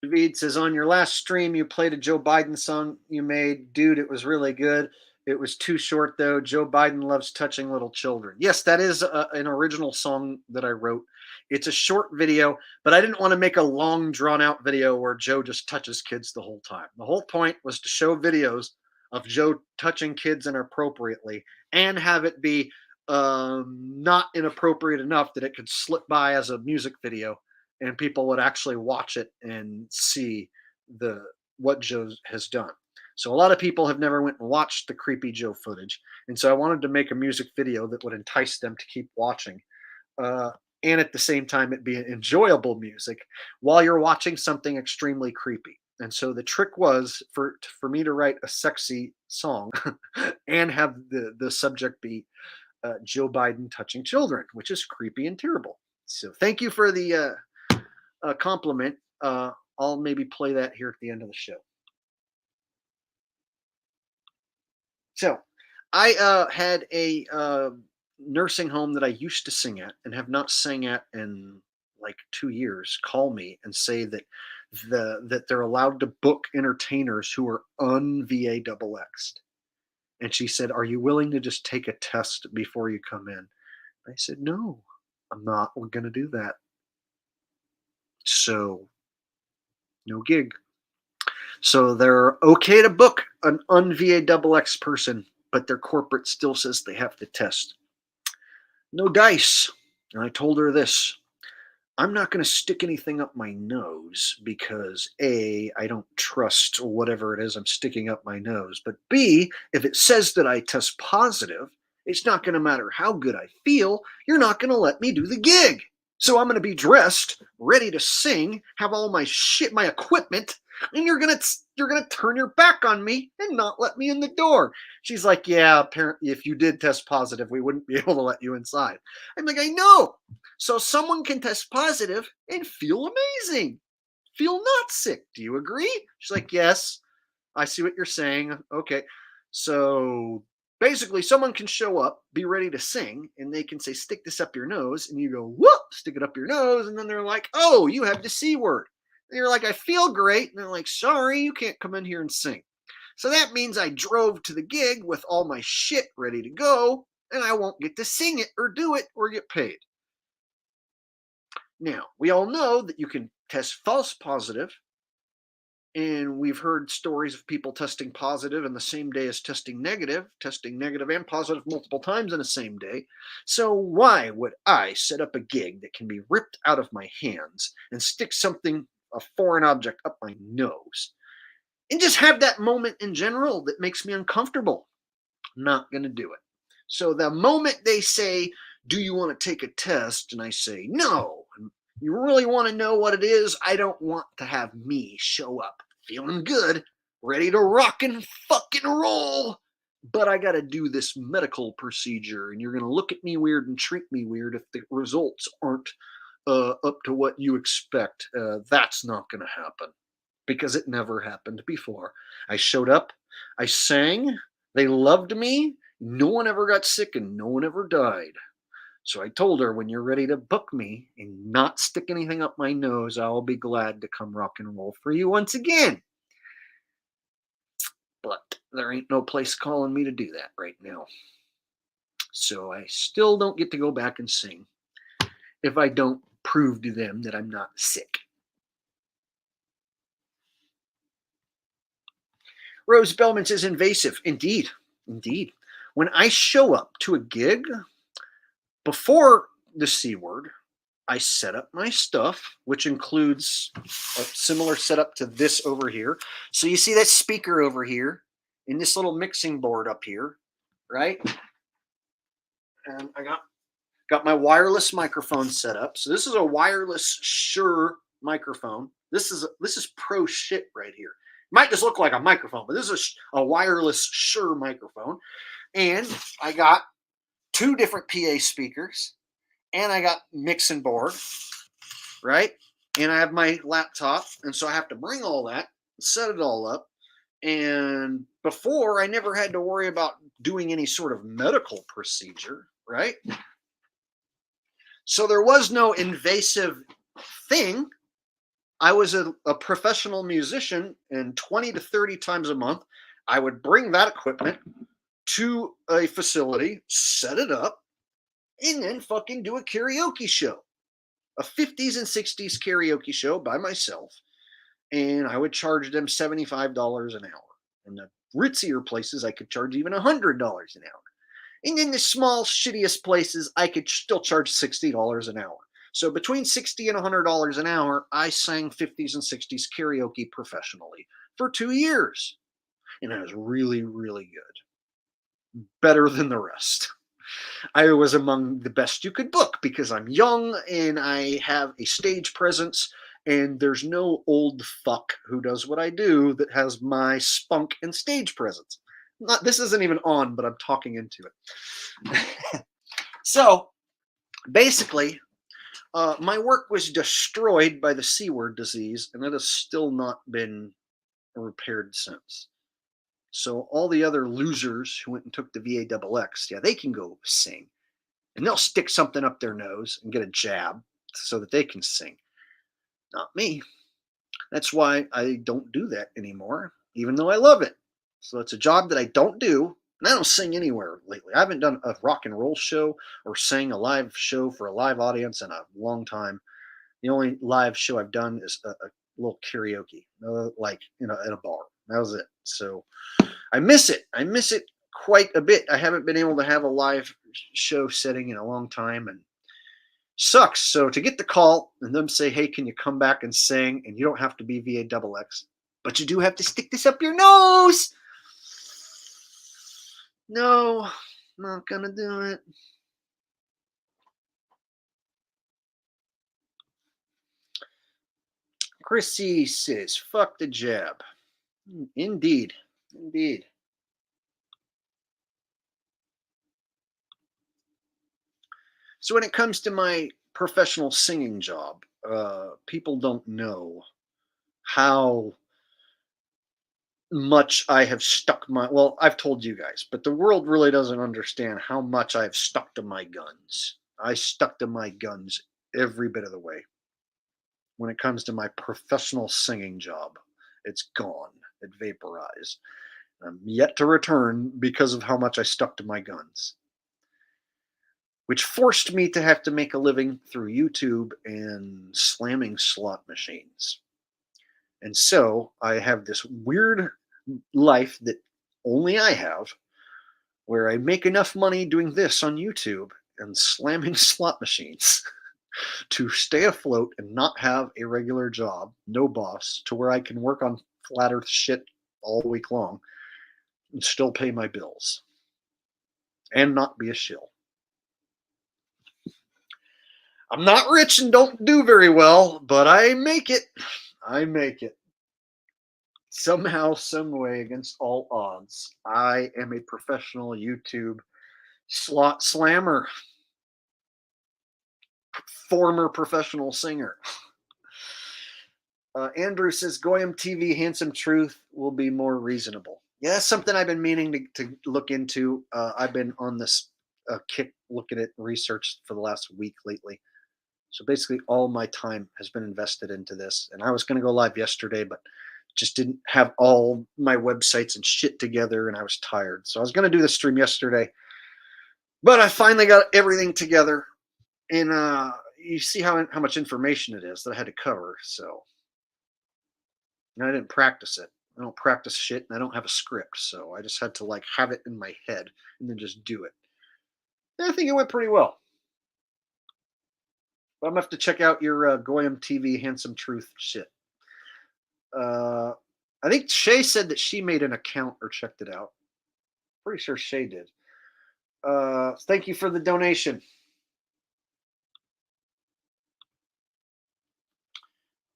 David says, on your last stream, you played a Joe Biden song you made. Dude, it was really good. It was too short, though. Joe Biden loves touching little children. Yes, that is an original song that I wrote. It's a short video, but I didn't want to make a long, drawn-out video where Joe just touches kids the whole time. The whole point was to show videos of Joe touching kids inappropriately and have it be not inappropriate enough that it could slip by as a music video and people would actually watch it and see what Joe has done. So a lot of people have never went and watched the creepy Joe footage. And so I wanted to make a music video that would entice them to keep watching. And at the same time, it'd be enjoyable music while you're watching something extremely creepy. And so the trick was for me to write a sexy song and have the subject be Joe Biden touching children, which is creepy and terrible. So thank you for the compliment. I'll maybe play that here at the end of the show. So I had a nursing home that I used to sing at and have not sang at in like 2 years call me and say that they're allowed to book entertainers who are un-VA-XX. And she said, are you willing to just take a test before you come in? I said, no, I'm not going to do that. So no gig. So they're okay to book an un-VA-XX person, but their corporate still says they have to test. No dice. And I told her this. I'm not going to stick anything up my nose because A, I don't trust whatever it is I'm sticking up my nose. But B, if it says that I test positive, it's not going to matter how good I feel. You're not going to let me do the gig. So I'm going to be dressed, ready to sing, have all my shit, my equipment, and you're going to turn your back on me and not let me in the door. She's like, yeah, apparently if you did test positive, we wouldn't be able to let you inside. I'm like, I know. So someone can test positive and feel amazing, feel not sick. Do you agree? She's like, yes, I see what you're saying. Okay. So basically, someone can show up, be ready to sing, and they can say, stick this up your nose. And you go, whoop, stick it up your nose. And then they're like, oh, you have the C word. And you're like, I feel great. And they're like, sorry, you can't come in here and sing. So that means I drove to the gig with all my shit ready to go, and I won't get to sing it or do it or get paid. Now, we all know that you can test false positive, and we've heard stories of people testing positive in the same day as testing negative and positive multiple times in the same day. So why would I set up a gig that can be ripped out of my hands and stick something, a foreign object, up my nose? And just have that moment in general that makes me uncomfortable. I'm not going to do it. So the moment they say, do you want to take a test? And I say, no. And you really want to know what it is? I don't want to have me show up feeling good, ready to rock and fucking roll. But I got to do this medical procedure, and you're going to look at me weird and treat me weird if the results aren't up to what you expect. That's not going to happen because it never happened before. I showed up, I sang, they loved me, no one ever got sick and no one ever died. So I told her, when you're ready to book me and not stick anything up my nose, I'll be glad to come rock and roll for you once again. But there ain't no place calling me to do that right now. So I still don't get to go back and sing if I don't prove to them that I'm not sick. Rose Bellman says, invasive. Indeed. Indeed. When I show up to a gig, before the C word, I set up my stuff, which includes a similar setup to this over here. So you see that speaker over here and this little mixing board up here, right? And I got my wireless microphone set up. So this is a wireless Shure microphone. This is pro shit right here. It might just look like a microphone, but this is a wireless Shure microphone. And I got 2 different PA speakers, and I got mixing board, right? And I have my laptop, and so I have to bring all that, set it all up. And before, I never had to worry about doing any sort of medical procedure, right? So there was no invasive thing. I was a professional musician, and 20 to 30 times a month, I would bring that equipment to a facility, set it up, and then fucking do a karaoke show, a 50s and 60s karaoke show by myself. And I would charge them $75 an hour. And the ritzier places, I could charge even $100 an hour. And in the small, shittiest places, I could still charge $60 an hour. So between $60 and $100 an hour, I sang 50s and 60s karaoke professionally for 2 years. And I was really, really good. Better than the rest. I was among the best you could book because I'm young and I have a stage presence, and there's no old fuck who does what I do that has my spunk and stage presence. This isn't even on, but I'm talking into it. So basically, my work was destroyed by the C word disease, and it has still not been repaired since. So all the other losers who went and took the VAXX, yeah, they can go sing. And they'll stick something up their nose and get a jab so that they can sing. Not me. That's why I don't do that anymore, even though I love it. So it's a job that I don't do, and I don't sing anywhere lately. I haven't done a rock and roll show or sang a live show for a live audience in a long time. The only live show I've done is a little karaoke, like in a bar. That was it. So I miss it. I miss it quite a bit. I haven't been able to have a live show setting in a long time, and Sucks. So to get the call and them say, hey, can you come back and sing? And you don't have to be VAXX, but you do have to stick this up your nose. No, not gonna do it. Chrissy says, fuck the jab. Indeed. Indeed. So when it comes to my professional singing job, people don't know how much I have stuck my, well, I've told you guys, but the world really doesn't understand how much I've stuck to my guns. I stuck to my guns every bit of the way. When it comes to my professional singing job, it's gone. It vaporized. I'm yet to return because of how much I stuck to my guns, which forced me to have to make a living through YouTube and slamming slot machines. And so I have this weird life that only I have, where I make enough money doing this on YouTube and slamming slot machines to stay afloat and not have a regular job, no boss, to where I can work on flat earth shit all week long and still pay my bills and not be a shill. I'm not rich and don't do very well, but I make it. I make it. Somehow, some way, against all odds, I am a professional YouTube slot slammer, former professional singer. Andrew says, Goyam TV, Handsome Truth will be more reasonable. Yeah, that's something I've been meaning to look into. I've been on this kick looking at research for the last week lately. So basically all my time has been invested into this. And I was going to go live yesterday, but just didn't have all my websites and shit together, and I was tired. So I was going to do the stream yesterday, but I finally got everything together. And you see how much information it is that I had to cover. So and I didn't practice it. I don't practice shit, and I don't have a script. So I just had to like have it in my head and then just do it. And I think it went pretty well. But I'm going to have to check out your Goyam TV Handsome Truth shit. I think Shay said that she made an account or checked it out. Pretty sure Shay did. Thank you for the donation.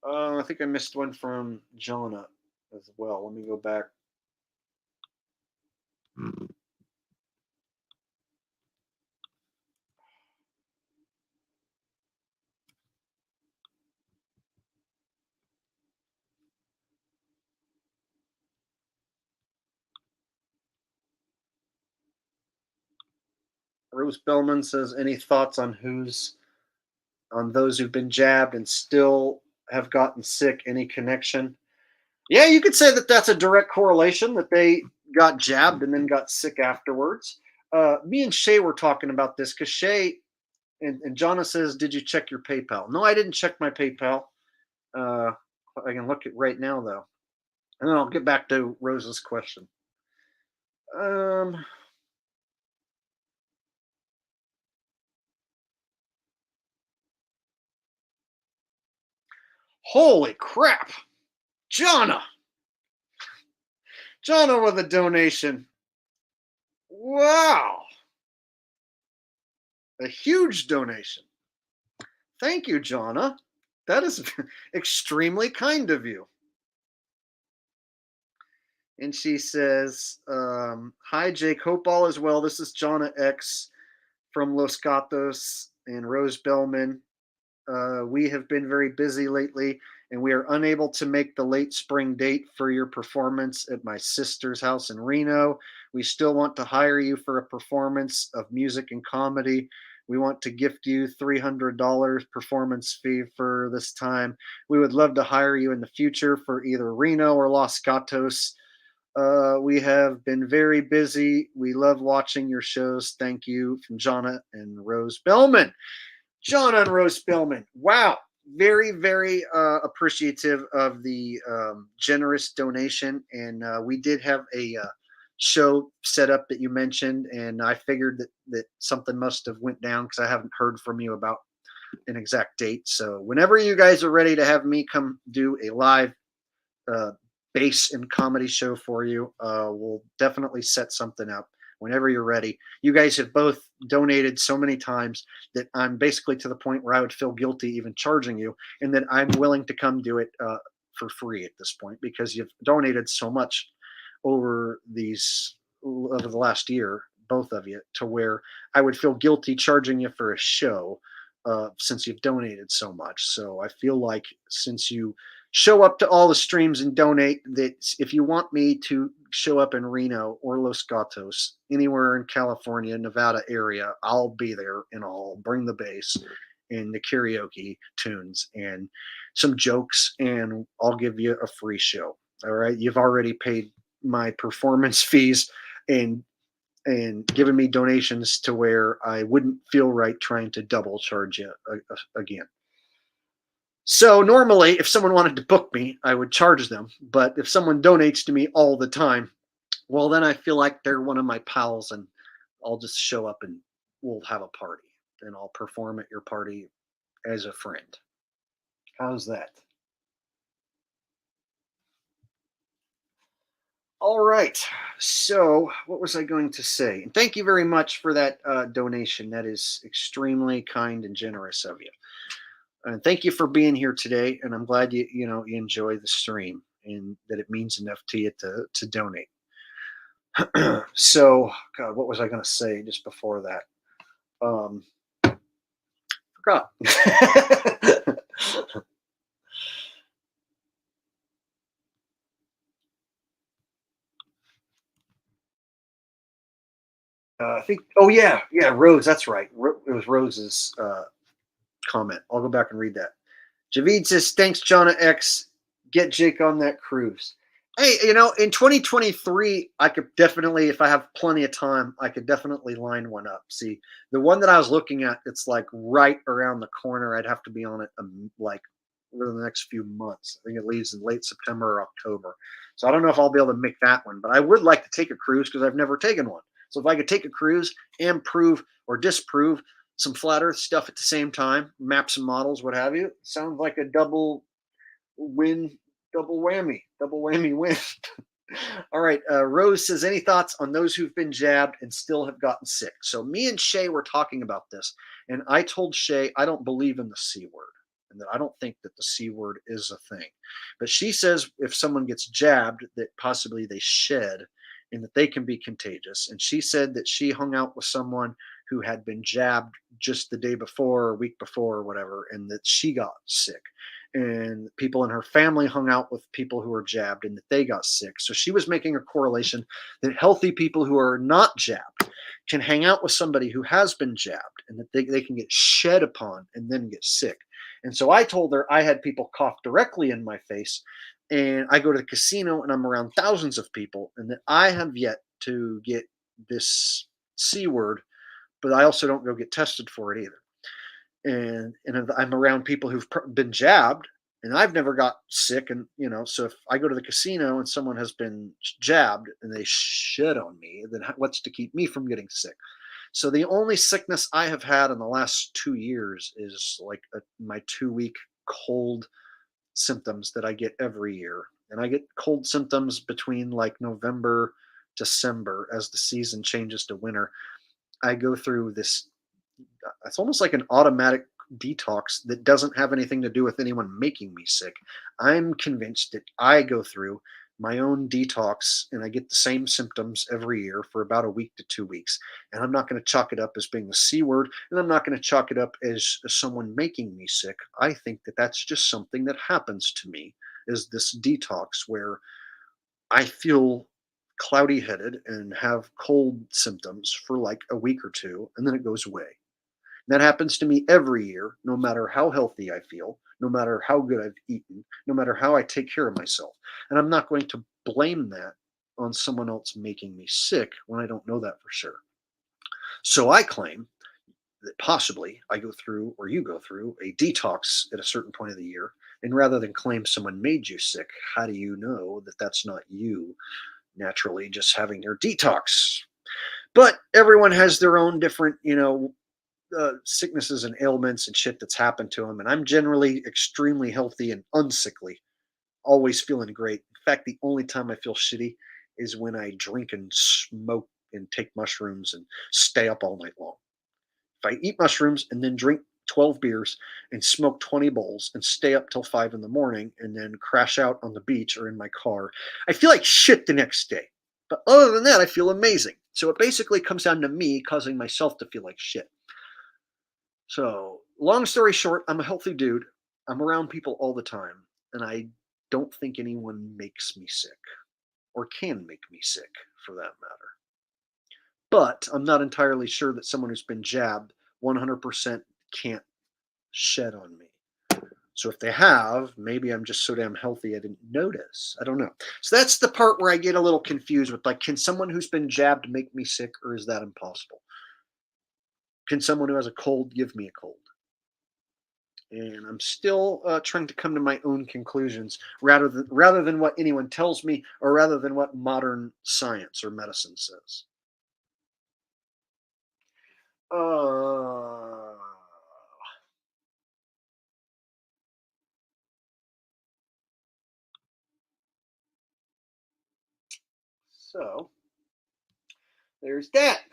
I think I missed one from Jonah as well. Let me go back. Rose Bellman says, any thoughts on those who've been jabbed and still have gotten sick? Any connection? Yeah, you could say that that's a direct correlation, that they got jabbed and then got sick afterwards. Me and Shay were talking about this because Shay and Jonna says, did you check your PayPal? No, I didn't check my PayPal. I can look at right now, though. And then I'll get back to Rose's question. Holy crap. Jonna with a donation. Wow. A huge donation. Thank you, Jonna. That is extremely kind of you. And she says, hi, Jake. Hope all is well. This is Jonna X from Los Gatos and Rose Bellman. We have been very busy lately, and we are unable to make the late spring date for your performance at my sister's house in Reno. We still want to hire you for a performance of music and comedy. We want to gift you $300 performance fee for this time. We would love to hire you in the future for either Reno or Los Gatos. We have been very busy. We love watching your shows. Thank you, from Jonna and Rose Bellman. Jonna and Rose Bellman. Wow. Very, very appreciative of the generous donation. And we did have a show set up that you mentioned, and I figured that something must have went down because I haven't heard from you about an exact date. So whenever you guys are ready to have me come do a live bass and comedy show for you, we'll definitely set something up whenever you're ready. You guys have both donated so many times that I'm basically to the point where I would feel guilty even charging you, and that I'm willing to come do it for free at this point, because you've donated so much over the last year, both of you, to where I would feel guilty charging you for a show since you've donated so much. So I feel like, since you show up to all the streams and donate, that if you want me to show up in Reno or Los Gatos, anywhere in California, Nevada area, I'll be there, and I'll bring the bass and the karaoke tunes and some jokes, and I'll give you a free show. All right. You've already paid my performance fees and given me donations to where I wouldn't feel right trying to double charge you again. So normally, if someone wanted to book me, I would charge them. But if someone donates to me all the time, well, then I feel like they're one of my pals, and I'll just show up and we'll have a party, and I'll perform at your party as a friend. How's that? All right. So what was I going to say? And thank you very much for that donation. That is extremely kind and generous of you. And thank you for being here today. And I'm glad you enjoy the stream, and that it means enough to you to donate. So, God, what was I going to say just before that? Forgot. I think, oh yeah, Rose, that's right. It was Rose's comment. I'll go back and read that. Javid says, thanks, Jonna X. Get Jake on that cruise. Hey, in 2023, I could definitely, if I have plenty of time, I could definitely line one up. See, the one that I was looking at, it's like right around the corner. I'd have to be on it like within the next few months. I think it leaves in late September or October. So I don't know if I'll be able to make that one, but I would like to take a cruise because I've never taken one. So if I could take a cruise and prove or disprove some flat Earth stuff at the same time, maps and models, what have you, sounds like a double whammy win. All right. Rose says, any thoughts on those who've been jabbed and still have gotten sick? So me and Shay were talking about this, and I told Shay I don't believe in the C word, and that I don't think that the C word is a thing. But she says if someone gets jabbed, that possibly they shed, and that they can be contagious. And she said that she hung out with someone who had been jabbed just the day before or week before or whatever, and that she got sick. And people in her family hung out with people who were jabbed, and that they got sick. So she was making a correlation that healthy people who are not jabbed can hang out with somebody who has been jabbed, and that they can get shed upon and then get sick. And so I told her I had people cough directly in my face, and I go to the casino and I'm around thousands of people, and that I have yet to get this C word, but I also don't go get tested for it either. And I'm around people who've been jabbed, and I've never got sick. And so if I go to the casino and someone has been jabbed and they shit on me, then what's to keep me from getting sick? So the only sickness I have had in the last 2 years is like my 2-week cold symptoms that I get every year. And I get cold symptoms between like November, December, as the season changes to winter. I go through this, it's almost like an automatic detox that doesn't have anything to do with anyone making me sick. I'm convinced that I go through my own detox, and I get the same symptoms every year for about a week to 2 weeks. And I'm not going to chalk it up as being the C word, and I'm not going to chalk it up as someone making me sick. I think that that's just something that happens to me, is this detox where I feel cloudy headed and have cold symptoms for like a week or two, and then it goes away. That happens to me every year, no matter how healthy I feel, no matter how good I've eaten, no matter how I take care of myself. And I'm not going to blame that on someone else making me sick when I don't know that for sure. So I claim that possibly I go through, or you go through, a detox at a certain point of the year. And rather than claim someone made you sick, how do you know that that's not you naturally just having your detox? But everyone has their own different, sicknesses and ailments and shit that's happened to them, and I'm generally extremely healthy and unsickly, always feeling great. In fact, the only time I feel shitty is when I drink and smoke and take mushrooms and stay up all night long. If I eat mushrooms and then drink 12 beers and smoke 20 bowls and stay up till 5 in the morning and then crash out on the beach or in my car, I feel like shit the next day. But other than that, I feel amazing. So it basically comes down to me causing myself to feel like shit. So, long story short, I'm a healthy dude. I'm around people all the time, and I don't think anyone makes me sick or can make me sick for that matter. But I'm not entirely sure that someone who's been jabbed 100% can't shed on me. So if they have, maybe I'm just so damn healthy I didn't notice. I don't know. So that's the part where I get a little confused with, like, can someone who's been jabbed make me sick, or is that impossible? Can someone who has a cold give me a cold? And I'm still trying to come to my own conclusions rather than what anyone tells me, or rather than what modern science or medicine says. So there's that.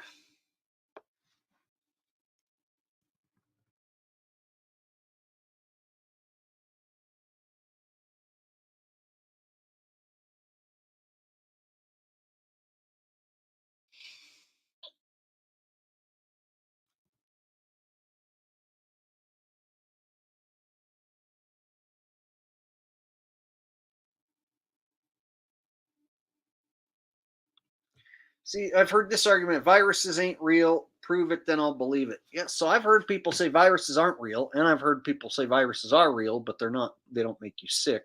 See, I've heard this argument: viruses ain't real. Prove it, then I'll believe it. Yeah, so I've heard people say viruses aren't real, and I've heard people say viruses are real, but they're not. They don't make you sick.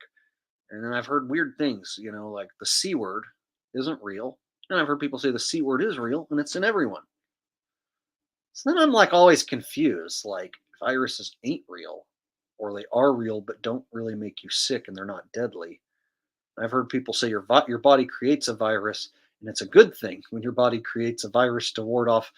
And then I've heard weird things, like the C word isn't real, and I've heard people say the C word is real, and it's in everyone. So then I'm like always confused. Like, viruses ain't real, or they are real but don't really make you sick, and they're not deadly. I've heard people say your body creates a virus, and it's a good thing when your body creates a virus to ward off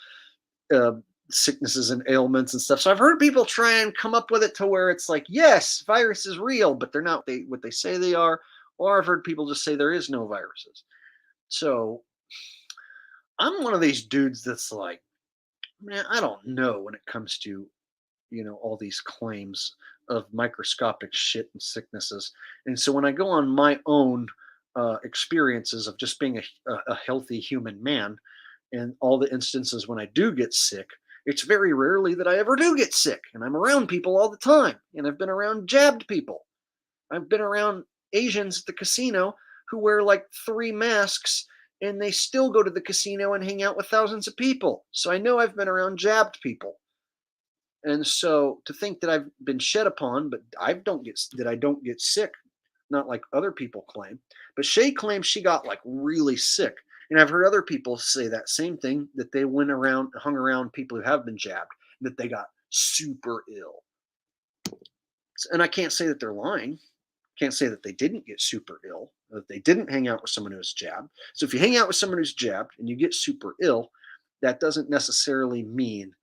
uh, sicknesses and ailments and stuff. So I've heard people try and come up with it to where it's like, yes, virus is real, but they're not what they say they are. Or I've heard people just say there is no viruses. So I'm one of these dudes that's like, man, I don't know when it comes to all these claims of microscopic shit and sicknesses. And so when I go on my own experiences of just being a healthy human man, and all the instances when I do get sick, it's very rarely that I ever do get sick. And I'm around people all the time. And I've been around jabbed people. I've been around Asians at the casino who wear like 3 masks, and they still go to the casino and hang out with thousands of people. So I know I've been around jabbed people. And so to think that I've been shed upon, but I don't get sick, not like other people claim. But Shay claims she got like really sick. And I've heard other people say that same thing, that they hung around people who have been jabbed, that they got super ill. And I can't say that they're lying. Can't say that they didn't get super ill, that they didn't hang out with someone who was jabbed. So if you hang out with someone who's jabbed and you get super ill, that doesn't necessarily mean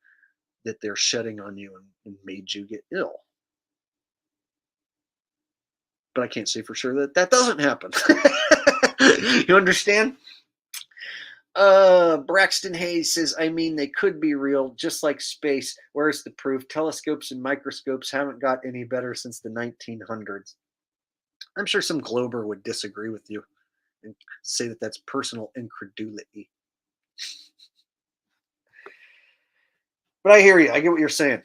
that they're shedding on you and made you get ill. But I can't say for sure that doesn't happen. You understand? Braxton Hayes says, I mean, they could be real, just like space. Where's the proof? Telescopes and microscopes haven't got any better since the 1900s. I'm sure some glober would disagree with you and say that that's personal incredulity. But I hear you. I get what you're saying.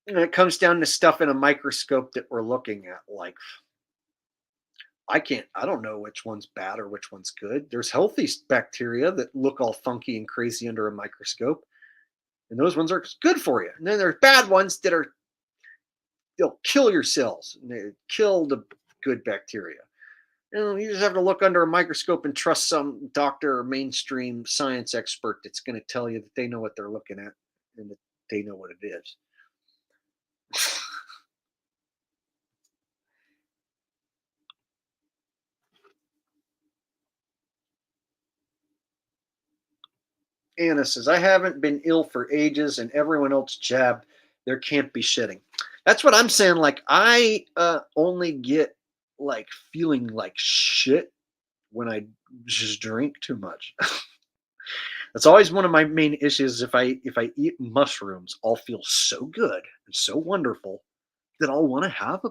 And it comes down to stuff in a microscope that we're looking at. Like, I don't know which one's bad or which one's good. There's healthy bacteria that look all funky and crazy under a microscope, and those ones are good for you. And then there's bad ones they'll kill your cells, and they kill the good bacteria. You just have to look under a microscope and trust some doctor or mainstream science expert that's going to tell you that they know what they're looking at and that they know what it is. Anna says, I haven't been ill for ages and everyone else jabbed. There can't be shitting. That's what I'm saying. Like, I only get like feeling like shit when I just drink too much. That's always one of my main issues. If I eat mushrooms, I'll feel so good and so wonderful that I'll want to have a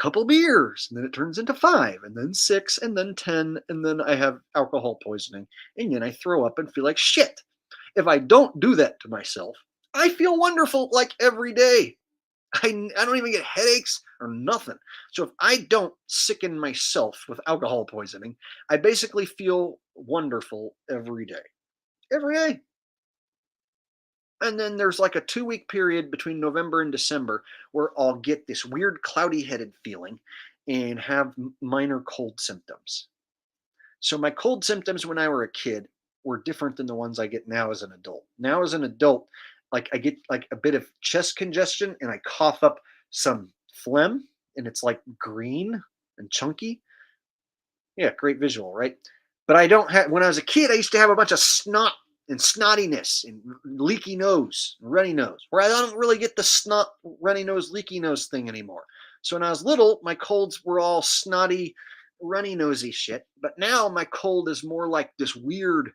couple beers, and then it turns into 5, and then 6, and then 10, and then I have alcohol poisoning, and then I throw up and feel like shit. If I don't do that to myself, I feel wonderful like every day. I don't even get headaches or nothing. So if I don't sicken myself with alcohol poisoning, I basically feel wonderful every day. Every day. And then there's like a 2-week period between November and December where I'll get this weird cloudy headed feeling and have minor cold symptoms. So my cold symptoms when I were a kid were different than the ones I get now as an adult. Now as an adult, like I get like a bit of chest congestion and I cough up some phlegm and it's like green and chunky. Yeah, great visual, right? But I don't have, when I was a kid, I used to have a bunch of snot and snottiness and leaky nose, runny nose, where I don't really get the snot, runny nose, leaky nose thing anymore. So when I was little, my colds were all snotty, runny nosy shit. But now my cold is more like this weird,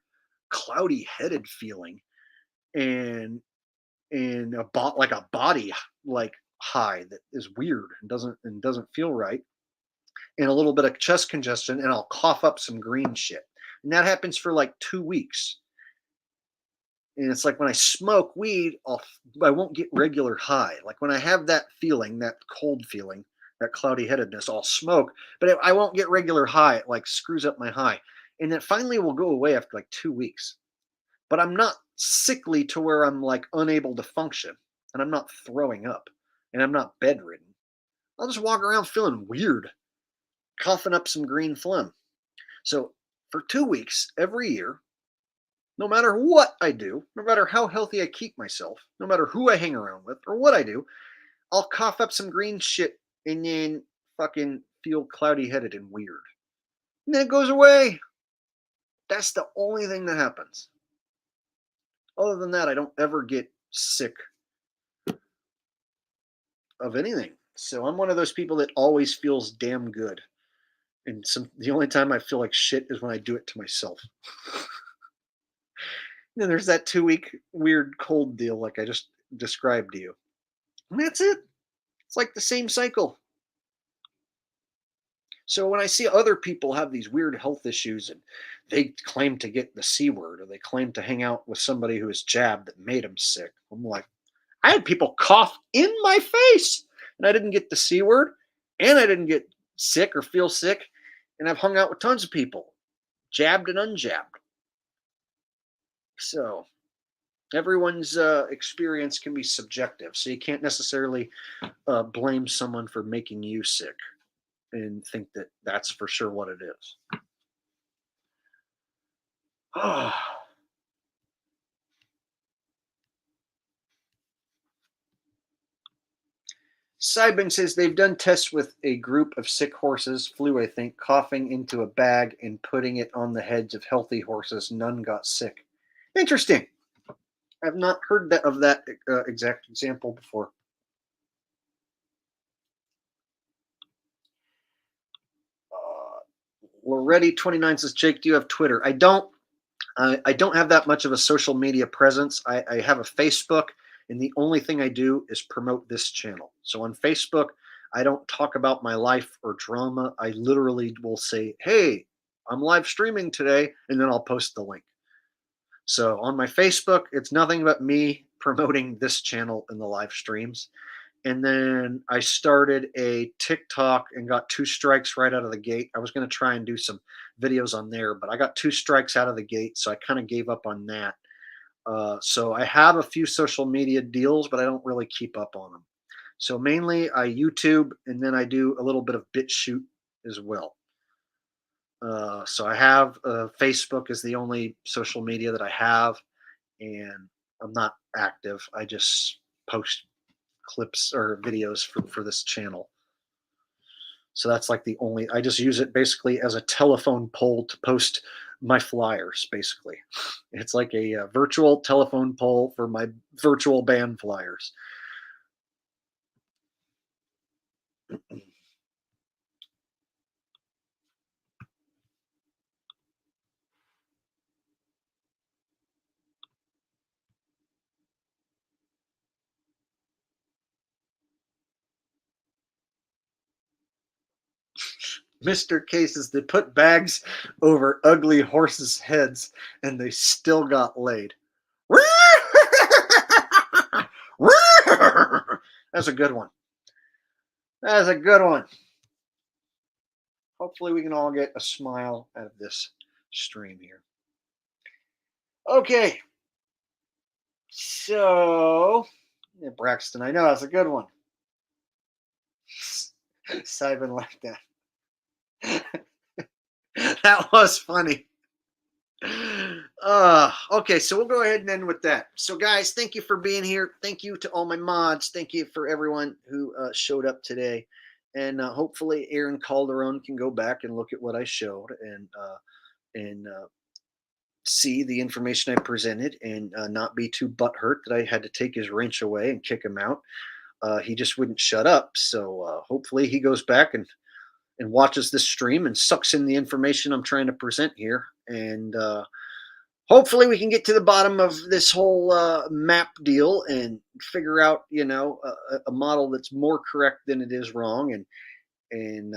cloudy headed feeling and like a body like high that is weird and doesn't feel right. And a little bit of chest congestion, and I'll cough up some green shit. And that happens for like 2 weeks. And it's like when I smoke weed, I won't get regular high. Like when I have that feeling, that cold feeling, that cloudy headedness, I'll smoke, but I won't get regular high. It like screws up my high. And it finally will go away after like 2 weeks. But I'm not sickly to where I'm like unable to function, and I'm not throwing up, and I'm not bedridden. I'll just walk around feeling weird, coughing up some green phlegm. So for 2 weeks every year, no matter what I do, no matter how healthy I keep myself, no matter who I hang around with or what I do, I'll cough up some green shit and then fucking feel cloudy headed and weird. And then it goes away. That's the only thing that happens. Other than that, I don't ever get sick of anything. So I'm one of those people that always feels damn good. And the only time I feel like shit is when I do it to myself. Then there's that 2-week weird cold deal like I just described to you. And that's it. It's like the same cycle. So when I see other people have these weird health issues and they claim to get the C word or they claim to hang out with somebody who is jabbed that made them sick, I'm like, I had people cough in my face and I didn't get the C word and I didn't get sick or feel sick. And I've hung out with tons of people, jabbed and unjabbed. So everyone's experience can be subjective. So you can't necessarily blame someone for making you sick and think that that's for sure what it is. Sybing says they've done tests with a group of sick horses, flu, I think, coughing into a bag and putting it on the heads of healthy horses. None got sick. Interesting. I've not heard of that exact example before. Loretti29 says, Jake, do you have Twitter? I don't. I don't have that much of a social media presence. I have a Facebook, and the only thing I do is promote this channel. So on Facebook, I don't talk about my life or drama. I literally will say, hey, I'm live streaming today, and then I'll post the link. So on my Facebook, it's nothing but me promoting this channel in the live streams. And then I started a TikTok and got 2 strikes right out of the gate. I was going to try and do some videos on there, but I got 2 strikes out of the gate, so I kind of gave up on that. So I have a few social media deals, but I don't really keep up on them. So mainly I YouTube, and then I do a little bit of BitChute as well. So I have Facebook is the only social media that I have, and I'm not active. I just post clips or videos for this channel. So that's like the only, I just use it basically as a telephone pole to post my flyers, basically. It's like a virtual telephone pole for my virtual band flyers. Mr. Cases, they put bags over ugly horses' heads and they still got laid. That's a good one. That's a good one. Hopefully we can all get a smile out of this stream here. Okay. So, yeah, Braxton, I know that's a good one. Simon like that. That was funny. Okay, so we'll go ahead and end with that. So, guys, thank you for being here. Thank you to all my mods. Thank you for everyone who showed up today. And hopefully Aaron Calderon can go back and look at what I showed and see the information I presented and not be too butthurt that I had to take his wrench away and kick him out. He just wouldn't shut up. So hopefully he goes back and watches this stream and sucks in the information I'm trying to present here. And hopefully we can get to the bottom of this whole map deal and figure out, you know, a model that's more correct than it is wrong. And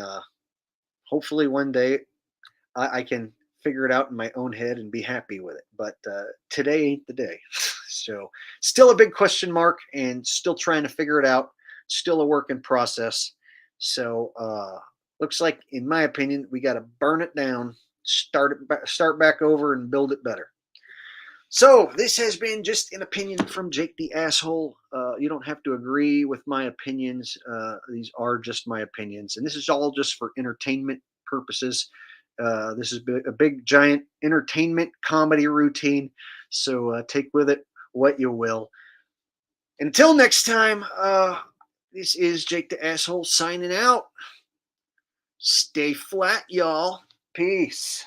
hopefully one day I can figure it out in my own head and be happy with it. But today ain't the day. So still a big question mark and still trying to figure it out. Still a work in process. So looks like, in my opinion, we got to burn it down, start back over and build it better. So this has been just an opinion from Jake the Asshole. You don't have to agree with my opinions. These are just my opinions. And this is all just for entertainment purposes. This is a big, giant entertainment comedy routine. So take with it what you will. Until next time, this is Jake the Asshole signing out. Stay flat, y'all. Peace.